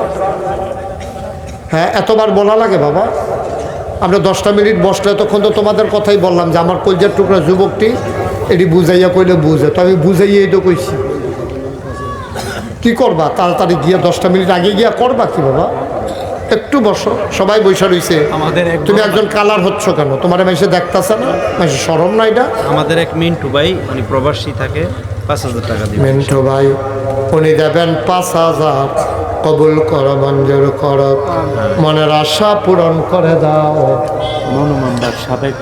হ্যাঁ এতবার বলা লাগে বাবা আমরা 10টা মিনিট বসলে তখন তো তোমাদের কথাই বললাম যে আমার কলজার টুকরা যুবকটি এটি বুঝাইয়া কইলে বুঝে তো আমি বুঝাইয়াই তো কইছি কি করবা তাড়াতাড়ি গিয়া 10টা মিনিট আগে গিয়া করবা কি বাবা একটু বসো সবাই বৈশা রইছে তুমি একজন কালার হচ্ছ কেন তোমার মাইসে দেখতেছে না মাইসে শরম না এটা আমাদের এক মিন্টু ভাই উনি প্রবাসী থাকে 5,000 টাকা দিবেন মিন্টু ভাই উনি দেবেন 5,000 কবুল করো মঞ্জুর করো মনের আশা পূরণ করে দাও মনু মেম্বার সাবেক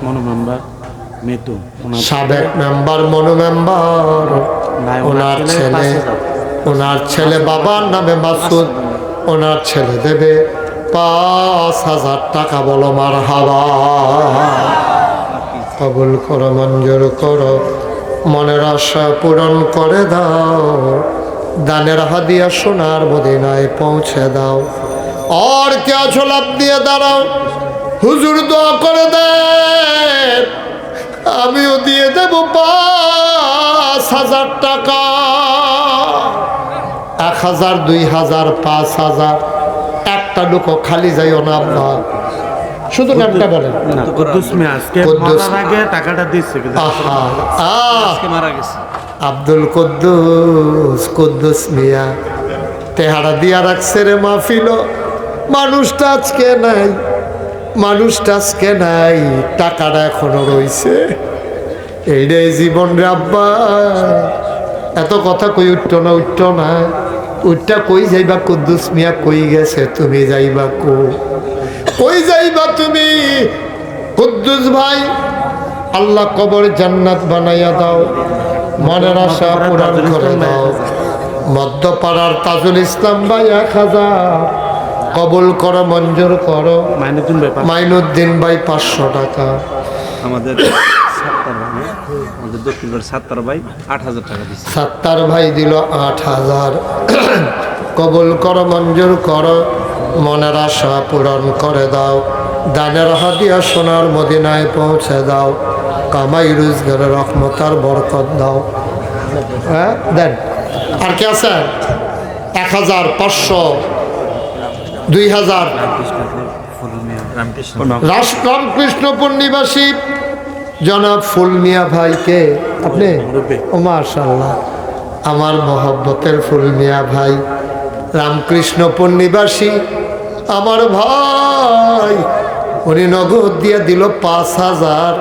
মনু মেম্বার মৃত্যু সাবেক মেম্বার মনু মেম্বার ওনার ছেলে বাবার নামে মাসুদ ওনার ছেলে দেবে 5,000 টাকা বলো মার হাবা কবুল করো মঞ্জুর করো মনের আশা পূরণ করে দাও দানের হাদিয়া সোনার মদিনায় পৌঁছে দাও আর কে আছো লাভ দিয়ে দাঁড়াও হুজুর দোয়া করে দেন আমিও দিয়ে দেব 5,000 টাকা 1,000 2,000 5,000 একটা লোকও খালি যাইও না আব্বা শুধু নামটা বলেন কুদ্দুস মিয়া আজকে কুদ্দুস। মরার আগে টাকাটা দিচ্ছে কিন্তু আহা আজকে মারা গেছে আব্দুল কুদ্দুস মিয়া তেহারা দিয়া রাখছে রে মাহফিল মানুষটা আজকে নাই টাকাটা এখনো রইছে এইটাই জীবন রে আব্বা এত কথা কই উঠতো না উঠটা কই যাইবা কুদ্দুস মিয়া কই গেছে তুমি যাইবা কই যাইবা তুমি কুদ্দুস ভাই আল্লাহ কবর জান্নাত বানাইয়া দাও মনের আশা পূরণ করে দাও মধ্যপাড়ার তাজুল ইসলাম ভাই 1,000 কবুল করো মঞ্জুর করো মাইনুদ্দিন ভাই মাইনুদ্দিন ভাই 500 টাকা আমাদের আমাদের দক্ষিণগড় ৭ ভাই ৮,০০০ টাকা দিচ্ছে। ৭ ভাই দিল ৮,০০০। কবুল করো, মঞ্জুর করো, মনের আশা পূরণ করে দাও, দানের হাদিয়া সোনার মদিনায় পৌঁছে দাও, কামাই রোজগারের রহমতার বরকত দাও। হ্যাঁ দেন। আর কে আছে? ১,০০০, ৫০০, ২,০০০। রামকৃষ্ণপুর নিবাসী জনাব ফুল মিয়া ভাইকে আপনি, ও মাশাআল্লাহ, আমার মহব্বতের ফুল মিয়া ভাই, রামকৃষ্ণপুর নিবাসী আমার ভাই, উনি নগদ দিয়ে দিল ৫,০০০।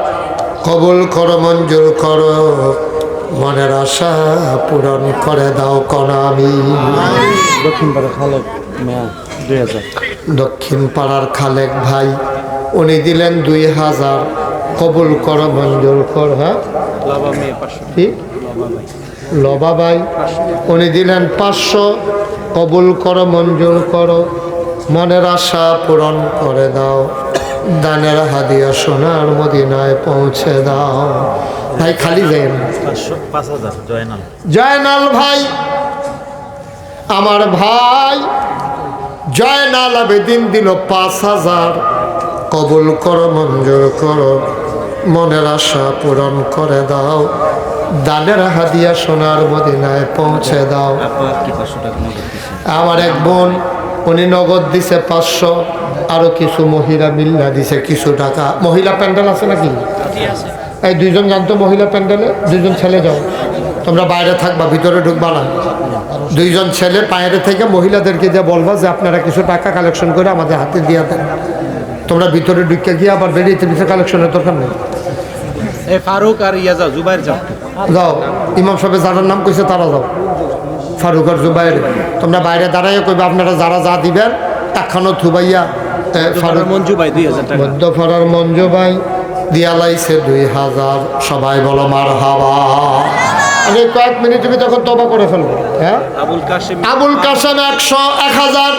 কবুল করো, মঞ্জুর করো, মনের আশা পূরণ করে দাও কোন আমি। দক্ষিণ পাড়া খালেক মেয়া ২,০০০। দক্ষিণ পাড়ার খালেক ভাই উনি দিলেন ২,০০০। কবুল করো, মঞ্জুর কর। হ্যাঁ লাভা মেয়ে ৫০০। কি লবা ভাই উনি দিলেন ৫০০। কবুল করো, মঞ্জুর করো, মনের আশা পূরণ করে দাও, দানের হাদিয়া সোনার মদিনায় পৌঁছে দাও। ভাই খালি যাই ৫,০০০ জয়নাল। জয়নাল ভাই, আমার ভাই জয়নাল আবেদিন দিল ৫,০০০। কবুল করো, মঞ্জুর করো, মনের আশা পূরণ করে দাও, দানের হাদিয়া সোনার মদিনায় পৌঁছে দাও। আপনার কি ৫০০ টাকা নগদ দিচ্ছে? আমার এক বোন উনি নগদ দিছে ৫০০, আরো কিছু মহিলা মিল্লা দিছে কিছু টাকা। মহিলা প্যান্ডেল আছে নাকি? এই ২জন জানতো মহিলা প্যান্ডেলে, ২জন ছেলে যাও, তোমরা বাইরে থাকবা, ভিতরে ঢুকবা না। ২জন ছেলে বাইরে থেকে মহিলাদেরকে যে বলবা যে আপনারা কিছু টাকা কালেকশন করে আমাদের হাতে দিয়ে দেন, তোমরা ভিতরে ঢুকে গিয়ে আবার বেরিয়েতে কিছু কালেকশনের দরকার নেই। এই ফারুক আর ইয়া যাও, জুবাইর যাও। যাও, ইমাম সাহেব যারার নাম কইছে তারা যাও, ফারুক আর জুবাইর। তোমরা বাইরে দাঁড়াইয়া কইবা আপনারা যারা যা দিবেন একখানো থুবাইয়া। ফারুক মঞ্জু ভাই ২,০০০ টাকা। মধ্যফাড়ার মঞ্জু ভাই দিয়া লাইছে ২,০০০। সবাই বলো মারহাবা। আমি কয়েক মিনিট তুমি তখন তওবা করে ফেলবো। হ্যাঁ আবুল কাশেম, আবুল কাশেম ১০০, ১,০০০।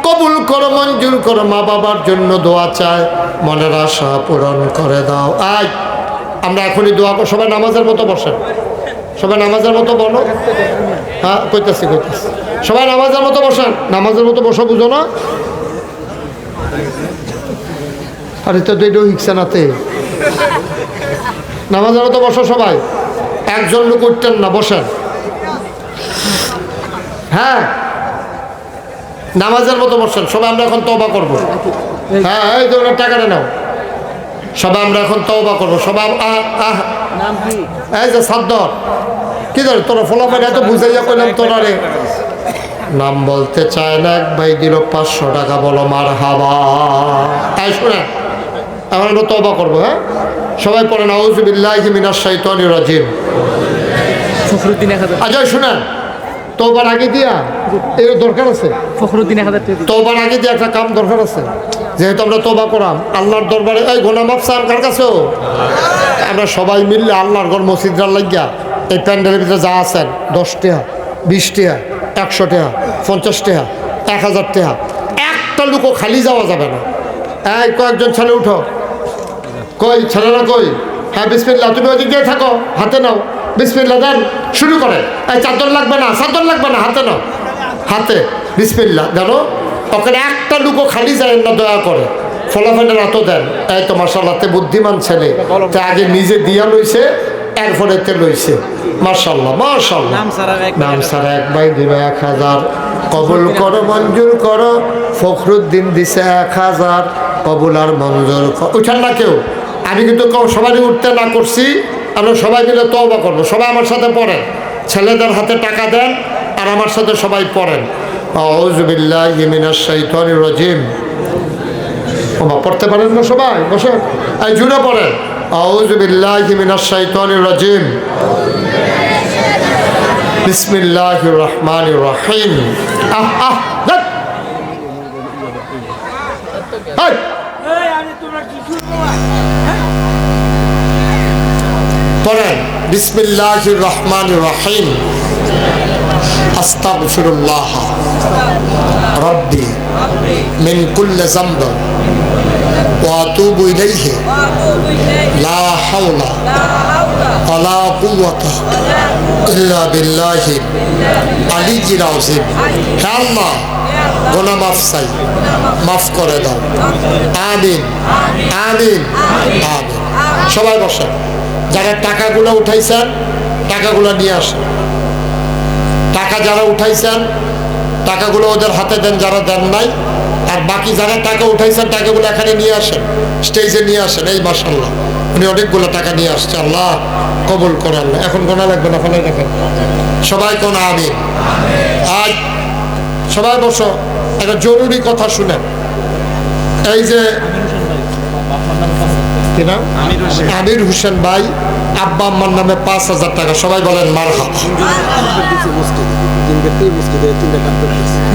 কবুল করো, মঞ্জুর করো, মা বাবার জন্য দোয়া চায়, মনের আশা পূরণ করে দাও। আয় আমরা এখনই দোয়া করো, সবাই নামাজের মতো বসেন, সবাই নামাজের মতো বলো। হ্যাঁ কইতাছি। সবাই নামাজের মতো বসেন, নামাজের মতো বসো, বুঝো না? আরে তো দুইটাও হিকছে নাতে, নামাজের মতো বসো সবাই, একজন লোক উঠতেন না, বসেন। হ্যাঁ নামাজের মতো বসেন সবাই। আমরা এখন তওবা করবো। হ্যাঁ এই তো টাকাটা নাও, সবাই আমরা এখন তওবা করবো। সবাই এই যে সাদ্দর কি ধর তোরা ফলাফল এত বুঝাইয়া কইলাম তোরা রে নাম বলতে চায় না। এক ভাই দিল ৫০০ টাকা, বলো মারহাবা। তাই শুনে এখন আমরা তওবা করবো। হ্যাঁ সবাই পড়েন আউযু বিল্লাহি মিনাশ শাইতানির রাজিম। ফখরুদ্দিন ১,০০০। আজয় শুনেন, তওবার আগে দিয়া এর দরকার আছে। ফখরুদ্দিন ১,০০০। তওবার আগে দিয়ে একটা কাম দরকার আছে, যেহেতু আমরা তওবা করাম আল্লাহর দরবারে। এই গোলাম আফসার কার কাছেও আমরা সবাই মিললে আল্লাহর ঘর মসজিদটার লাগিয়া এই প্যান্ডেলের ভিতরে যা আছেন ১০ টাকা, ২০ টাকা, ১০০ টাকা, ৫০ টাকা, ১,০০০ টাকা, একটা লোকও খালি যাওয়া যাবে না। এই কয়েকজন ছেলে উঠো, কই ছেলেরা কই? হ্যাঁ বিসমিল্লাহ, তুমি ওই দিক দিয়ে থাকো, হাতে নাও, বিসমিল্লাহ দেন, শুরু করে। এই চাদর লাগবে না, চাদর লাগবে না, হাতে নাও, হাতে বিসমিল্লাহ জানো। ওখানে একটা লুকো খালি যায় না, দয়া করে ফলাফলের এত দেন। এই তো মাশাআল্লাহ, বুদ্ধিমান ছেলে, তা আগে নিজে দিয়া লইছে, এরপরে তে লইছে। মাশাআল্লাহ মাশাআল্লাহ। নাম সারা এক ভাই দিবে ১,০০০। কবুল করো, মঞ্জুর করো, ফখরুদ্দিন দিছে ১,০০০। কবুল আর মঞ্জুর উঠান না কেউ, আমি কিন্তু সবাই উঠতে না করছি। আমরা সবাই মিলে তওবা করবো। সবাই আমার সাথে পড়েন, ছেলেদের হাতে টাকা দেন আর আমার সাথে সবাই পড়েন আউযু বিল্লাহি মিনাশ শাইতানির রাজিম। ওমা পড়তে পারেন না সবাই? বসে এই জুড়ে পড়েন আউযু বিল্লাহি মিনাশ শাইতানির রাজিম, বিসমিল্লাহির রহমানির রহিম। পড়েন বিসমিল্লাহির রহমানির রহিম। আস্তাগফিরুল্লাহ রাব্বি মিন কুল্লি যামব ওয়া আতুবু ইলাইহি লা হাওলা ওয়ালা কুওয়াতা ইল্লা বিল্লাহি আলিয়্যিল আযীম। হে আল্লাহ, গুনাহ মাফ চাই, মাফ করে দাও। আমিন আমিন আমিন। সবাই বসেন। যারা টাকাগুলো উঠাইছেন টাকাগুলো নিয়ে আসেন। টাকা যারা উঠাইছেন টাকাগুলো ওদের হাতে দেন, যারা দেন নাই। আর বাকি যারা টাকা উঠাইছেন টাকাগুলো এখানে নিয়ে আসেন, স্টেজে নিয়ে আসেন। এই মাশাআল্লাহ, উনি অনেকগুলো টাকা নিয়ে আসছে। আল্লাহ কবুল করে। আল্লাহ এখন গোনা লাগবে না, ফলে দেখেন সবাই কোন আমিন। আজ সবাই বসো, একটা জরুরি কথা শুনেন। এই যে কি নাম? আমির হোসেন ভাই, আব্বা আম্মার নামে 5,000 টাকা। সবাই বলেন মারহাবা।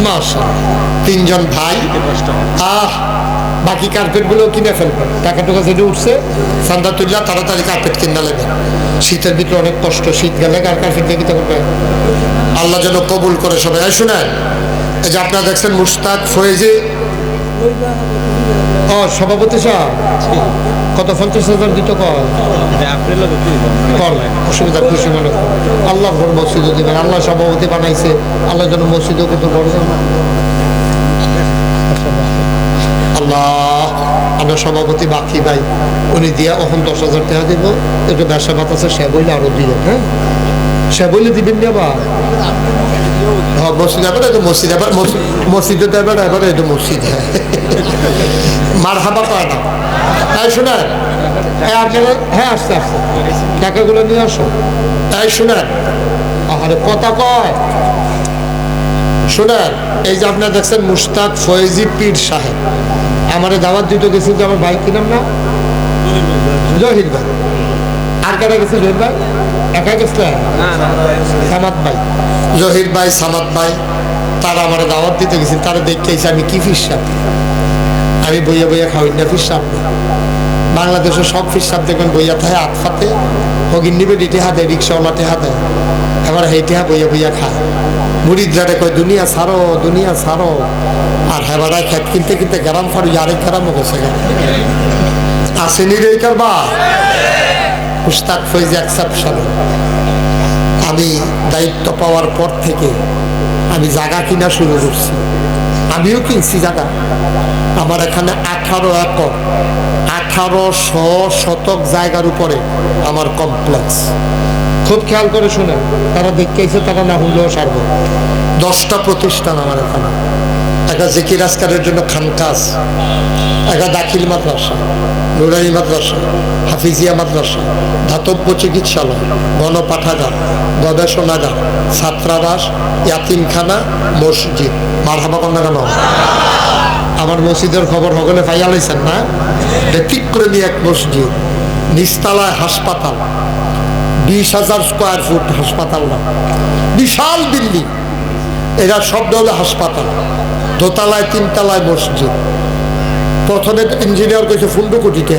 মাশাআল্লাহ, 3 জন ভাই। বাকি কার্পেট গুলো কিনে ফেলবেন। টাকা টাকা যেটা উঠছে চান্দা তুললা তাড়াতাড়ি কার্পেট কিনা নেবেন। শীতের ভিতরে অনেক কষ্ট, শীত গেলে আর কার্পেট দিয়ে কিনতে করবে। আল্লাহ যেন কবুল করে সবাই। শুনেন, এই যে আপনারা দেখছেন মুশতাক ফয়েজি, ও সভাপতি সাহেব কত 50,000 দিত কর অসুবিধা, খুশি মনে কর। আল্লাহ ঘর মসজিদও দিবেন। আল্লাহ সভাপতি বানাইছে, আল্লাহ যেন মসজিদও কত বড়। আল্লাহ, আমরা সভাপতি বাকি ভাই, উনি দিয়া ওখান 10,000 টাকা দিব। একটু ব্যবসা পাত আছে, সে বইলে আরো দিয়ে। হ্যাঁ, সে বইলে দিবেন না বা মসজিদ এবার এটা মসজিদ, এবার মসজিদে দেবেন, এবার এটা মসজিদ। মারহাবা পায় না। তাই শোনেন, হ্যাঁ আস্তে আস্তে টাকাগুলো নিয়ে আসো। তাই শোনেন, আরে কথা কয় শোনেন। এই যে আপনারা দেখছেন মুশতাক ফয়েজি পীর সাহেব, আমারে দাওয়াত দিতে গেছিল যে আমার ভাই কি নাম না, জহির ভাই। আর কারা গেছে? জহির ভাই একা গেছিলেন? সামাদ ভাই, জহির ভাই, সামাদ ভাই, তারা আমার দাওয়াত দিতে গেছে। তারা দেখতে আমি কি ফিরসাব, আমি বইয়া বইয়া খাওয়াই না ফিরসাব। বাংলাদেশের সব ফিরসাব দেখবেন বইয়া থাকে, আতফাতে হগিন নিবে টেহা দেয়, রিক্সাওয়ালা টেহা দেয়। এবার সেই টেহা বইয়া বইয়া খায়। মুরিদরা কয় দুনিয়া ছাড়ো, দুনিয়া ছাড়ো। আর হেবারায় খেত কিনতে কিনতে গ্রাম ফাড়ি, আরেক গ্রামও গেছে। আসেনি রে কারবা মুশতাক ফয়েজি এক্সেপশন। আমি দায়িত্ব পাওয়ার পর থেকে আমি জায়গা কিনা শুরু করছি। আমিও কিনছি জায়গা। আমার এখানে 18 একর, 1800 শতক জায়গার উপরে আমার কমপ্লেক্স। খুব খেয়াল করে শুনেন, তারা দেখেছে, তারা না হলেও সারব। 10টা প্রতিষ্ঠান আমার এখানে। একটা জিকির আজকারের জন্য খানকাস, একটা দাখিল মাদ্রাসা, নুরানি মাদ্রাসা, হাফিজিয়া মাদ্রাসা, ধাতব্য চিকিৎসালয়, গণপাঠাগার, গবেষণাগার, ছাত্রাবাস, ইয়াতিমখানা, মসজিদ। মারহাবা কন্যা কেন? আমার মসজিদের খবর সকলে পাইয়া লাইছেন না? ঠিক করে নিয়ে এক মসজিদ, নিচতলায় হাসপাতাল, 20,000 স্কোয়ার ফুট হাসপাতাল, না বিশাল বিল্ডিং। এরা সব হলো হাসপাতাল। দোতলায় 3 তলায় মসজিদ। প্রথমে ইঞ্জিনিয়ার কইছে ফুন্ডুকুটিতে,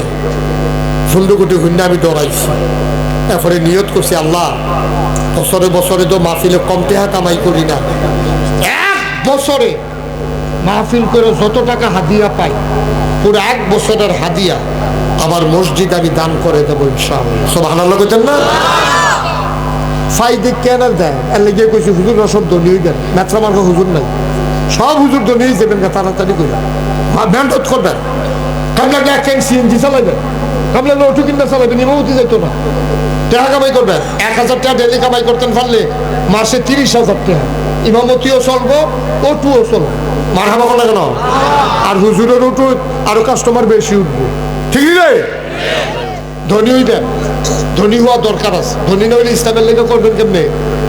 ফুন্ডুকুটি হুন্না আমি ডরাইছি। এরপরে নিয়ত করছি, আল্লাহ বছরে বছরে তো মাহফিলে কম টাকা কামাই করি না, 1 বছরে মাহফিল করে যত টাকা হাদিয়া পাই, পুরো 1 বছরের হাদিয়া আমার মসজিদ আমি দান করে দেবো ইনশাআল্লাহ। সুবহানাল্লাহ কইতেন না? ফাইদে কেন দেয়? এর লেগে কইছি হুজুর সব ধনী দেন, মেট্রা মার্কা হুজুর নাই, সব হুজুর ধনী যাবেন না, তাড়াতাড়ি করে মেহনত করবেন। কামলা একটা সিএনজি চালাইবেন, কামলা অটো কিনতে চালাইবেন, ইমামতি যাইতো না। টাকা কামাই করবেন, 1,000 টাকা ডেলি কামাই করতেন পারলে মাসে 30,000 টাকা। ইমামতিও চলবো, অটোও চলবো। মারহাবা বলা কেন? আর হুজুরের অটো আরো কাস্টমার বেশি উঠবো। ঠিক রে? ধনী হইবেন, ধনী হওয়া দরকার আছে। ধনী না হইলে ইসলামের লেগে করবেন কেমনে?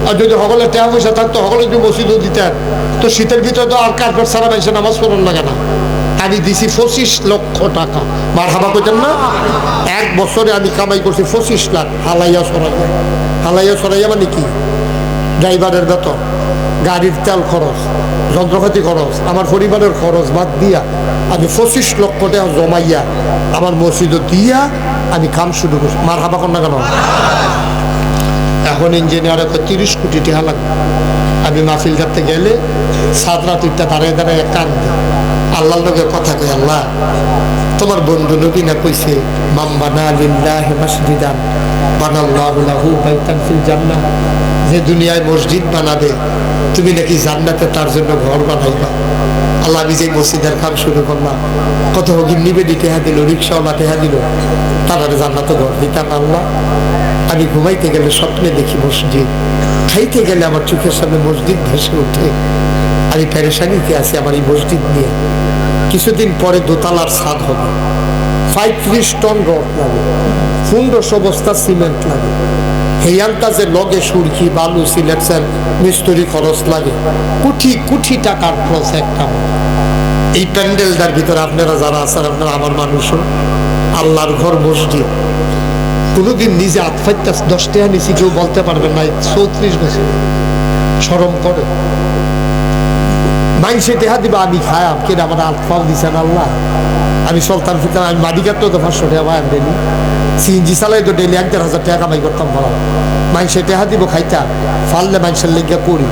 আর যদি সকলে টাকা পয়সা থাকতো, সকলে যদি মসজিদও দিতেন, তো শীতের ভিতরে তো আর কার্পেট ছাড়া মানুষের নামাজ পড়ন লাগে না। আমি দিছি 25 লক্ষ টাকা। মারহাবা কইতেন না? 1 বছরে আমি কামাই করছি 25 লাখ। হালাইয়া সরাইয়া, হালাইয়া সরাইয়া মানে কি? ড্রাইভারের বেতন, গাড়ির তেল খরচ, যন্ত্রপাতি খরচ, আমার পরিবারের খরচ বাদ দিয়া আমি 25 লক্ষ টাকা জমাইয়া আমার মসজিদে দিয়া আমি কাম শুরু করছি। মারহাবা কর না কেন? এখন ইঞ্জিনিয়ার 30 কোটি টাকা লাগবে। আমি মাহফিল করতে গেলে 7 রাত উঠতে দাঁড়িয়ে দাঁড়িয়ে কান্দে, আল্লাহর লগে কথা কই, আল্লাহ তোমার বন্ধু নবী না কইছে, মান বানা লিল্লাহি মাসজিদান বানাল্লাহু লাহু বাইতান ফিল জান্নাহ, যে দুনিয়ায় মসজিদ বানাবে তুমি নাকি জান্নাতে তার জন্য ঘর বানাইবা। আল্লাহ, আমি যে মসজিদের কাম শুরু করলাম, কত হগিন নিবে টেহা দিল, রিক্সাওয়ালা টেহা দিল, তারা জান্নাতে ঘর দিতাম। আল্লাহ, আমি ঘুমাইতে গেলে স্বপ্নে দেখি মসজিদ, খাইতে গেলে আমার চোখের সামনে মসজিদ ভেসে ওঠে। আমি পেরেশানিতে আছি আমার এই মসজিদ নিয়ে। কিছুদিন পরে দোতলার ছাদ হবে, 35 টন রড লাগে, 1500 বস্তা সিমেন্ট লাগে, এই আন্তাজে লগে সুরকি বালু সিলেকশন মিস্ত্রি খরচ লাগে, কোটি কোটি টাকার প্রজেক্ট। এই প্যান্ডেলটার ভিতরে আপনারা যারা আছেন, আপনারা আমার মানুষও, আল্লাহর ঘর মসজিদ, কোনোদিন নিজে আতফাইতে 10 টাকা নিচে কেউ বলতে পারবেন না। 34 বছর শরম করে মাইসে টেহা দিবা, আমি খায়াম কেন আমার আতফাও দিছেন আল্লাহ। আমি সলতান ফিরতাম, আমি মাদিকার তো 500 টাকা পাই ডেলি, সিএনজি চালাই তো ডেলি 1,000 টাকা কামাই করতাম ভালো। মাইসে টেহা দিব খাইতাম, ফাললে মাইসের লেগা করি।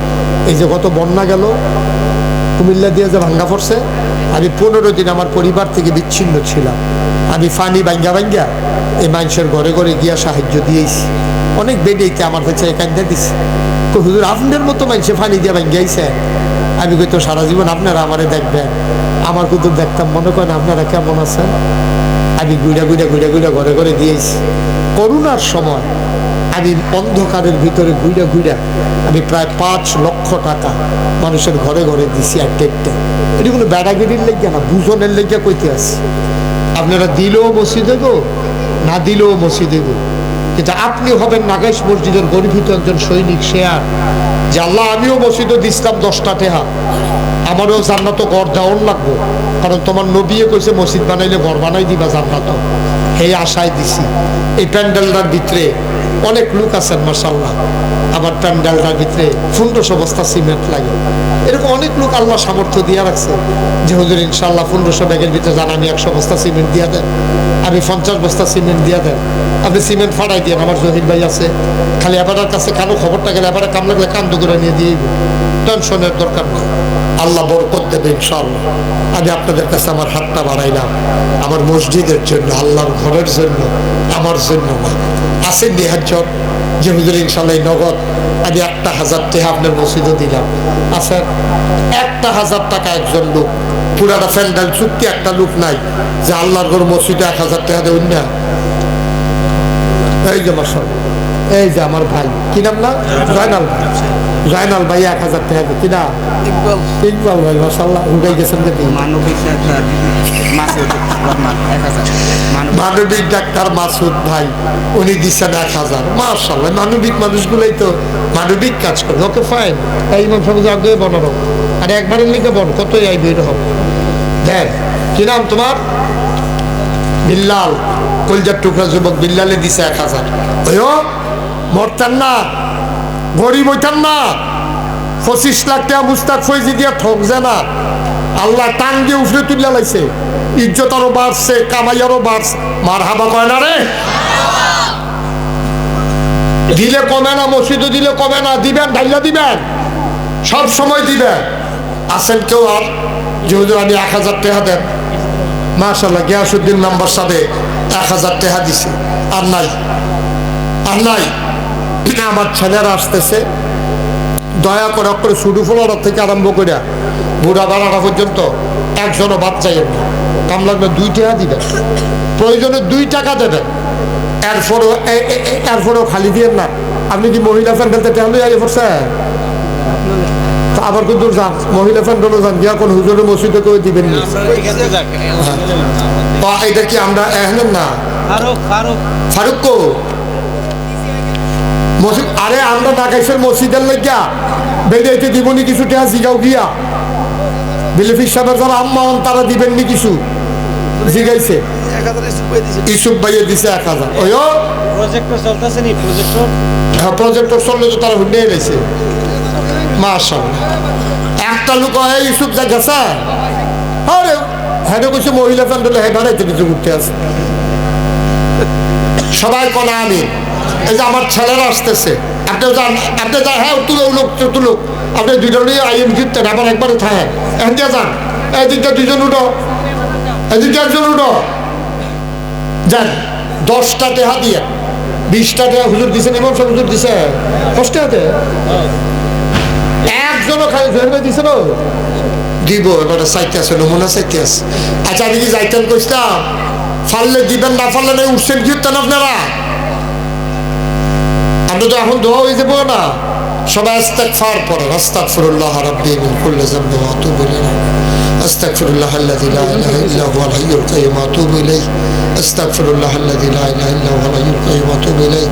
এই যে কত বন্যা গেল, কুমিল্লা দিয়ে যে ভাঙ্গা পড়ছে, আমি 15 দিন আমার পরিবার থেকে বিচ্ছিন্ন ছিলাম। আমি ফানি ভাঙ্গা ভাঙ্গা এই মানুষের ঘরে ঘরে গিয়া সাহায্য দিয়েছি। অনেক বেডেইতে আমার হচ্ছে কান্দা দিছে, হুজুর আপনার মতো মানুষে ফানি দিয়ে ভাঙ্গাইছে। আমি কই তো সারা জীবন আপনারা আমারে দেখবেন, আমার কিন্তু দেখতাম, মনে করেন আপনারা কেমন আছেন। আমি ঘুরে ঘুরে ঘুরে ঘুরে ঘরে ঘরে দিয়েছি। করোনার সময় আমি অন্ধকারের ভিতরে ঘুরে ঘুরে আমি প্রায় 5 লক্ষ টাকা মানুষের ঘরে ঘরে দিছি একটা একটা। এটি কোনো বেড়াগিরির লেগে না, বুঝনের লেগে কইতে আসি। আপনারা দিলেও মসজিদে গো, না দিলেও মসজিদে গো, কিন্তু আপনি হবেন নাগাইশ মসজিদের গর্বিত একজন সৈনিক। শেয়ার যে আল্লাহ, আমিও মসজিদে দিছিলাম 10টা টেহা, আমারও জান্নাত ঘর দেওয়ার লাগবো, কারণ তোমার নবীয়ে কইছে মসজিদ বানাইলে ঘর বানাই দিবা জান্নাত। এই আশায় দিছি। এই প্যান্ডেলটার ভিতরে অনেক লোক আছেন মাশাআল্লাহ, আমার প্যান্ডেলটার ভিতরে 1500 বস্তা সিমেন্ট লাগে। এরকম অনেক লোক আল্লাহ সামর্থ্য দিয়ে রাখছে যে হুজুর ইনশাআল্লাহ 1500 ব্যাগের ভিতরে জান, আমি 100 বস্তা সিমেন্ট দিয়ে দেন, আমি 50 বস্তা সিমেন্ট দিয়ে দেন, আপনি সিমেন্ট ফাটাই দিয়ে। আমার জহির ভাই আছে, খালি এবারের কাছে কানো খবরটা গেলে এবারে কাম লাগলে কান্দ করে নিয়ে দিয়ে টেনশনের দরকার নেই, আল্লাহ বরকত দেবে ইনশাআল্লাহ। আমি আপনাদের কাছে আমার হাতটা বাড়াইলাম আমার মসজিদের জন্য, আল্লাহর ঘরের জন্য, আমার জন্য না। আসেন নিহাজ্জত যে হুজুর ইনশাআল্লাহ নগদ আমি 1,000 টাকা আপনার মসজিদও দিলাম। আছেন 1,000 টাকা একজন লোক, পুরাটা প্যান্ডেল চুক্তি একটা লোক নাই যে আল্লাহর ঘর মসজিদে 1000 টাকা দেবেন না। এই যে মাশাআল্লাহ, এই যে আমার ভাই, কি নাম না, জয়নাল ভাই, জয়নাল ভাই 1000 টাকা দিয়ে, কি না ইকবাল ভাই, মাশাআল্লাহ উঠে গেছেন দেখি। মানবিক ডাক্তার মাসুদ ভাই, উনি দিচ্ছেন 1000। মাশাআল্লাহ, মানবিক মানুষগুলোই তো মানবিক কাজ করে। ওকে ফাইন, এই ইমাম সাহেব আগে বনারো, আর একবারের লিখে বন কতই আই বের হবে। দেখ কি নাম তোমার? বিল্লাল, কলজার টুকরা যুবক বিল্লালে দিছে 1000। ওইও মরতেন না, গরিব হইতেন না, 25 লাখ টাকা মুস্তাক ফৈজি দিয়ে ঠকছে না। আল্লাহ টান দিয়ে উফরে তুলে লাইছে, ইজ্জত আরো বাড়ছে, কামাই আরো বাড়ছে। মার হাবা কয় না রে, দিলে কমে না, মসজিদে দিলে কমে না, দিবেন ঢাইলা দিবেন, সব সময় দিবেন। আসেন কেউ আর যে হুজুর আমি 1000 টাকা দেন, মাশাআল্লাহ গিয়াসউদ্দিন মেম্বার সাহেব 1000 টাকা দিছে। আর নাই, আর নাই। আমার ছেলেরা আসতেছে, দয়া করে করে শুরু ফলার থেকে আরম্ভ করে বুড়া বাড়াটা পর্যন্ত একজনও বাদ চাইয়েন না। কাম লাগবে 2 টাকা দিবেন, প্রয়োজনে 2 টাকা দেবেন, এরপরেও খালি দিয়েন না। আপনি কি মহিলা প্যান্ডেলতে টাকা আগে পড়ছেন? আবার কিন্তু যান মহিলা প্যান্ডেলও যান, গিয়া কোন হুজুরের মসজিদে কেউ দিবেন না। এটা কি আমরা এখন না ফারুক কো মসজিদ? আরে আমরা ঢাকাইশের মসজিদের লাগিয়া বেড়াইতে দিবনি কিছু টাকা জিগাও গিয়া, বিলিফির সাহেবের যারা আম্মা হন তারা দিবেননি কিছু জিগাইছে। ইসুফ ভাইয়ে দিছে 1000। ওই প্রজেক্টর চলতেছে নি, প্রজেক্টর, হ্যাঁ প্রজেক্টর চললে তো তারা হুন্ডে গেছে। মাশাআল্লাহ, একটা লোক হয় ইসুফ যা গেছে, আরে হ্যাঁ কইছে মহিলা প্যান্ডেলে হ্যাঁ বেড়াইতে কিছু ঘুরতে আছে। সবাই কনা আমি, এই যে আমার ছেলেরা আসতেছে, আপনি যান, আপনি যান, হ্যাঁ তুলো লোক তুলো, আপনি 2টা নিয়ে আইএম জিততেন, আবার একবারে থাকেন, এখন দিয়ে যান এদিকটা দুজন উঠো, এদিকে একজন উঠো। যান 10টা টেহা দিয়ে 20টা টেহা হুজুর দিছেন, ইমাম সাহেব হুজুর দিছে 10 টাকাতে একজনও খাই দিছে না দিব। এবারে চাইতে আছে, নমুনা চাইতে আছে। আচ্ছা আমি কি যাইতেন কইতাম, ফাললে দিবেন, না ফাললে নেই, উঠছেন কি উঠতেন আপনারা? আমরা তো এখন দোয়া হয়ে যাবো না, সবাই ইস্তেগফার পড়েন। আস্তাগফিরুল্লাহ রাব্বি মিন কুল্লি যামবি ওয়া আতুবু ইলাইহি, আস্তাগফিরুল্লাহ আল্লাযী লা ইলাহা ইল্লা হুয়াল হাইয়ুল কাইয়্যুম ওয়া আতুবু ইলাইহি, আস্তাগফিরুল্লাহ আল্লাযী লা ইলাহা ইল্লা হুয়াল হাইয়ুল কাইয়্যুম ওয়া আতুবু ইলাইহি,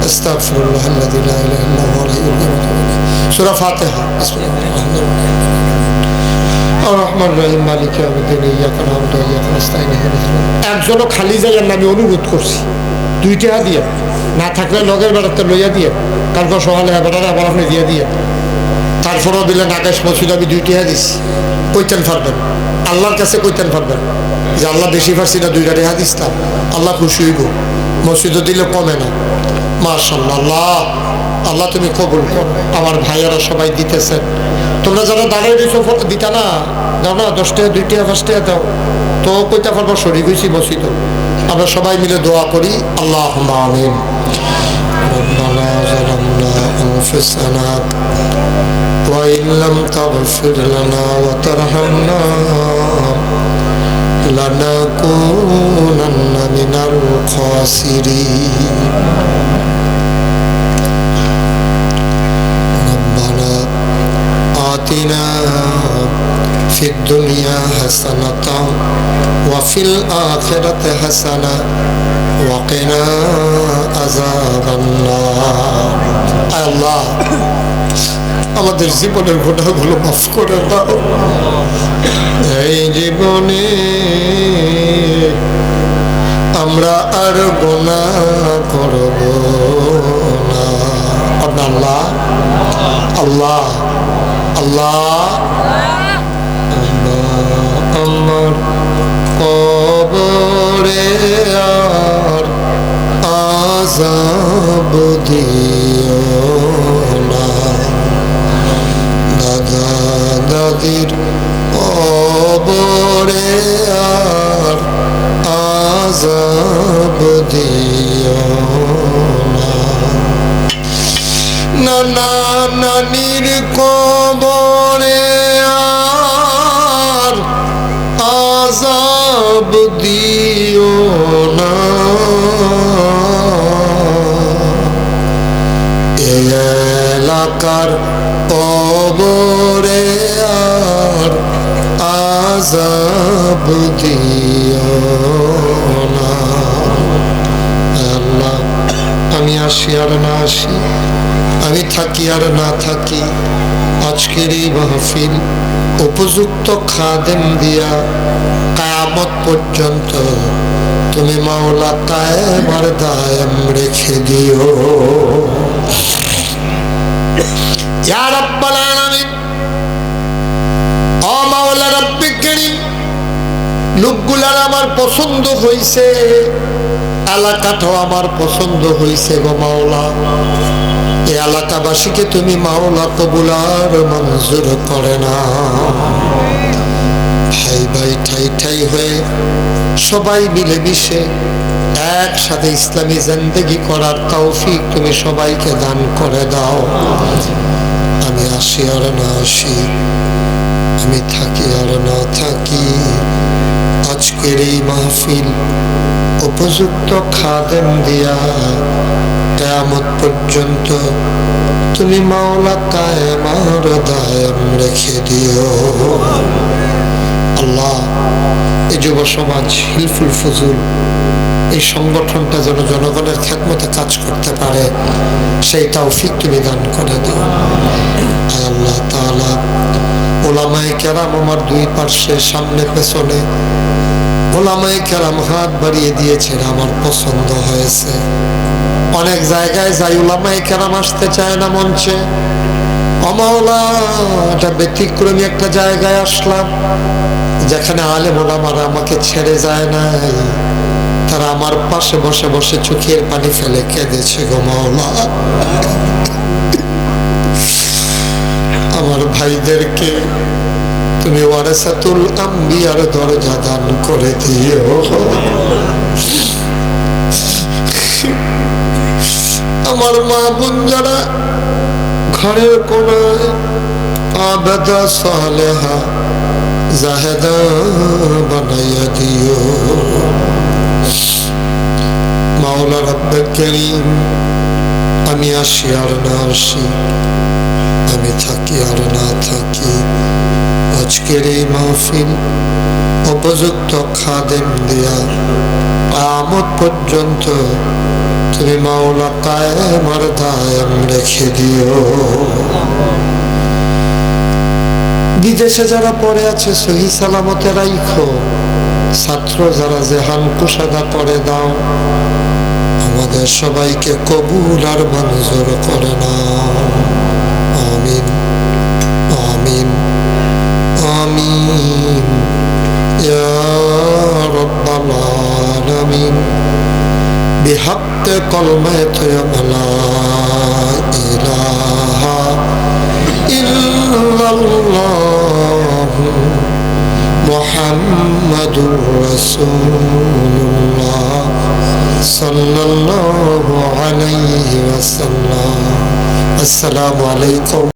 আস্তাগফিরুল্লাহ আল্লাযী লা ইলাহা ইল্লা হুয়াল হাইয়ুল কাইয়্যুম ওয়া আতুবু ইলাইহি। সূরা ফাতিহা। বিসমিল্লাহির রহমানির রহিম। আর-রহমানির রহিম, মালিকি ইয়াউমিদ্দিন, ইয়্যাকা না'বুদু ওয়া ইয়্যাকা নাস্তাঈন। একজনও খালি যাইয়েন না, আমি অনুরোধ করছি। 2 টাকা দিয়ে না থাকলে লগের বেড়াতে লইয়া দিয়ে, কালকে সকালে বেড়াতে আবার আপনি দিয়ে দিয়ে। তারপরেও দিলেন আকাশ মসজিদ, আমি 2 টাকা দিচ্ছি। কইতেন পারবেন, আল্লাহর কাছে কইতেন পারবেন যে আল্লাহ বেশি পারছি না, 2 টাকা দিচ্ছিলাম, আল্লাহ খুশি হইব। মসজিদও দিলে কমে না। মাশাআল্লাহ, আল্লাহ আল্লাহ তুমি কবুল করো। আমার ভাইয়েরা সবাই দিতেছেন। তোমরা যারা দাঁড়িয়ে দিছো দিতা না, দাও না, 10 টাকা 2 টাকা 5 টাকা দাও, তো কইতে পারবো শরীর হয়েছি মসজিদ। আমরা সবাই মিলে দোয়া করি। আল্লাহুম্মা আমিন। ربنا ظلمنا أنفسنا وإن لم تغفر لنا وترحمنا لنكونن من الخاسرين ربنا آتنا في الدنيا حسنة وفي الآخرة حسنة وقنا عذاب النار। আল্লাহ আমাদের জীবনের গুনাহগুলো মাফ করে দাও। এই জীবনে আমরা আর গুনাহ করব না। আল্লাহ আল্লাহ আল্লাহ আমার কবরে আর আযাব দিও না। দাদা দাদির কবরে আর আযাব দিও না। নানা নানির কবরে আর আযাব দিও না। এই এলাকার কবরে আর আযাব দিও না। আল্লাহ আমি আসি আর না আসি, আমি থাকি আর না থাকি, আজকের এই মাহফিল উপযুক্ত খাদেম দিয়া কিয়ামত পর্যন্ত তুমি মাওলা কায়েম আর দায়েম রেখে দিও। ইয়া রাব্বাল আলামিন, ও মাওলা রব্বে কারীম, লোকগুলার আমার পছন্দ হইছে, এলাকাটাও আমার পছন্দ হইছে গো মাওলা। এই এলাকাবাসীকে তুমি মাওলা কবুল আর মঞ্জুর করে না। ভাই ভাই ঠাই ঠাই হয়ে সবাই মিলেমিশে একসাথে ইসলামী জিন্দেগি করার তৌফিক তুমি সবাইকে দান করে দাও। আমি আসি আর না আসি, আমি থাকি আর না থাকি, আজকের এই মাহফিল উপযুক্ত খাদেম দিয়া কিয়ামত পর্যন্ত তুমি মাওলা কায়েম আর দায়েম রেখে দিও। আল্লাহ এই যুব সমাজ হিলফুল ফুজুল এই সংগঠনটা যেন জনগণের খেদমতে কাজ করতে পারে, সেই তৌফিক তুমি দান করে দাও। আল্লাহ তাআলা ওলামায়ে কেরাম আমার 2 পার্শ্বে সামনে পেছনে ওলামায়ে কেরাম হাত বাড়িয়ে দিয়েছেন, আমার পছন্দ হয়েছে। অনেক জায়গায় যাই ওলামায়ে কেরাম আসতে চায় না মঞ্চে। ও মাওলা, এটা ব্যতিক্রমী একটা জায়গায় আসলাম যেখানে আলেম ওলামারা আমাকে ছেড়ে যায় নাই, তারা আমার পাশে বসে বসে চোখের পানি ফেলে কেঁদেছে গো মাওলা। আমার ভাইদেরকে তুমি ওয়ারাসাতুল আম্বিয়ার দরজা দান করে দিও। আমার মা বোন যারা ঘরের কোনায় আবেদা সালেহা জাহেদা বানাইয়া দিও। মাওলা রব্বে করিম, আমি আসি আর না আসি, আমি থাকি আর না থাকি, আজকের এই মাহফিল উপযুক্ত খাদেম দিয়া কিয়ামত পর্যন্ত তুমি মাওলা কায়েম আর দায়েম রেখে দিও। বিদেশে যারা পড়ে আছে সহি সালামতে রাইখো, ছাত্র যারা জেহান কুশাদা করে দাও, আমাদের সবাইকে কবুল আর মঞ্জুর করে নাও। আমিন আমিন আমিন ইয়া রাব্বাল আলামিন। বিহাক্কে কলমায়ে লা ইলাহা ইল্লাল্লাহ মুহাম্মাদুর রাসূলুল্লাহ সাল্লাল্লাহু আলাইহি ওয়াসাল্লাম। আসসালামু আলাইকুম।